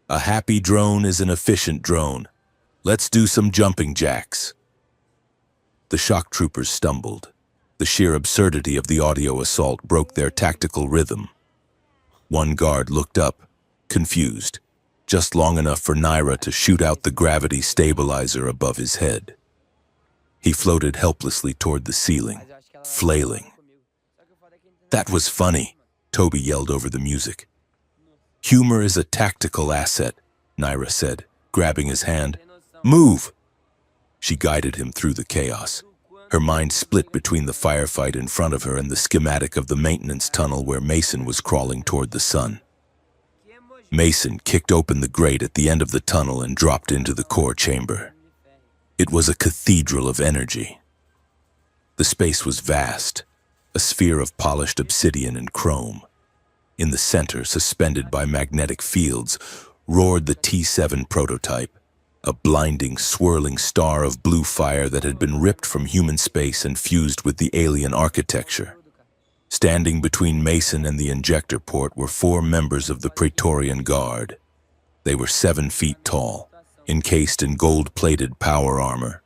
a happy drone is an efficient drone. Let's do some jumping jacks. The shock troopers stumbled. The sheer absurdity of the audio assault broke their tactical rhythm. One guard looked up, confused, just long enough for Naira to shoot out the gravity stabilizer above his head. He floated helplessly toward the ceiling, flailing. That was funny, Toby yelled over the music. Humor is a tactical asset, Naira said, grabbing his hand. Move! She guided him through the chaos. Her mind split between the firefight in front of her and the schematic of the maintenance tunnel where Mason was crawling toward the sun. Mason kicked open the grate at the end of the tunnel and dropped into the core chamber. It was a cathedral of energy. The space was vast, a sphere of polished obsidian and chrome. In the center, suspended by magnetic fields, roared the T-7 prototype, a blinding, swirling star of blue fire that had been ripped from human space and fused with the alien architecture. Standing between Mason and the injector port were 4 members of the Praetorian Guard. They were 7 feet tall, encased in gold-plated power armor,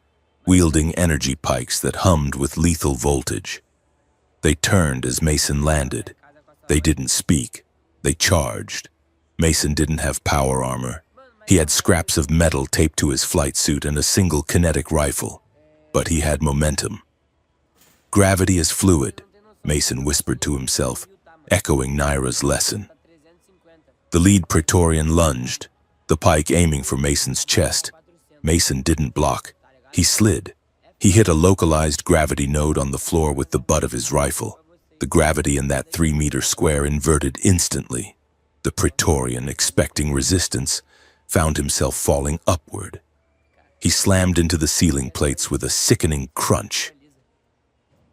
wielding energy pikes that hummed with lethal voltage. They turned as Mason landed. They didn't speak. They charged. Mason didn't have power armor. He had scraps of metal taped to his flight suit and a single kinetic rifle. But he had momentum. Gravity is fluid, Mason whispered to himself, echoing Naira's lesson. The lead Praetorian lunged, the pike aiming for Mason's chest. Mason didn't block. He slid. He hit a localized gravity node on the floor with the butt of his rifle. The gravity in that 3-meter square inverted instantly. The Praetorian, expecting resistance, found himself falling upward. He slammed into the ceiling plates with a sickening crunch.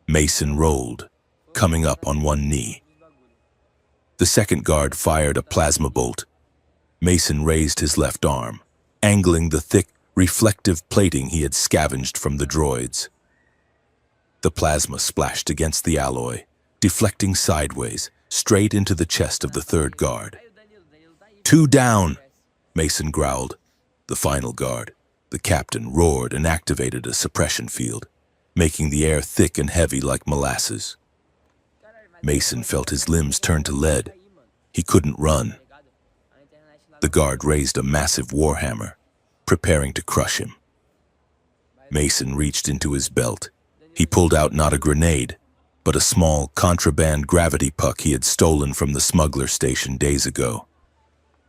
Mason rolled, coming up on one knee. The second guard fired a plasma bolt. Mason raised his left arm, angling the thick, reflective plating he had scavenged from the droids. The plasma splashed against the alloy, deflecting sideways, straight into the chest of the third guard. 2 down, Mason growled. The final guard, the captain, roared and activated a suppression field, making the air thick and heavy like molasses. Mason felt his limbs turn to lead. He couldn't run. The guard raised a massive warhammer, preparing to crush him. Mason reached into his belt. He pulled out not a grenade, but a small contraband gravity puck he had stolen from the smuggler station days ago.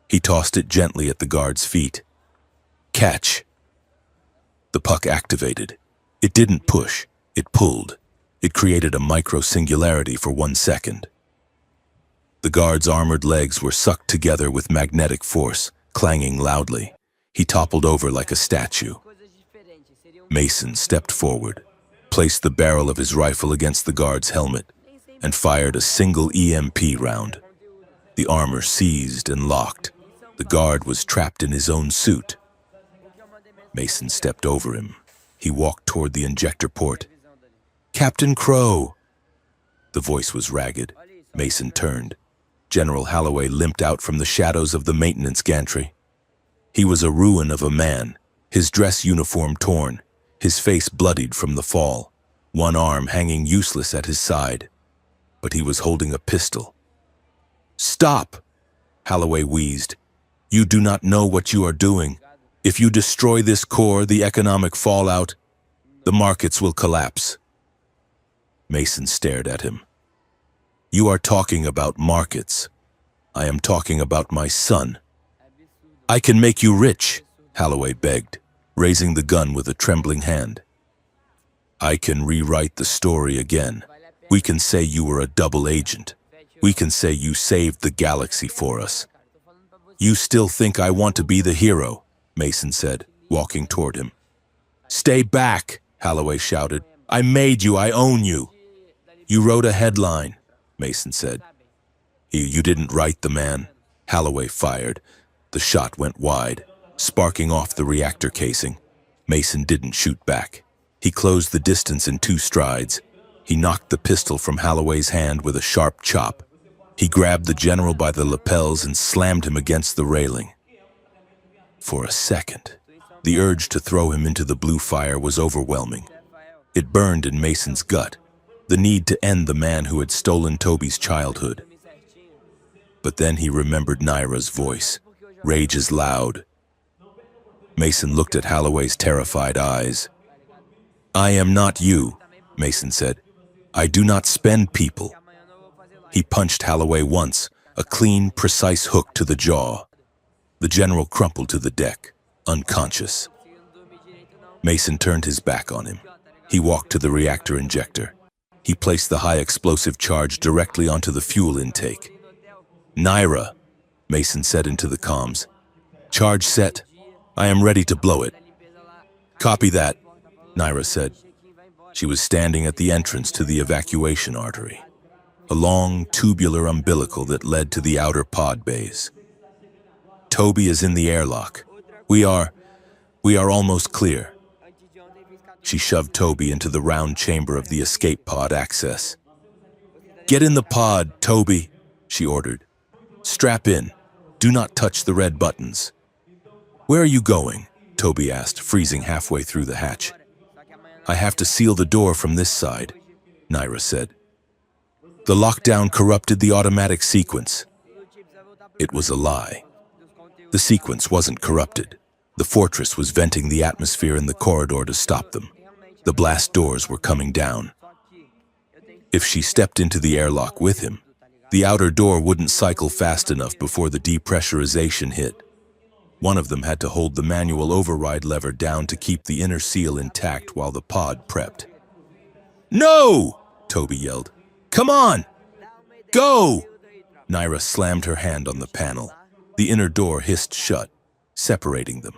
He tossed it gently at the guard's feet. Catch! The puck activated. It didn't push, it pulled. It created a micro-singularity for 1 second. The guard's armored legs were sucked together with magnetic force, clanging loudly. He toppled over like a statue. Mason stepped forward, placed the barrel of his rifle against the guard's helmet. and fired a single EMP round. The armor seized and locked. The guard was trapped in his own suit. Mason stepped over him. He walked toward the injector port. "Captain Crow!" The voice was ragged. Mason turned. General Holloway limped out from the shadows of the maintenance gantry. He was a ruin of a man, his dress uniform torn, his face bloodied from the fall, one arm hanging useless at his side. But he was holding a pistol. "Stop!" Holloway wheezed. "You do not know what you are doing. If you destroy this core, the economic fallout, the markets will collapse." Mason stared at him. "You are talking about markets. I am talking about my son." "I can make you rich," Holloway begged, raising the gun with a trembling hand. "I can rewrite the story again. We can say you were a double agent. We can say you saved the galaxy for us." "You still think I want to be the hero," Mason said, walking toward him. "Stay back," Holloway shouted. "I made you, I own you." "You wrote a headline," Mason said. You didn't write the man." Holloway fired. The shot went wide, sparking off the reactor casing. Mason didn't shoot back. He closed the distance in 2 strides. He knocked the pistol from Holloway's hand with a sharp chop. He grabbed the general by the lapels and slammed him against the railing. For a second, the urge to throw him into the blue fire was overwhelming. It burned in Mason's gut, the need to end the man who had stolen Toby's childhood. But then he remembered Naira's voice. Rage is loud. Mason looked at Holloway's terrified eyes. "I am not you," Mason said. "I do not spend people." He punched Holloway once, a clean, precise hook to the jaw. The general crumpled to the deck, unconscious. Mason turned his back on him. He walked to the reactor injector. He placed the high explosive charge directly onto the fuel intake. "Naira," Mason said into the comms. "Charge set. I am ready to blow it." "Copy that," Naira said. She was standing at the entrance to the evacuation artery, a long, tubular umbilical that led to the outer pod bays. "Toby is in the airlock. We are almost clear." She shoved Toby into the round chamber of the escape pod access. "Get in the pod, Toby," she ordered. "Strap in. Do not touch the red buttons." "Where are you going?" Toby asked, freezing halfway through the hatch. "I have to seal the door from this side," Naira said. "The lockdown corrupted the automatic sequence." It was a lie. The sequence wasn't corrupted. The fortress was venting the atmosphere in the corridor to stop them. The blast doors were coming down. If she stepped into the airlock with him, the outer door wouldn't cycle fast enough before the depressurization hit. One of them had to hold the manual override lever down to keep the inner seal intact while the pod prepped. "No!" Toby yelled. "Come on! Go!" Naira slammed her hand on the panel. The inner door hissed shut, separating them.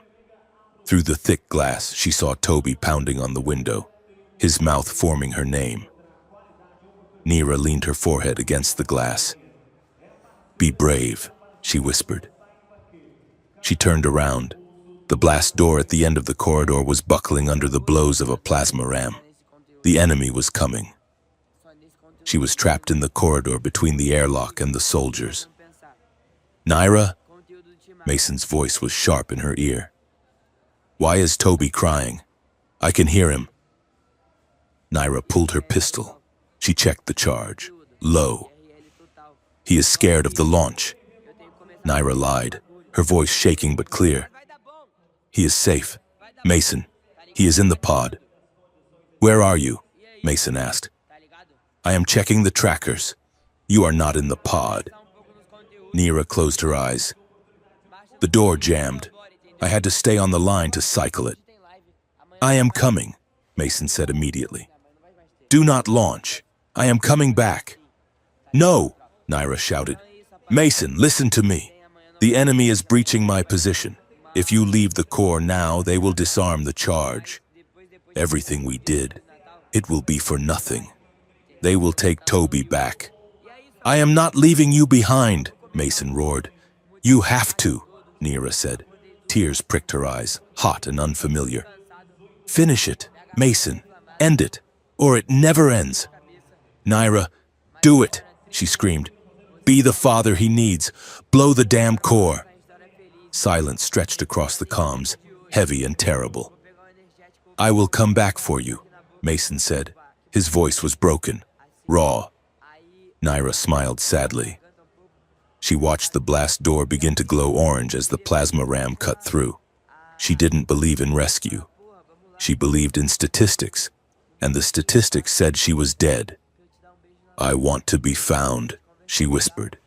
Through the thick glass, she saw Toby pounding on the window, his mouth forming her name. Naira leaned her forehead against the glass. "Be brave," she whispered. She turned around. The blast door at the end of the corridor was buckling under the blows of a plasma ram. The enemy was coming. She was trapped in the corridor between the airlock and the soldiers. "Naira?" Mason's voice was sharp in her ear. "Why is Toby crying? I can hear him." Naira pulled her pistol. She checked the charge. Low. "He is scared of the launch." Naira lied, her voice shaking but clear. "He is safe. Mason, he is in the pod." "Where are you?" Mason asked. "I am checking the trackers. You are not in the pod." Naira closed her eyes. "The door jammed. I had to stay on the line to cycle it." "I am coming," Mason said immediately. "Do not launch. I am coming back." "No," Naira shouted. "Mason, listen to me. The enemy is breaching my position. If you leave the core now, they will disarm the charge. Everything we did, it will be for nothing." They will take Toby back. I am not leaving you behind, Mason roared. You have to, Nira said. Tears pricked her eyes, hot and unfamiliar. Finish it, Mason. End it, or it never ends. Nira, do it, she screamed. Be the father he needs. Blow the damn core. Silence stretched across the comms, heavy and terrible. I will come back for you, Mason said. His voice was broken, raw. Nira smiled sadly. She watched the blast door begin to glow orange as the plasma ram cut through. She didn't believe in rescue. She believed in statistics, and the statistics said she was dead. I want to be found, she whispered.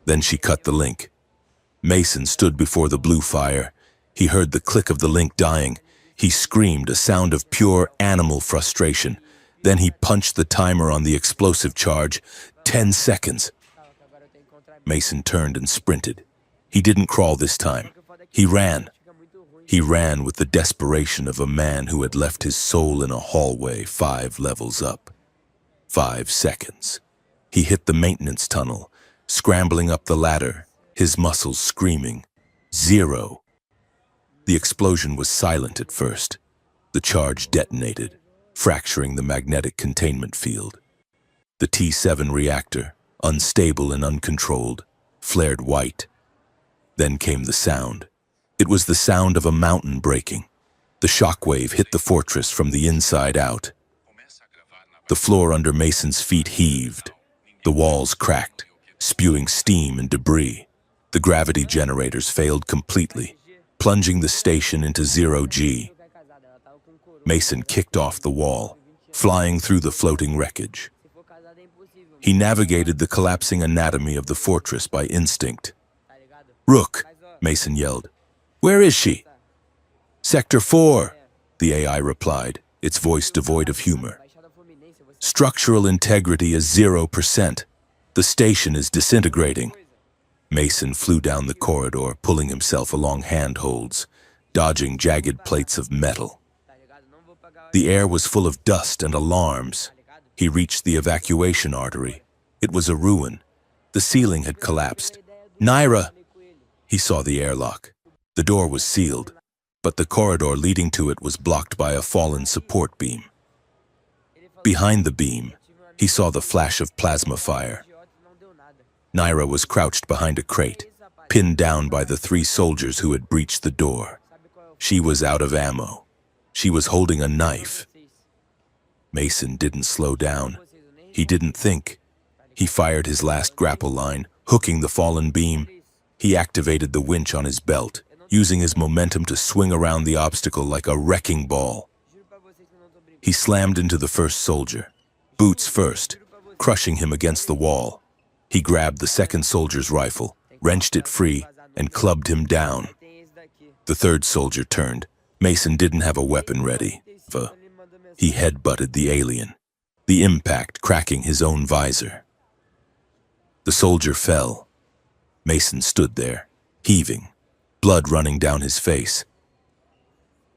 Then she cut the link. Mason stood before the blue fire. He heard the click of the link dying. He screamed, a sound of pure animal frustration. Then he punched the timer on the explosive charge. 10 seconds. Mason turned and sprinted. He didn't crawl this time. He ran. He ran with the desperation of a man who had left his soul in a hallway 5 levels up. 5 seconds. He hit the maintenance tunnel, scrambling up the ladder, his muscles screaming. 0. The explosion was silent at first. The charge detonated, fracturing the magnetic containment field. The T7 reactor, unstable and uncontrolled, flared white. Then came the sound. It was the sound of a mountain breaking. The shockwave hit the fortress from the inside out. The floor under Mason's feet heaved. The walls cracked, spewing steam and debris. The gravity generators failed completely, plunging the station into 0G. Mason kicked off the wall, flying through the floating wreckage. He navigated the collapsing anatomy of the fortress by instinct. Rook, Mason yelled. Where is she? Sector 4, the AI replied, its voice devoid of humor. Structural integrity is 0%. The station is disintegrating. Mason flew down the corridor, pulling himself along handholds, dodging jagged plates of metal. The air was full of dust and alarms. He reached the evacuation artery. It was a ruin. The ceiling had collapsed. Nira! He saw the airlock. The door was sealed, but the corridor leading to it was blocked by a fallen support beam. Behind the beam, he saw the flash of plasma fire. Nira was crouched behind a crate, pinned down by the 3 soldiers who had breached the door. She was out of ammo. She was holding a knife. Mason didn't slow down. He didn't think. He fired his last grapple line, hooking the fallen beam. He activated the winch on his belt, using his momentum to swing around the obstacle like a wrecking ball. He slammed into the first soldier, boots first, crushing him against the wall. He grabbed the second soldier's rifle, wrenched it free, and clubbed him down. The third soldier turned. Mason didn't have a weapon ready. He head-butted the alien, the impact cracking his own visor. The soldier fell. Mason stood there, heaving, blood running down his face.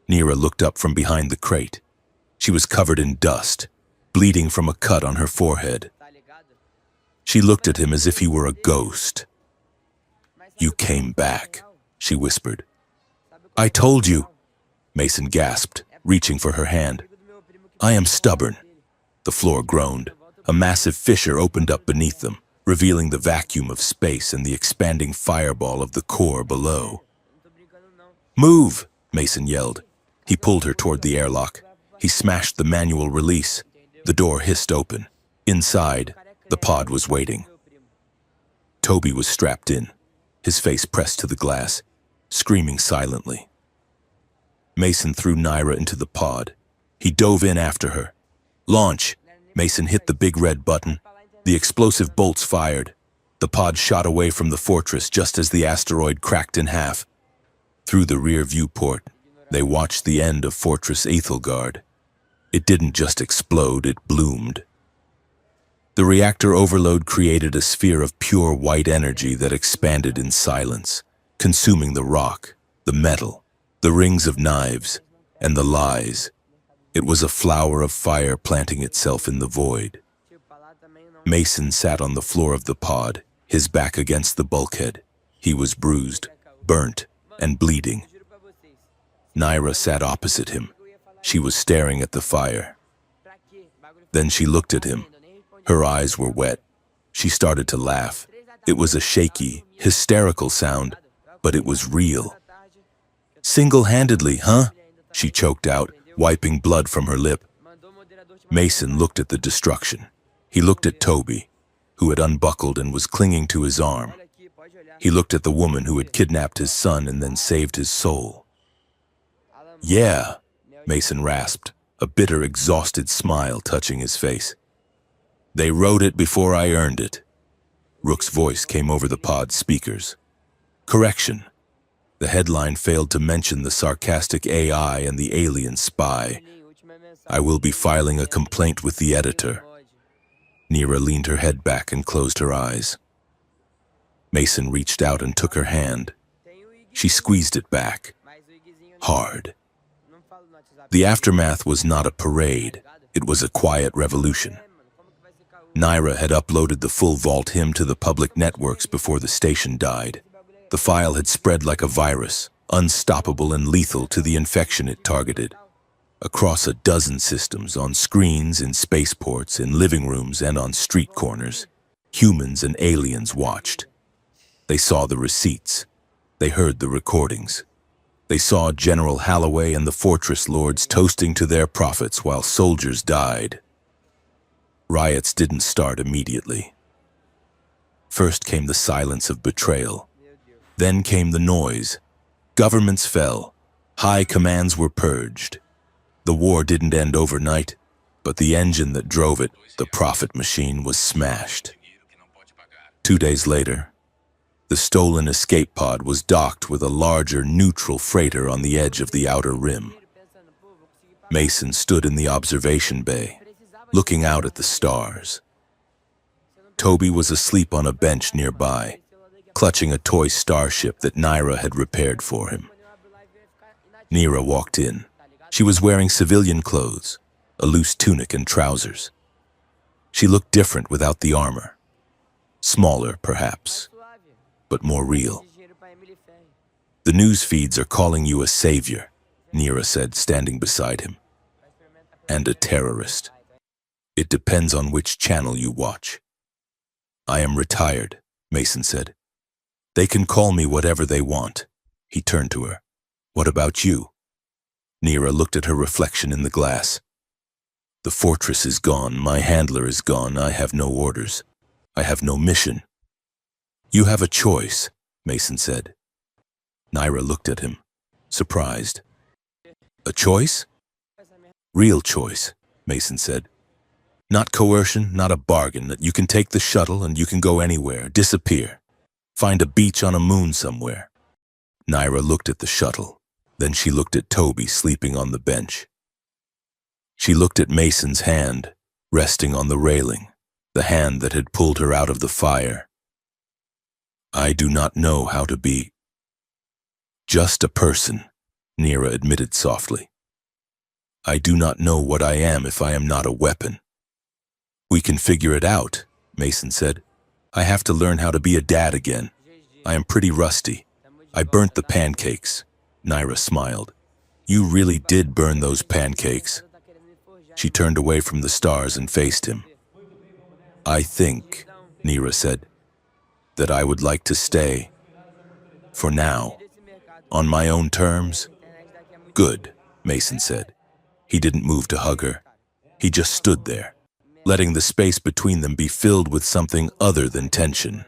Nira looked up from behind the crate. She was covered in dust, bleeding from a cut on her forehead. She looked at him as if he were a ghost. You came back, she whispered. I told you, Mason gasped, reaching for her hand. I am stubborn. The floor groaned. A massive fissure opened up beneath them, revealing the vacuum of space and the expanding fireball of the core below. Move, Mason yelled. He pulled her toward the airlock. He smashed the manual release. The door hissed open. Inside, the pod was waiting. Toby was strapped in, his face pressed to the glass, screaming silently. Mason threw Nira into the pod. He dove in after her. Launch! Mason hit the big red button. The explosive bolts fired. The pod shot away from the fortress just as the asteroid cracked in half. Through the rear viewport, they watched the end of Fortress Ethelgard. It didn't just explode, it bloomed. The reactor overload created a sphere of pure white energy that expanded in silence, consuming the rock, the metal, the rings of knives, and the lies. It was a flower of fire planting itself in the void. Mason sat on the floor of the pod, his back against the bulkhead. He was bruised, burnt, and bleeding. Naira sat opposite him. She was staring at the fire. Then she looked at him. Her eyes were wet. She started to laugh. It was a shaky, hysterical sound, but it was real. "Single-handedly, huh?" she choked out, wiping blood from her lip. Mason looked at the destruction. He looked at Toby, who had unbuckled and was clinging to his arm. He looked at the woman who had kidnapped his son and then saved his soul. "Yeah," Mason rasped, a bitter, exhausted smile touching his face. "They wrote it before I earned it." Rook's voice came over the pod speakers. "Correction. The headline failed to mention the sarcastic AI and the alien spy. I will be filing a complaint with the editor." Nira leaned her head back and closed her eyes. Mason reached out and took her hand. She squeezed it back, hard. The aftermath was not a parade. It was a quiet revolution. Naira had uploaded the full Vault hymn to the public networks before the station died. The file had spread like a virus, unstoppable and lethal to the infection it targeted. Across a dozen systems, on screens, in spaceports, in living rooms, and on street corners, humans and aliens watched. They saw the receipts. They heard the recordings. They saw General Halloway and the Fortress Lords toasting to their profits while soldiers died. Riots didn't start immediately. First came the silence of betrayal. Then came the noise. Governments fell. High commands were purged. The war didn't end overnight, but the engine that drove it, the profit machine, was smashed. 2 days later, the stolen escape pod was docked with a larger, neutral freighter on the edge of the outer rim. Mason stood in the observation bay, looking out at the stars. Toby was asleep on a bench nearby, clutching a toy starship that Naira had repaired for him. Nira walked in. She was wearing civilian clothes, a loose tunic and trousers. She looked different without the armor. Smaller, perhaps, but more real. "The news feeds are calling you a savior," Nira said, standing beside him. "And a terrorist. It depends on which channel you watch." "I am retired," Mason said. "They can call me whatever they want." He turned to her. "What about you?" Nira looked at her reflection in the glass. "The fortress is gone, my handler is gone, I have no orders. I have no mission." "You have a choice," Mason said. Nira looked at him, surprised. "A choice?" "Real choice," Mason said. "Not coercion, not a bargain, that you can take the shuttle and you can go anywhere, disappear. Find a beach on a moon somewhere." Naira looked at the shuttle. Then she looked at Toby sleeping on the bench. She looked at Mason's hand, resting on the railing, the hand that had pulled her out of the fire. "I do not know how to be just a person," Nira admitted softly. "I do not know what I am if I am not a weapon." "We can figure it out," Mason said. "I have to learn how to be a dad again. I am pretty rusty. I burnt the pancakes." Naira smiled. "You really did burn those pancakes." She turned away from the stars and faced him. "I think," Nira said, "that I would like to stay. For now. On my own terms." "Good," Mason said. He didn't move to hug her. He just stood there, letting the space between them be filled with something other than tension.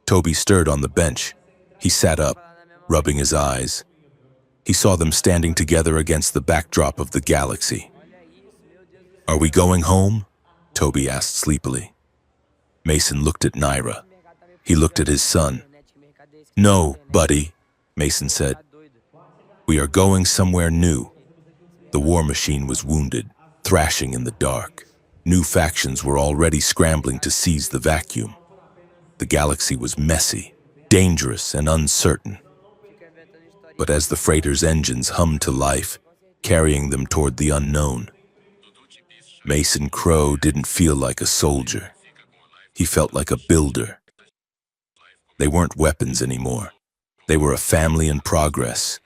Toby stirred on the bench. He sat up, rubbing his eyes. He saw them standing together against the backdrop of the galaxy. "Are we going home?" Toby asked sleepily. Mason looked at Naira. He looked at his son. "No, buddy," Mason said. "We are going somewhere new." The war machine was wounded, thrashing in the dark. New factions were already scrambling to seize the vacuum. The galaxy was messy, dangerous, and uncertain. But as the freighter's engines hummed to life, carrying them toward the unknown, Mason Crow didn't feel like a soldier. He felt like a builder. They weren't weapons anymore. They were a family in progress,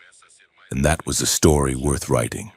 and that was a story worth writing.